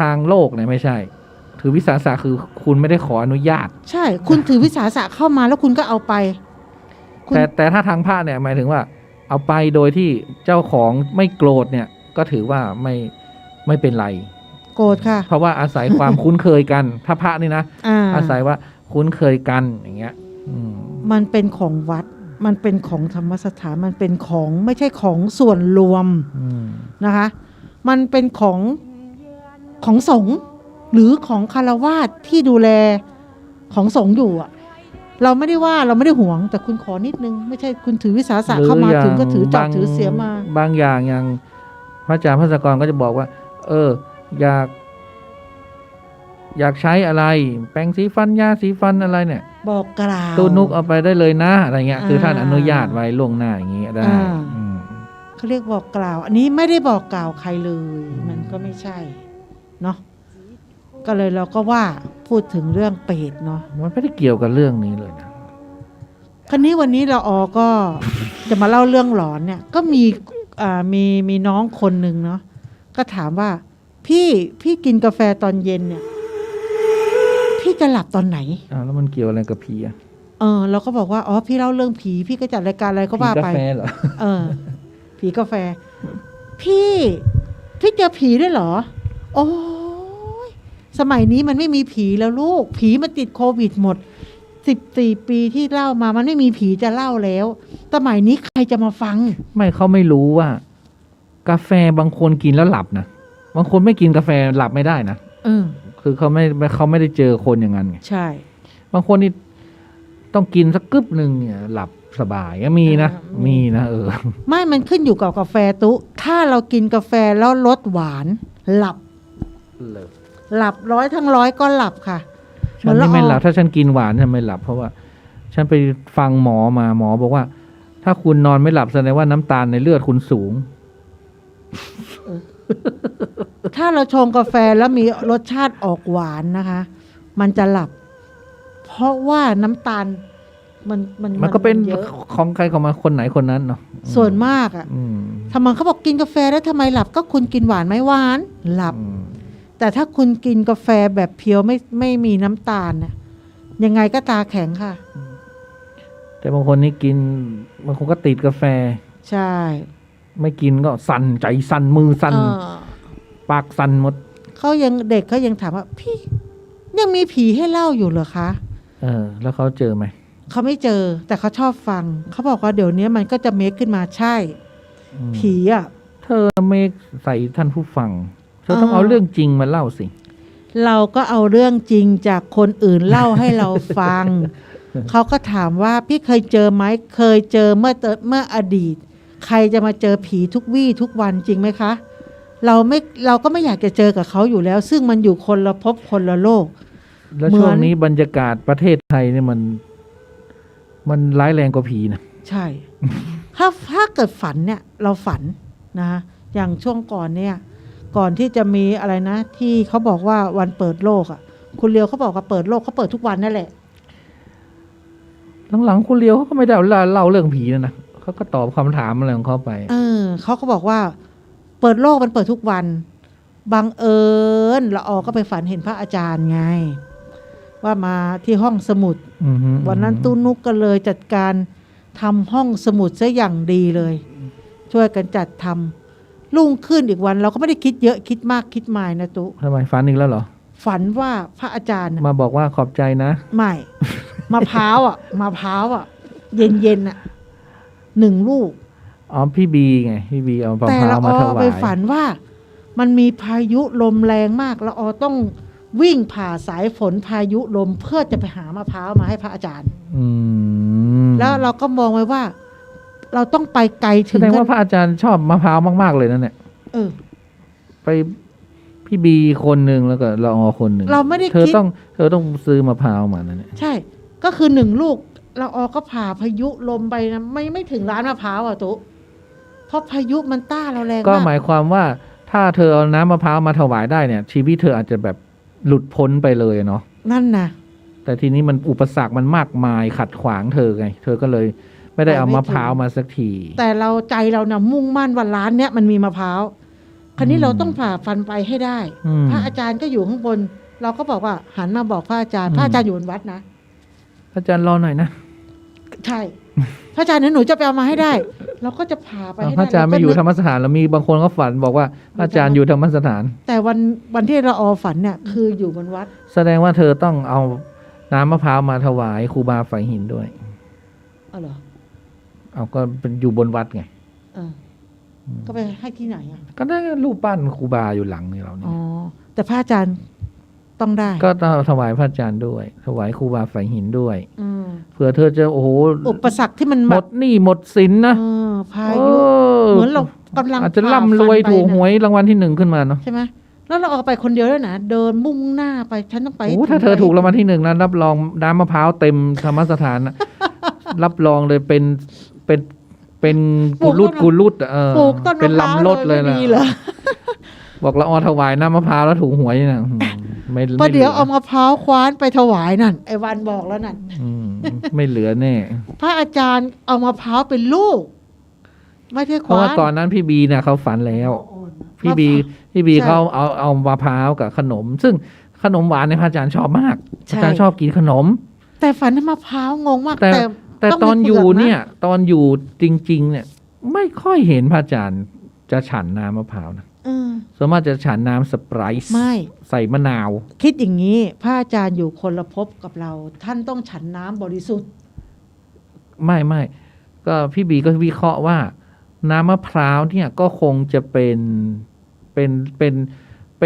Speaker 4: ทางโลกเนี่ยไม่ใช่ ถือวิสาสะคือคุณไม่ได้ขออนุญาต
Speaker 5: ใช่ คุณถือวิสาสะเข้ามาแล้วคุณก็เอาไปคุณ
Speaker 4: แต่ถ้าทางพระเนี่ยหมายถึงว่า เอาไปโดยที่เจ้าของไม่โกรธเนี่ย ก็ถือว่าไม่เป็นไร
Speaker 5: โกรธค่ะ
Speaker 4: เพราะว่าอาศัยความ คุ้นเคยกันถ้าพระนี่นะ
Speaker 5: อา
Speaker 4: ศัยว่าคุ้นเคยกันอย่างเงี้ย
Speaker 5: มันเป็นของวัด มันเป็นของธรรมสถานมันเป็นของไม่ใช่ของส่วนรวมนะคะ มันเป็นของสงฆ์หรือของคารวาสที่ดูแลของสงฆ์อยู่อะเราไม่ได้ว่าเราไม่ได้หวง แต่คุณขอนิดนึง ไม่ใช่คุณถือวิสาสะเข้ามาถึงก็ถือจอบถือเสียมา
Speaker 4: บางอย่างอย่างพระอาจารย์พระสกรก็จะบอกว่า อยากใช้อะไร แปรงสีฟันยาสีฟันอะไรเนี่ย
Speaker 5: บอกกล่าว
Speaker 4: ตู้นุกเอาไปได้เลยนะอะไรเงี้ยคือท่าน
Speaker 5: อ่า
Speaker 4: อนุญาตไว้ล่วงหน้าอย่างเงี้ยได้
Speaker 5: เขาเรียกบอกกล่าว อันนี้ไม่ได้บอกกล่าวใครเลย มันก็ไม่ใช่เนาะก็เลยเราก็ว่าพูดถึงเรื่องเปรตเนาะ
Speaker 4: มันไม่ได้เกี่ยวกับเรื่องนี้เลยนะ
Speaker 5: คราวนี้วันนี้เราก็จะมาเล่าเรื่องหลอนเนี่ย ก็มีน้องคนหนึ่งเนาะก็ถามว่าพี่กินกาแฟตอนเย็นเนี่ย พี่จะหลับตอนไหน
Speaker 4: แล้วมันเกี่ยวอะไรกับผีอ่ะ
Speaker 5: เราก็บอกว่าอ๋อพี่เล่าเรื่องผีพี่ก็จัดรายการอะไรก็ว่า
Speaker 4: ผีกา
Speaker 5: ไป
Speaker 4: แฟเหรอ
Speaker 5: ผีกาแฟ พี่เจอผีด้วยเหรอ โอ้ยสมัยนี้มันไม่มีผีแล้วลูก ผีมันติดโควิดหมด14 ปีที่เล่ามามันไม่มีผีจะเล่าแล้วสมัยนี้ใครจะมาฟัง
Speaker 4: ไม่เขาไม่รู้ว่า กาแฟบางคนกินแล้วหลับนะบางคนไม่กินกาแฟหลับไม่ได้นะคือเขาไม่ได้เจอคนอย่างนั้นไง
Speaker 5: ใช่
Speaker 4: บางคนนี่ต้องกินสักกึ๊บหนึ่งเนี่ยหลับสบายก็มีนะมีนะ
Speaker 5: ไม่มันขึ้นอยู่กับกาแฟตุถ้าเรากินกาแฟแล้วรสหวาน หลับ100 ทั้ง 100ก็หลับค่ะ
Speaker 4: ฉันนี่ไม่หลับถ้าฉันกินหวานฉันไม่หลับเพราะว่า ฉันไปฟังหมอมาหมอบอกว่า ถ้าคุณนอนไม่หลับแสดงว่าน้ำตาลในเลือดคุณสูง
Speaker 5: ถ้าเราชงกาแฟแล้วมีรสชาติออกหวานนะคะ มันจะหลับ เพราะว่าน้ำตาลมัน
Speaker 4: ก็เป็น
Speaker 5: เยอะ
Speaker 4: ของใครของมาคนไหนคนนั้นเนาะ
Speaker 5: ส่วนมากทำไมเขาบอกกินกาแฟแล้วทำไมหลับก็คุณกินหวานไหมหวานหลับ แต่ถ้าคุณกินกาแฟแบบเพียวไม่มีน้ำตาลน่ะยังไงก็ตาแข็งค่ะ
Speaker 4: แต่บางคนนี่กินบางคนก็ติดกาแฟ
Speaker 5: ใช่
Speaker 4: ไม่กินก็สั่นใจสั่นมือสั่นปากสั่นหมด
Speaker 5: เด็กเขายังถามว่าพี่ยังมีผีให้เล่าอยู่เหรอคะ
Speaker 4: แล้วเขาเจอไหม
Speaker 5: เขาไม่เจอแต่เขาชอบฟังเขาบอกว่าเดี๋ยวนี้มันก็จะเมคขึ้นมาใช่ผีอ่ะ
Speaker 4: เธอเมคใส่ท่านผู้ฟังเธอต้องเอาเรื่องจริงมาเล่าสิ
Speaker 5: เราก็เอาเรื่องจริงจากคนอื่นเล่าให้เราฟัง เขาก็ถามว่าพี่เคยเจอไหมเคยเจอเมื่ออดีต ใครจะมาเจอผีทุกวี่ทุกวันจริงไหมคะเราก็ไม่อยากจะเจอกับเขาอยู่แล้ว ซึ่งมันอยู่คนละภพคนละโลก
Speaker 4: แล้วช่วงนี้บรรยากาศประเทศไทยเนี่ยมันร้ายแรงกว่าผีนะ
Speaker 5: ใช่ ถ้าเกิดฝันเนี่ยเราฝันนะอย่างช่วงก่อนเนี่ยก่อนที่จะมีอะไรนะที่เขาบอกว่าวันเปิดโลกอ่ะคุณเลียวเขาบอกว่าเปิดโลกเขาเปิดทุกวันนั่นแหละ
Speaker 4: หลังๆคุณเลียวเขาก็ไม่ได้เล่าเรื่องผีนะเขาก็ตอบคำถามอะไรของเขาไป
Speaker 5: เขาก็บอกว่า เปิดโลกมันเปิดทุกวันบังเอิญละออก็ไปฝันเห็นพระอาจารย์ไง ว่ามาที่ห้องสมุด
Speaker 4: อือฮึ
Speaker 5: วันนั้นตู้นุกก็เลยจัดการทำห้องสมุดซะอย่างดีเลย ช่วยกันจัดทำรุ่งขึ้นอีกวัน เราก็ไม่ได้คิดเยอะคิดมากคิดมายนะตุ๊
Speaker 4: ทำไมฝันอีกแล้วเหรอ
Speaker 5: ฝันว่าพระอาจารย์น่ะ
Speaker 4: มาบอกว่าขอบใจนะ
Speaker 5: ไม่ มะพร้าวอ่ะมะพร้าวอ่ะ เย็นๆอ่ะ1 ลูก
Speaker 4: อ๋อพี่บีไงพี่บีเอามะ
Speaker 5: แต่
Speaker 4: พร้า
Speaker 5: ละ
Speaker 4: ว
Speaker 5: อ
Speaker 4: มาถ
Speaker 5: อ
Speaker 4: วา
Speaker 5: ไป
Speaker 4: ย
Speaker 5: ฝันว่ามันมีพายุลมแรงมากละออต้องวิ่งผ่าสายฝนพายุลมเพื่อจะไปหามะพร้าวมาให้พระอาจารย์
Speaker 4: อืม
Speaker 5: แล้วเราก็มองไว้ว่า เราต้องไปไกล
Speaker 4: แส
Speaker 5: ถึง
Speaker 4: ดงว่าพระอาจารย์ชอบมะพร้าวมากๆเลยนั่นเนี่ย
Speaker 5: เออ
Speaker 4: ไปพี่บีคนหนึ่งแล้วก็ละออคนหนึ่ง
Speaker 5: เราไม่ได้
Speaker 4: เธอ
Speaker 5: คิด
Speaker 4: ต้องซื้อมะพร้าวมานั่นเนี่ย
Speaker 5: ใช่ ก็คือ1 ลูกละออก็ผ่าพายุลมไปนะไม่ถึงร้านมะพร้าวอ่ะตุ๊เพราะพายุมันต้าเราแรง
Speaker 4: ก็ห
Speaker 5: มาก
Speaker 4: มายความว่าถ้าเธอเอาน้ำมะพร้าวมาถวายได้เนี่ย ชีวิตเธออาจจะแบบหลุดพ้นไปเลยเนาะ
Speaker 5: นั่นนะ
Speaker 4: แต่ทีนี้มันอุปสรรคมันมากมายขัดขวางเธอไง เธอก็เลยไม่ได้เอามะพร้าวมาสักที
Speaker 5: แต่เราใจเรานะมุ่งมั่นว่าร้านเนี้ยมันมีมะพร้าวคราวนี้เราต้องผ่าฟันไปให้ได้
Speaker 4: อืม
Speaker 5: พระอาจารย์ก็อยู่ข้างบน เราก็บอกว่าหันมาบอกพระอาจารย์พระอาจารย์อยู่บนวัดนะ
Speaker 4: อาจารย์รอหน่อยนะ
Speaker 5: ใช่ พระอาจารย์หนูจะไปเอามาให้ได้ เราก็จะผ่าไปให้
Speaker 4: พระ
Speaker 5: ได้
Speaker 4: อาจารย์ไม่อยู่ธรรมสถานแล้วมีบางคนก็ฝันบอกว่าพระอาจารย์อยู่ธรรมสถาน
Speaker 5: แต่วันที่เราออฝันเนี่ยคืออยู่บนวัด
Speaker 4: แสดงว่าเธอต้องเอาน้ำมะพร้าวมาถวายครูบาไฝหินด้วย
Speaker 5: อ๋อเหรอ
Speaker 4: เอาก็เป็นอยู่บนวัดไง
Speaker 5: เออก็ไปให้ที่ไหนอ่ะ
Speaker 4: ก็ได้รูปปั้นครูบาอยู่หลังนี่เราเนี่
Speaker 5: อ๋
Speaker 4: ย
Speaker 5: อแต่พระอาจารย์ต้องได้
Speaker 4: ก็ต้องถวายพระอาจารย์ด้วย ถวายครูบาไฝหินด้วย
Speaker 5: อืม
Speaker 4: เผื่อเธอจะโอ้โห
Speaker 5: อุปสรรคที่มัน
Speaker 4: หม
Speaker 5: แบ
Speaker 4: ด
Speaker 5: บ
Speaker 4: หนี้หมดสินนะ
Speaker 5: พายุเหมือนเรากำลัง
Speaker 4: อาจจะร่ำรวย
Speaker 5: ฝ่าฟันไป
Speaker 4: ถูก
Speaker 5: น่ะ
Speaker 4: หวยรางวัลที่ 1ขึ้นมาเนาะ
Speaker 5: ใช่ไหมแล้วเราออกไปคนเดียวด้วยนะเดินมุ่งหน้าไปฉันต้องไป
Speaker 4: โอ้ถ้าเธอถูกรางวัลที่ 1นะรับรองน้ำมะพร้าวเต็มธรรมสถานนะ รับรองเลยเป็นกุลุดอะ
Speaker 5: ปลูกต้น
Speaker 4: เป็น
Speaker 5: มะพร้าว
Speaker 4: ลำรถเลย
Speaker 5: ไม่
Speaker 4: นะ
Speaker 5: มีเหรอ
Speaker 4: บอกละออถวายน้ำมะพร้าวแล้วถูกหวยนะไม่
Speaker 5: พอเดี๋ยว
Speaker 4: ไม่หลื
Speaker 5: เอามะพร้าวคว้านไปถวายนั่นไอ้วันบอกแล้วนั่น
Speaker 4: อืมไม่เหลือแน่
Speaker 5: พระอาจารย์เอามะพร้าวเป็นลูก ไม่ใช่
Speaker 4: เพ
Speaker 5: ค
Speaker 4: ราะ
Speaker 5: ว้า
Speaker 4: ว่าน ก่อนนั้นพี่บีเนี่ยเขาฝันแล้ว พี่บี
Speaker 5: ใช่
Speaker 4: เขาเอามะพร้าวกับขนม ซึ่งขนมหวานในยพระอาจารย์ชอบมาก
Speaker 5: ใช่
Speaker 4: อาจารย์ชอบกินขนม
Speaker 5: แต่ฝันให้มะพร้าวงงมาก
Speaker 4: แต่
Speaker 5: ต้อง
Speaker 4: ตอน
Speaker 5: มี
Speaker 4: อยู่
Speaker 5: ปลืกะ
Speaker 4: เนี่ย ตอนอยู่จริง ๆ เนี่ย ไม่ค่อยเห็นพระอาจารย์จะฉันน้ำมะพร้าวนะ
Speaker 5: เออ
Speaker 4: ส่วนมากจะฉันน้ำสไปร์
Speaker 5: ไม่
Speaker 4: ใส่มะนาว
Speaker 5: คิดอย่างนี้ พระอาจารย์อยู่คนละภพกับเรา ท่านต้องฉันน้ำบริสุทธิ์
Speaker 4: ไม่ก็พี่บีก็วิเคราะห์ว่า น้ำมะพร้าวเนี่ยก็คงจะเป็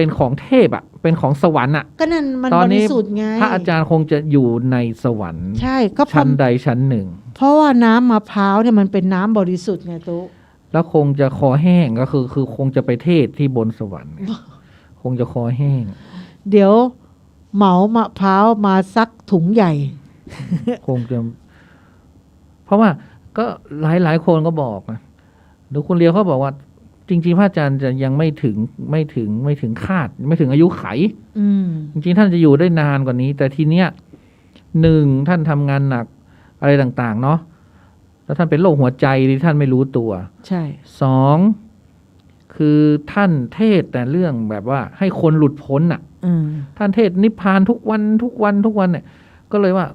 Speaker 4: นของเทพอ่ะ เป็นของสวรรค์อ่ะ
Speaker 5: ก็นั่นมัน
Speaker 4: ตอน
Speaker 5: บ
Speaker 4: นี้
Speaker 5: ริสุทธิ์ไง
Speaker 4: พระอาจารย์คงจะอยู่ในสวรรค์
Speaker 5: ใช่ก็เพ
Speaker 4: ชั้
Speaker 5: ราะ
Speaker 4: นใดชั้นหนึ่ง
Speaker 5: เพราะว่าน้ำมะพร้าวเนี่ยมันเป็นน้ำบริสุทธิ์ไงตุ๊
Speaker 4: แล้วคงจะคอแห้งก็คือคงจะไปเทศที่บนสวรรค์ คงจะคอแห้ง
Speaker 5: เดี๋ยวเหมามะพร้าวมาซักถุงใหญ่
Speaker 4: คงจะ เพราะว่าก็หลายคนก็บอกนะหรือคุณเลียวเขาบอกว่า จริงๆพระอาจารย์จะยังไม่ถึงคาด ไม่ถึงอายุไข
Speaker 5: อืม
Speaker 4: จริงๆท่านจะอยู่ได้นานกว่านี้ แต่ทีเนี้ย1ท่านทำงานหนักอะไรต่างๆเนาะแล้วท่านเป็นโรคหัวใจที่ท่านไม่รู้ตัว
Speaker 5: ใช่
Speaker 4: 2คือท่านเทศแต่เรื่องแบบว่าให้คนหลุดพ้นอ่ะ
Speaker 5: อืม
Speaker 4: ท่านเทศนิพพานทุกวันเนี่ย ก็เลยว่า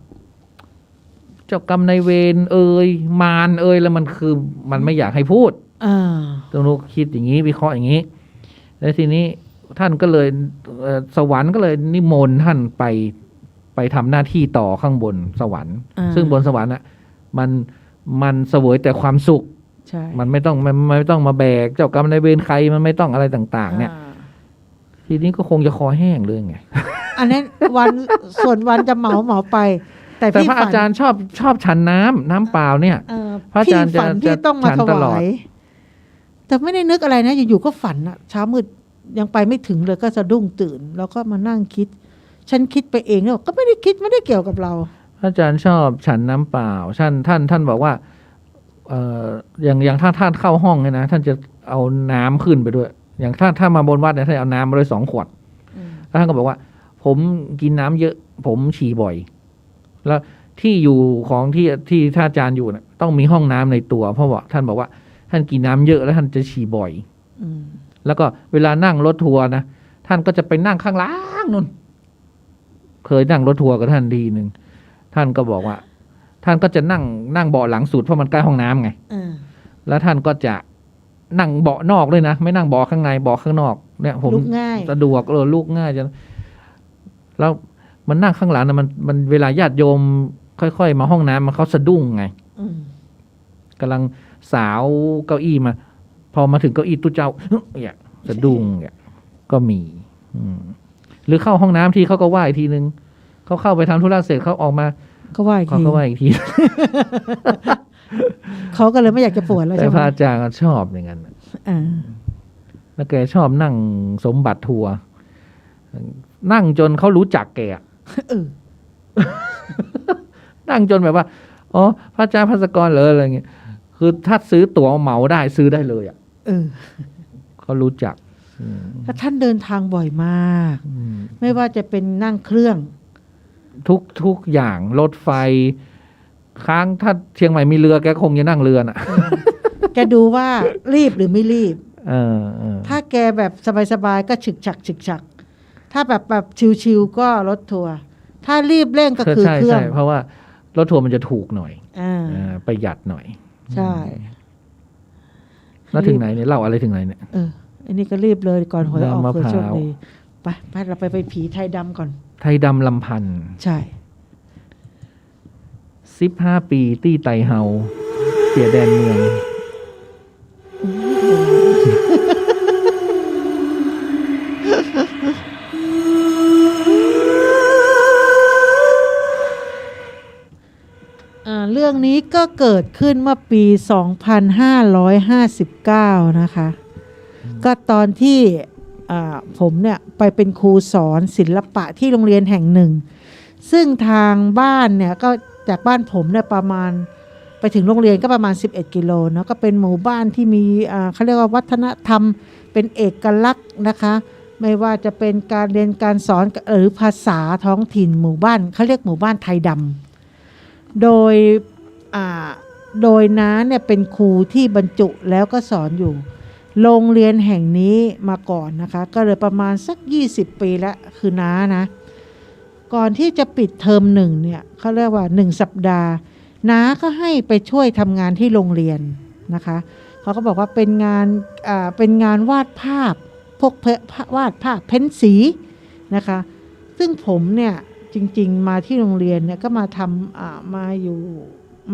Speaker 4: เจ้ากรรมนายเวรมารแล้วมันคือมันไม่อยากให้พูด
Speaker 5: อ่า
Speaker 4: ตรงนู้นคิดอย่างนี้วิเคราะห์อย่างนี้ แล้วทีนี้ท่านก็เลยสวรรค์ก็เลยนิมนต์ท่านไปทำหน้าที่ต่อข้างบนสวรรค์ ซึ่งบนสวรรค์อ่ะมันเสวยแต่ความสุข
Speaker 5: ใช่
Speaker 4: มันไม่ต้องมาแบกเจ้ากรรมนายเวรใครมันไม่ต้องอะไรต่าง ๆ เนี่ย
Speaker 5: อ่า
Speaker 4: ทีนี้ก็คงจะคอแห้งเลยไง
Speaker 5: อันนั้นวัน ส่วนวันจะเหมาไป แต่
Speaker 4: แต่
Speaker 5: พี่
Speaker 4: พระ
Speaker 5: ฝั
Speaker 4: อาน จารย์ชอบฉันน้ำเปล่าเนี่ย
Speaker 5: เออ
Speaker 4: พระอาจารย์
Speaker 5: พี่ฝัน
Speaker 4: จะ
Speaker 5: ที่ต้องมา
Speaker 4: ฉัน
Speaker 5: ถ
Speaker 4: ตลอ
Speaker 5: วา
Speaker 4: ด
Speaker 5: ย แต่ไม่ได้นึกอะไรนะอยู่ๆก็ฝันอะเช้ามืดยังไปไม่ถึงเลยก็สะดุ้งตื่น แล้วก็มานั่งคิด ฉันคิดไปเองแล้วก็ไม่ได้คิดไม่ได้เกี่ยวกับเรา
Speaker 4: พระอาจารย์ชอบฉันน้ำเปล่าท่านบอกว่าอย่างถ้าท่านเข้าห้องเนี่ยนะท่านจะเอาน้ำขึ้นไปด้วย อย่างถ้ามาบนวัดเนี่ยท่านเอาน้ำมาด้วย2 ขวด แล้วท่านก็บอกว่า ผมกินน้ำเยอะ ผมฉี่บ่อย แล้วที่อยู่ของที่ท่านอาจารย์อยู่เนี่ยต้องมีห้องน้ำในตัว เพราะว่าท่านบอกว่าท่านกินน้ำเยอะแล้วท่านจะฉี่บ่อย
Speaker 5: อืม
Speaker 4: แล้วก็เวลานั่งรถทัวร์นะท่านก็จะไปนั่งข้างล่างนู่นเคยนั่งรถทัวร์กับท่านทีหนึ่งท่านก็บอกว่า ท่านก็จะนั่งเบาะหลังสุดเพราะมันใกล้ห้องน้ำไงแล้วท่านก็จะนั่งเบาะนอกเลยนะไม่นั่งเบาะข้างในเบาะข้างนอกเนี่ยผม
Speaker 2: ลุกง่าย
Speaker 4: สะดวกลูกง่ายจะแล้วมันนั่งข้างหลังนะมันเวลาญาติโยมค่อยๆมาห้องน้ำมันเขาสะดุ้งไงกำลังสาวเก้าอี้มา พอมาถึงเก้าอี้ตู้เจ้าเนี่ยสะดุ้งเนี่ยก็มีหรือเข้าห้องน้ำทีเขาก็ว่าอีกทีนึงเขาเข้าไปทำธุระเสร็จเขาออกมา
Speaker 2: ก็ว่าอีก
Speaker 4: เขา
Speaker 2: ที
Speaker 4: ก็ว่าอีกที
Speaker 2: เขาก็เลยไม่อยากจะปวดแล้ว
Speaker 4: แต่
Speaker 2: ใช่ไห
Speaker 4: พ
Speaker 2: ม
Speaker 4: ระอาจารย์ก็ชอบอย่างนั้น แล้วแกชอบนั่งสมบัติทัวร์นั่งจนเขารู้จักแกนั่งจนแบบว่าอ๋อพระอาจารย์ภัสกรเลยอะไรเงี้ยคือถ้าซื้อตั๋วเหมาได้ซื้อได้เลยอ่ะเขารู้จัก
Speaker 2: แล้วท่านเดินทางบ่อยมากไม่ว่าจะเป็นนั่งเครื่อง
Speaker 4: ทุกอย่างรถไฟค้างถ้าเชียงใหม่มีเรือแกคงจะนั่งเรือน่ะ
Speaker 2: แกดูว่ารีบหรือไม่รีบ
Speaker 4: ถ้า
Speaker 2: ถ้าแกแบบสบายๆก็ฉึกฉักถ้าแบบชิวๆก็รถทัวร์ถ้ารีบเร่งก็คือเครื่อง
Speaker 4: เพราะว่ารถทัวร์มันจะถูกหน่อยประหยัดหน่อย
Speaker 2: ใช่
Speaker 4: แล้วถึงไหนเนี่ยเล่าอะไรถึงไหนเนี่ย
Speaker 2: อันนี้ก็รีบเลยก่อนหวยออกเผื่อโชคดีไปเราไปผีไทยดำก่อน
Speaker 4: ไทยดำลำพันธ์
Speaker 2: ใช่
Speaker 4: 15 ปีตี้ไตเฮาเสียแดนเมือง
Speaker 2: เรื่องนี้ก็เกิดขึ้นเมื่อปี 2559 นะคะ ก็ตอนที่ผมเนี่ยไปเป็นครูสอนศิลปะที่โรงเรียนแห่งหนึ่งซึ่งทางบ้านเนี่ยก็จากบ้านผมเนี่ยประมาณไปถึงโรงเรียนก็ประมาณ11 กิโลเนาะก็เป็นหมู่บ้านที่มีเขาเรียกว่าวัฒนธรรมเป็นเอกลักษณ์นะคะไม่ว่าจะเป็นการเรียนการสอนหรือภาษาท้องถิ่นหมู่บ้านเขาเรียกหมู่บ้านไทยดำโดยน้าเนี่ยเป็นครูที่บรรจุแล้วก็สอนอยู่โรงเรียนแห่งนี้มาก่อนนะคะก็เลยประมาณสัก20 ปีแล้วคือน้านะก่อนที่จะปิดเทอม1เนี่ยเขาเรียกว่า1 สัปดาห์น้าก็ให้ไปช่วยทำงานที่โรงเรียนนะคะเขาก็บอกว่าเป็นงานวาดภาพพวกวาดภาพเพ้นสีนะคะซึ่งผมเนี่ยจริงๆมาที่โรงเรียนเนี่ยก็มาทำ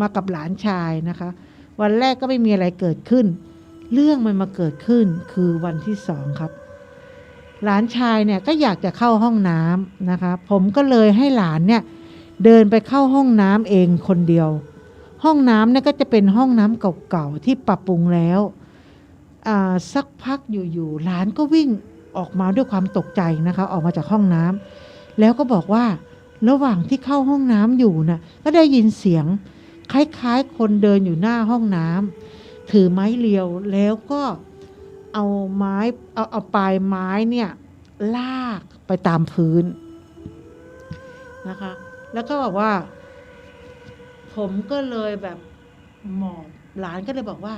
Speaker 2: มากับหลานชายนะคะวันแรกก็ไม่มีอะไรเกิดขึ้นเรื่องมันมาเกิดขึ้นคือวันที่2ครับหลานชายเนี่ยก็อยากจะเข้าห้องน้ำนะคะผมก็เลยให้หลานเนี่ยเดินไปเข้าห้องน้ำเองคนเดียวห้องน้ำเนี่ยก็จะเป็นห้องน้ำเก่าๆที่ปรับปรุงแล้วสักพักอยู่ๆหลานก็วิ่งออกมาด้วยความตกใจนะคะออกมาจากห้องน้ำแล้วก็บอกว่าระหว่างที่เข้าห้องน้ำอยู่น่ะก็ได้ยินเสียงคล้ายๆคนเดินอยู่หน้าห้องน้ำถือไม้เรียวแล้วก็เอาปลายไม้เนี่ยลากไปตามพื้นนะคะแล้วก็บอกว่าผมก็เลยแบบหมอบหลานก็เลยบอกว่า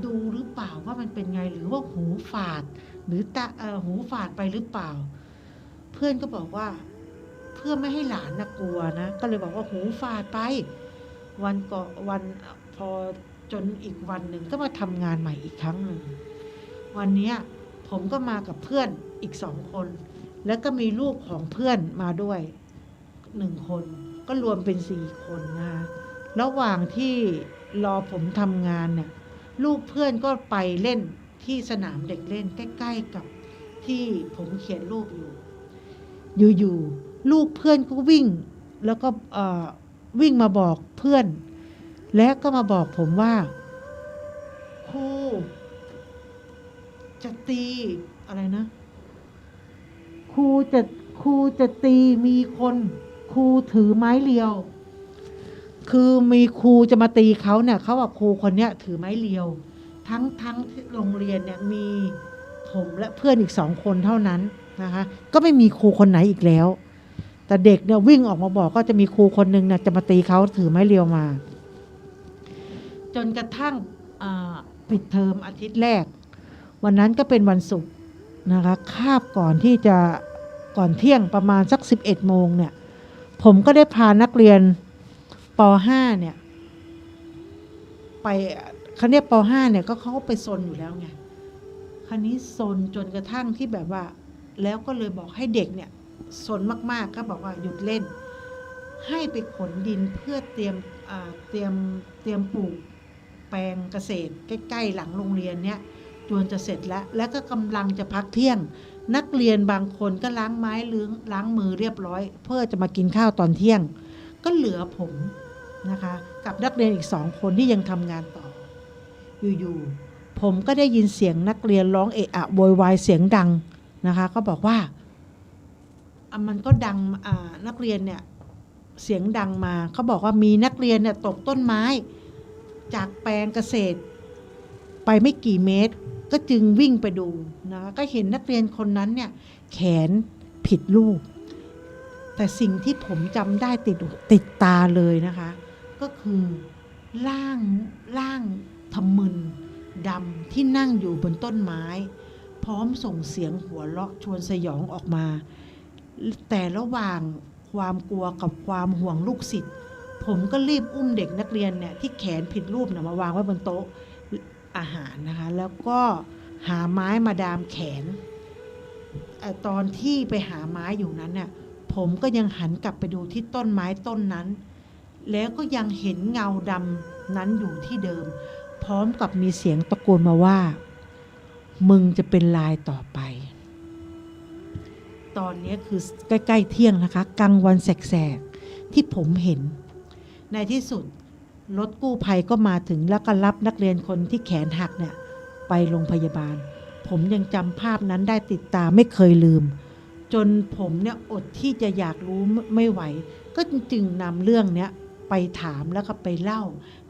Speaker 2: ดูหรือเปล่าว่ามันเป็นไงหรือว่าหูฝาดหรือหูฝาดไปหรือเปล่าเพื่อนก็บอกว่าเพื่อไม่ให้หลานน่ะกลัวนะก็เลยบอกว่าหูฝาดไปวันพอจนอีกวันหนึ่งก็มาทำงานใหม่อีกครั้งหนึ่งวันนี้ผมก็มากับเพื่อนอีก2 คนแล้วก็มีลูกของเพื่อนมาด้วย1 คนก็รวมเป็น4 คนนะคะระหว่างที่รอผมทำงานเนี่ยลูกเพื่อนก็ไปเล่นที่สนามเด็กเล่นใกล้ๆกับที่ผมเขียนรูปอยู่ลูกเพื่อนก็วิ่งแล้วก็วิ่งมาบอกเพื่อนและก็มาบอกผมว่าครูจะตีอะไรนะครูจะตีมีคนครูถือไม้เรียวคือมีครูจะมาตีเขาเนี่ยเขาว่าครูคนเนี้ยถือไม้เรียวทั้งโรงเรียนเนี่ยมีผมและเพื่อนอีก2 คนเท่านั้นนะคะก็ไม่มีครูคนไหนอีกแล้วแต่เด็กเนี่ยวิ่งออกมาบอกก็จะมีครูคนหนึ่งเนี่ยจะมาตีเขาถือไม้เรียวมาจนกระทั่ง
Speaker 5: ปิดเทอมอาทิตย์แรก วันนั้นก็เป็นวันศุกร์นะคะคาบก่อนที่จะก่อนเที่ยงประมาณสัก11 โมงเนี่ยผมก็ได้พานักเรียนป .5 เนี่ยไปคันนี้ป .5 เนี่ยก็เขาไปซนอยู่แล้วไงคันนี้ซนจนกระทั่งที่แบบว่าแล้วก็เลยบอกให้เด็กเนี่ยซนมากๆก็บอกว่าหยุดเล่นให้ไปขนดินเพื่อเตรียมปลูกแปลงเกษตรใกล้ๆหลังโรงเรียนเนี่ยจวนจะเสร็จแล้วก็กำลังจะพักเที่ยงนักเรียนบางคนก็ล้างไม้ล้างมือเรียบร้อยเพื่อจะมากินข้าวตอนเที่ยงก็เหลือผมนะคะกับนักเรียนอีก2 คนที่ยังทำงานต่ออยู่ๆผมก็ได้ยินเสียงนักเรียนร้องเอะอะโวยวายเสียงดังนะคะก็บอกว่ามันก็ดังนักเรียนเนี่ยเสียงดังมาเขาบอกว่ามีนักเรียนเนี่ยตกต้นไม้จากแปลงเกษตรไปไม่กี่เมตรก็จึงวิ่งไปดูนะคะก็เห็นนักเรียนคนนั้นเนี่ยแขนผิดรูปแต่สิ่งที่ผมจำได้ติดตาเลยนะคะก็คือร่างทะมึนดำที่นั่งอยู่บนต้นไม้พร้อมส่งเสียงหัวเราะชวนสยองออกมาแต่ระหว่างความกลัวกับความห่วงลูกศิษย์ผมก็รีบอุ้มเด็กนักเรียนเนี่ยที่แขนผิดรูปเนี่ยมาวางไว้บนโต๊ะอาหารนะคะแล้วก็หาไม้มาดามแขนตอนที่ไปหาไม้อยู่นั้นเนี่ยผมก็ยังหันกลับไปดูที่ต้นไม้ต้นนั้นแล้วก็ยังเห็นเงาดำนั้นอยู่ที่เดิมพร้อมกับมีเสียงตะโกนมาว่ามึงจะเป็นลายต่อไปตอนนี้คือใกล้ๆเที่ยงนะคะกลางวันแสกๆที่ผมเห็นในที่สุดรถกู้ภัยก็มาถึงแล้วก็รับนักเรียนคนที่แขนหักเนี่ยไปโรงพยาบาลผมยังจำภาพนั้นได้ติดตาไม่เคยลืมจนผมเนี่ยอดที่จะอยากรู้ไม่ไหวก็จึงนำเรื่องเนี้ยไปถามแล้วก็ไปเล่า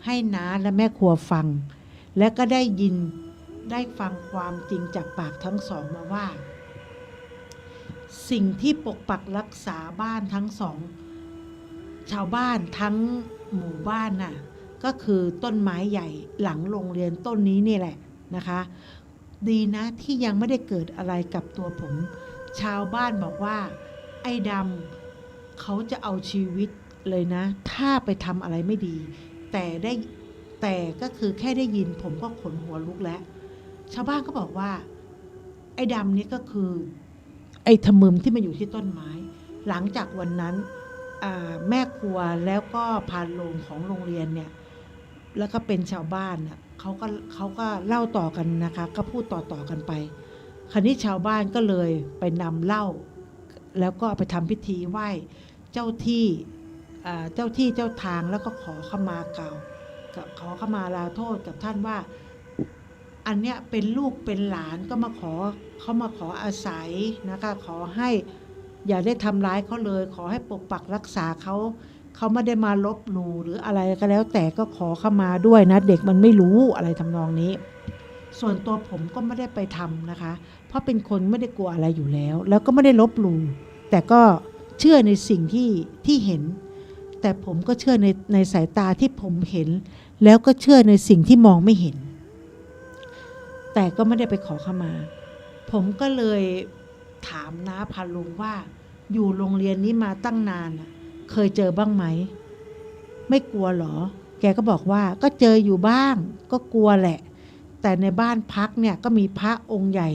Speaker 5: ให้น้าและแม่ครัวฟังและก็ได้ฟังความจริงจากปากทั้งสองมาว่าสิ่งที่ปกปักรักษาบ้านทั้งสองชาวบ้านทั้งหมู่บ้านน่ะก็คือต้นไม้ใหญ่หลังโรงเรียนต้นนี้นี่แหละนะคะดีนะที่ยังไม่ได้เกิดอะไรกับตัวผมชาวบ้านบอกว่าไอ้ดำเขาจะเอาชีวิตเลยนะถ้าไปทำอะไรไม่ดีแต่ก็คือแค่ได้ยินผมก็ขนหัวลุกแล้วชาวบ้านก็บอกว่าไอ้ดำนี่ก็คือไอ้ทะมึมที่มาอยู่ที่ต้นไม้หลังจากวันนั้นแม่ครัวแล้วก็พานโรงของโรงเรียนเนี่ยแล้วก็เป็นชาวบ้านน่ะเขาก็เล่าต่อกันนะคะก็พูดต่อกันไปคราวนี้ชาวบ้านก็เลยไปนำเหล้าแล้วก็ไปทำพิธีไหว้เจ้าที่เจ้าทางแล้วก็ขอขมาขอขมาลาโทษกับท่านว่าอันเนี้ยเป็นลูกเป็นหลานก็มาขออาศัยนะคะขอให้อย่าได้ทำร้ายเขาเลยขอให้ปกปักรักษาเขาไม่ได้มาลบหลู่หรืออะไรก็แล้วแต่ก็ขอเข้ามาด้วยนะเด็กมันไม่รู้อะไรทำนองนี้ส่วนตัวผมก็ไม่ได้ไปทำนะคะเพราะเป็นคนไม่ได้กลัวอะไรอยู่แล้วก็ไม่ได้ลบหลู่แต่ก็เชื่อในสิ่งที่เห็นแต่ผมก็เชื่อในสายตาที่ผมเห็นแล้วก็เชื่อในสิ่งที่มองไม่เห็นแต่ก็ไม่ได้ไปขอเข้ามาผมก็เลยถามน้าพาลุงว่าอยู่โรงเรียนนี้มาตั้งนานเคยเจอบ้างไหมไม่กลัวหรอแกก็บอกว่าก็เจออยู่บ้างก็กลัวแหละแต่ในบ้านพักเนี่ยก็มีพระองค์ใหญ่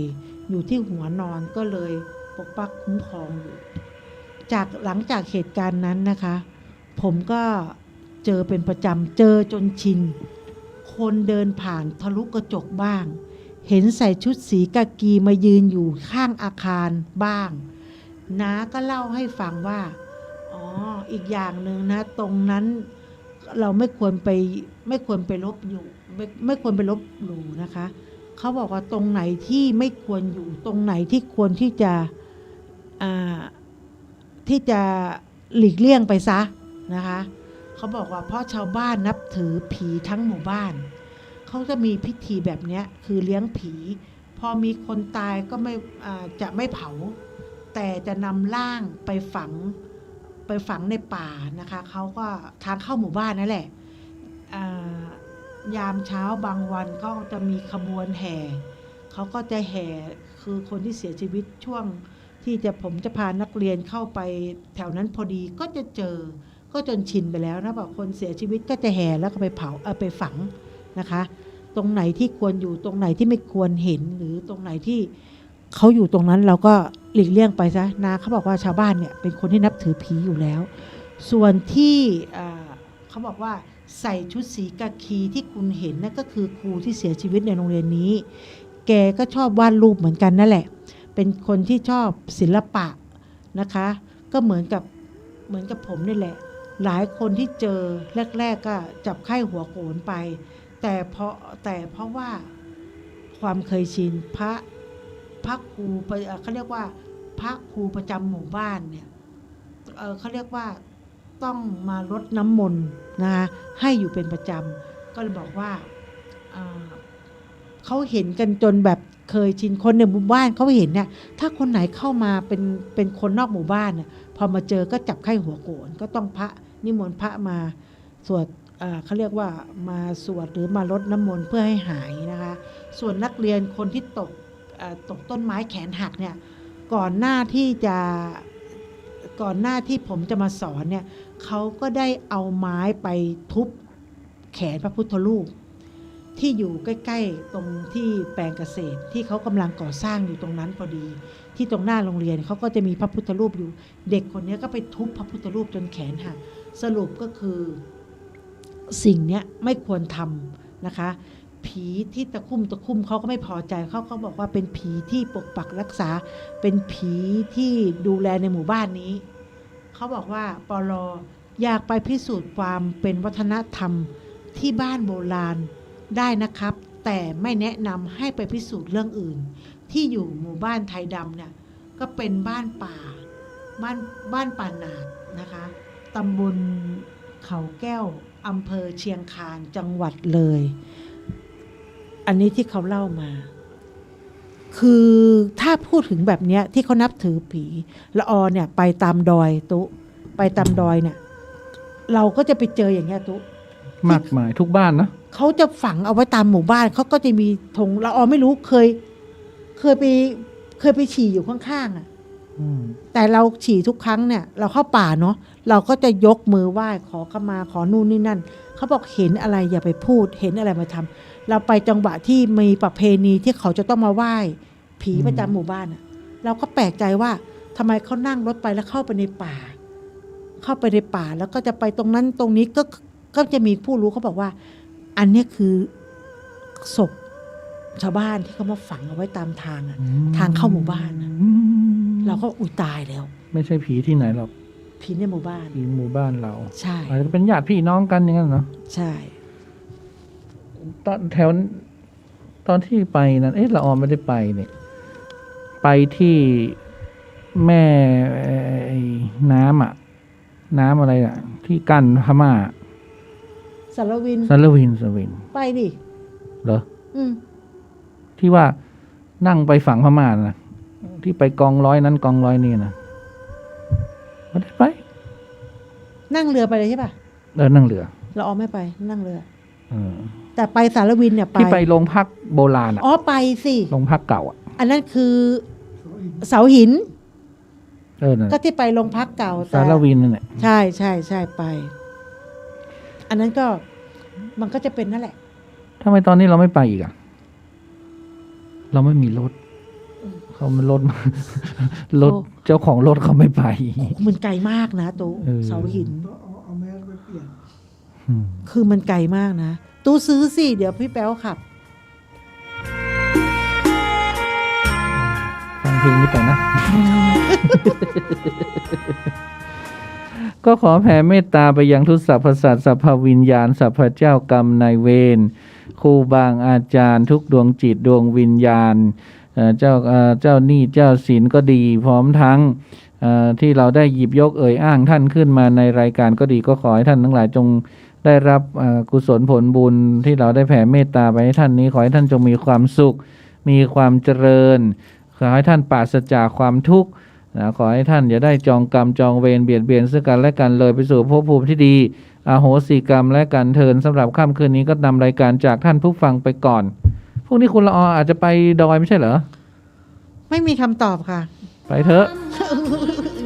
Speaker 5: อยู่ที่หัวนอนก็เลยปกปักคุ้มครองอยู่หลังจากเหตุการณ์นั้นนะคะผมก็เจอเป็นประจำเจอจนชินคนเดินผ่านทะลุกระจกบ้างเห็นใส่ชุดสีกากีมายืนอยู่ข้างอาคารบ้างน้าก็เล่าให้ฟังว่าอีกอย่างหนึ่งนะตรงนั้นเราไม่ควรไปลบอยู่ไม่ควรไปลบหลู่นะคะเขาบอกว่าตรงไหนที่ไม่ควรอยู่ตรงไหนที่ควรที่จะหลีกเลี่ยงไปซะนะคะเขาบอกว่าเพราะชาวบ้านนับถือผีทั้งหมู่บ้านเขาจะมีพิธีแบบนี้คือเลี้ยงผีพอมีคนตายก็จะไม่เผาแต่จะนำร่างไปฝังในป่านะคะเขาก็ทางเข้าหมู่บ้านนั่นแหละ ยามเช้าบางวันก็จะมีขบวนแห่เขาก็จะแห่คือคนที่เสียชีวิตช่วงที่ผมจะพานักเรียนเข้าไปแถวนั้นพอดีก็จะเจอก็จนชินไปแล้วนะบอกคนเสียชีวิตก็จะแห่แล้วก็ไปเผาไปฝังนะคะตรงไหนที่ควรอยู่ตรงไหนที่ไม่ควรเห็นหรือตรงไหนที่เขาอยู่ตรงนั้นเราก็หลีกเลี่ยงไปซะนะเขาบอกว่าชาวบ้านเนี่ยเป็นคนที่นับถือผีอยู่แล้วส่วนที่เขาบอกว่าใส่ชุดสีกากีที่คุณเห็นนั่นก็คือครูที่เสียชีวิตในโรงเรียนนี้แกก็ชอบวาดรูปเหมือนกันนั่นแหละเป็นคนที่ชอบศิลปะนะคะก็เหมือนกับผมนี่แหละหลายคนที่เจอแรกๆก็จับไข้หัวโขนไปแต่เพราะว่าความเคยชินพระครูเขาเรียกว่าพระครูประจำหมู่บ้านเนี่ยเขาเรียกว่าต้องมารดน้ำมนต์นะคะให้อยู่เป็นประจำก็เลยบอกว่าเขาเห็นกันจนแบบเคยชินคนในหมู่บ้านเขาเห็นเนี่ยถ้าคนไหนเข้ามาเป็นคนนอกหมู่บ้านเนี่ยพอมาเจอก็จับไข้หัวโกนก็ต้องพระนิมนต์พระมาสวดเขาเรียกว่ามาสวดหรือมารดน้ำมนต์เพื่อให้หายนะคะส่วนนักเรียนคนที่ตกต้นไม้แขนหักเนี่ยก่อนหน้าที่ผมจะมาสอนเนี่ยเขาก็ได้เอาไม้ไปทุบแขนพระพุทธรูปที่อยู่ใกล้ๆตรงที่แปลงเกษตรที่เขากำลังก่อสร้างอยู่ตรงนั้นพอดีที่ตรงหน้าโรงเรียนเขาก็จะมีพระพุทธรูปอยู่เด็กคนนี้ก็ไปทุบพระพุทธรูปจนแขนหักสรุปก็คือสิ่งนี้ไม่ควรทำนะคะผีที่ตะคุ่มเขาก็ไม่พอใจเขาบอกว่าเป็นผีที่ปกปักรักษาเป็นผีที่ดูแลในหมู่บ้านนี้เขาบอกว่าปลอยากไปพิสูจน์ความเป็นวัฒนธรรมที่บ้านโบราณได้นะครับแต่ไม่แนะนำให้ไปพิสูจน์เรื่องอื่นที่อยู่หมู่บ้านไทยดำเนี่ยก็เป็นบ้านป่าหนาดนะคะตำบลเขาแก้วอำเภอเชียงคานจังหวัดเลยอันนี้ที่เขาเล่ามาคือถ้าพูดถึงแบบเนี้ยที่เขานับถือผีละออเนี่ยไปตามดอยไปตามดอยเนี่ยเราก็จะไปเจออย่างเงี้ยม
Speaker 4: ากมายทุกบ้านนะ
Speaker 5: เขาจะฝังเอาไว้ตามหมู่บ้านเขาก็จะมีธงละออไม่รู้เคยไปฉี่อยู่ข้างๆอ่ะแต่เราฉี่ทุกครั้งเนี่ยเราเข้าป่าเนาะเราก็จะยกมือไหว้ขอขมาขอนู่นนี่นั่นเขาบอกเห็นอะไรอย่าไปพูดเห็นอะไรมาทำเราไปจังหวะที่มีประเพณีที่เขาจะต้องมาไหว้ผีประจำหมู่บ้านอ่ะเราก็แปลกใจว่าทำไมเขานั่งรถไปแล้วเข้าไปในป่าแล้วก็จะไปตรงนั้นตรงนี้ก็จะมีผู้รู้เขาบอกว่าอันนี้คือศพชาวบ้านที่เขามาฝังเอาไว้ตามทางทางเข้าหมู่บ้านเราก็อุยตายแล้ว
Speaker 4: ไม่ใช่ผีที่ไหนหรอก
Speaker 5: ผีในหมู่บ้าน
Speaker 4: ผีหมู่บ้านเรา
Speaker 5: ใช่
Speaker 4: อาจจะเป็นญาติพี่น้องกันอย่างนั้นเนาะ
Speaker 5: ใช่
Speaker 4: ตอนที่ไปนั้นละออไม่ได้ไปเนี่ยไปที่แม่น้ำอะไรอะที่กั้นพม่า
Speaker 5: สารวินไปดิ
Speaker 4: เหรอที่ว่านั่งไปฝั่งพม่านะที่ไปกองร้อยนั้นกองร้อยนี่นะไม่ได้ไป
Speaker 5: นั่งเรือไปเลยใช่ป่ะ
Speaker 4: นั่งเรือ
Speaker 5: เราออกไม่ไปนั่งเรือแต่ไปสารวินเนี่ยไป
Speaker 4: ที่ไปโรงพักโบราณ
Speaker 5: อ๋อไปสิ
Speaker 4: โรงพักเก่า
Speaker 5: อันนั้นคือเสาหินก็ที่ไปโรงพักเก่า
Speaker 4: สารวินนั่นแหละ
Speaker 5: ใช่ไปอันนั้นก็มันก็จะเป็นนั่นแหละ
Speaker 4: ทำไมตอนนี้เราไม่ไปอีกอ่ะเราไม่มีรถเขามันรถเจ้าของรถเขาไม่ไป
Speaker 5: มันไกลมากนะตู้เสาหินเอาแม่ไปเปลี่ยนคือมันไกลมากนะตู้ซื้อสิเดี๋ยวพี่แป๊วขับ
Speaker 4: ฟังเพลงนี้ไปนะ ก็ขอแผ่เมตตาไปยังทุกสรรพสัตว์สรรพวิญญาณสรรพเจ้ากรรมนายเวรครูบางอาจารย์ทุกดวงจิตดวงวิญญาณเจ้าหนี้เจ้าศีลก็ดีพร้อมทั้งที่เราได้หยิบยกเอ่ยอ้างท่านขึ้นมาในรายการก็ดีก็ขอให้ท่านทั้งหลายจงได้รับกุศลผลบุญที่เราได้แผ่เมตตาไปให้ท่านนี้ขอให้ท่านจงมีความสุขมีความเจริญขอให้ท่านปราศจากความทุกข์ขอให้ท่านอย่าได้จองกรรมจองเวรเบียดเบียนซึ่งกันและกันเลยไปสู่ภพภูมิที่ดี อโหสิกรรมและกันเทินสำหรับค่ำคืนนี้ก็นำรายการจากท่านผู้ฟังไปก่อนพรุ่งนี้คุณละออาจจะไปดอยไม่ใช่เหรอ
Speaker 5: ไม่มีคำตอบค่ะ
Speaker 4: ไปเถอะ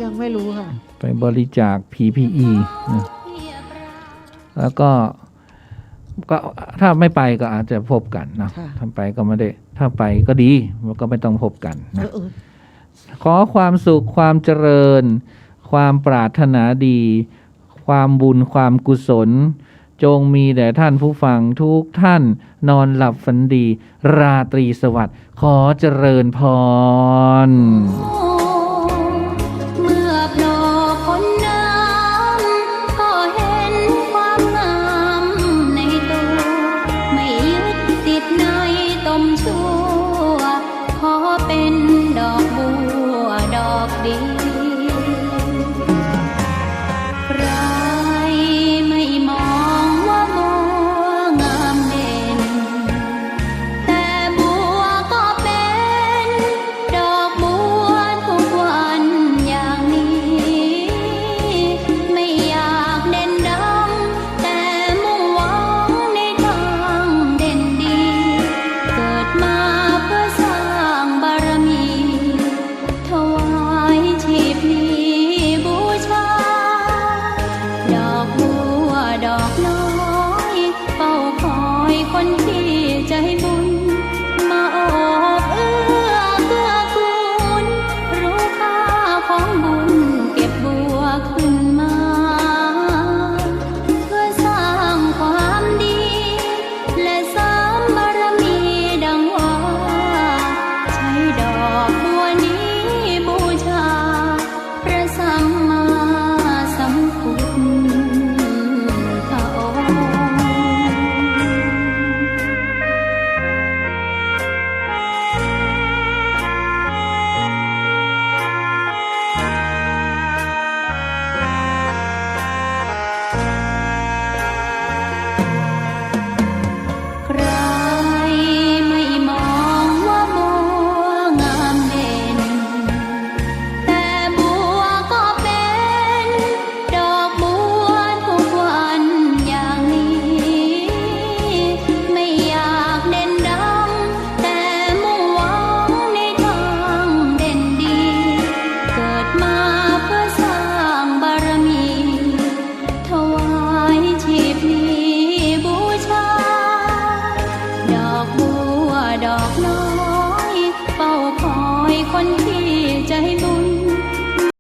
Speaker 5: ยังไม่รู้ค่ะ
Speaker 4: ไปบริจาค PPE นะแล้วก็ถ้าไม่ไปก็อาจจะพบกันนะ
Speaker 5: ค่ะ
Speaker 4: ถ้าไปก็ไม่ได้ถ้าไปก็ดีมันก็ไม่ต้องพบกันนะ
Speaker 5: เออ
Speaker 4: ขอความสุขความเจริญ ความปรารถนาดี ความบุญความกุศล จงมีแด่ท่านผู้ฟังทุกท่านนอนหลับฝันดี ราตรีสวัสดิ์ขอเจริญพร
Speaker 8: เมื่อโผล่พ้นน้ำก็เห็นความงามในตัวไม่ยึดติดในตมชั่วขอเป็นดอกบัวดอกดีใครไม่มองว่าบัวงามเด่นแต่บัวก็เป็นดอกบัวทุกวันอย่างนี้ไม่อยากเด่นดังแต่มุ่งหวังในทางเด่นดีเกิดมาเพื่อสร้างบารมีถวายชีพนี้บูชาดอกบัวดอกน้อยเฝ้าคอยคนที่ใจบุญมาโอบเอื้อเกื้อกูลรู้ค่าของบุญเก็บบัวขึ้นมาเพื่อสร้างความดีและเสริมบารมีดังว่าใช้ดอกบัวนี้บูชาพระสัมมาสัมพุทธองค์ ใครไม่มองว่าบัวงามเด่นแต่บัวก็เป็นดอกบัวทุกวันอย่างนี้ไม่อยากเด่นดังแต่มุ่งหวังในทางเด่นดีเกิดมาเพื่อสร้างบารมีถวายชีพนี้บูชาดอกบัวดอกน้อยเฝ้าคอยคนที่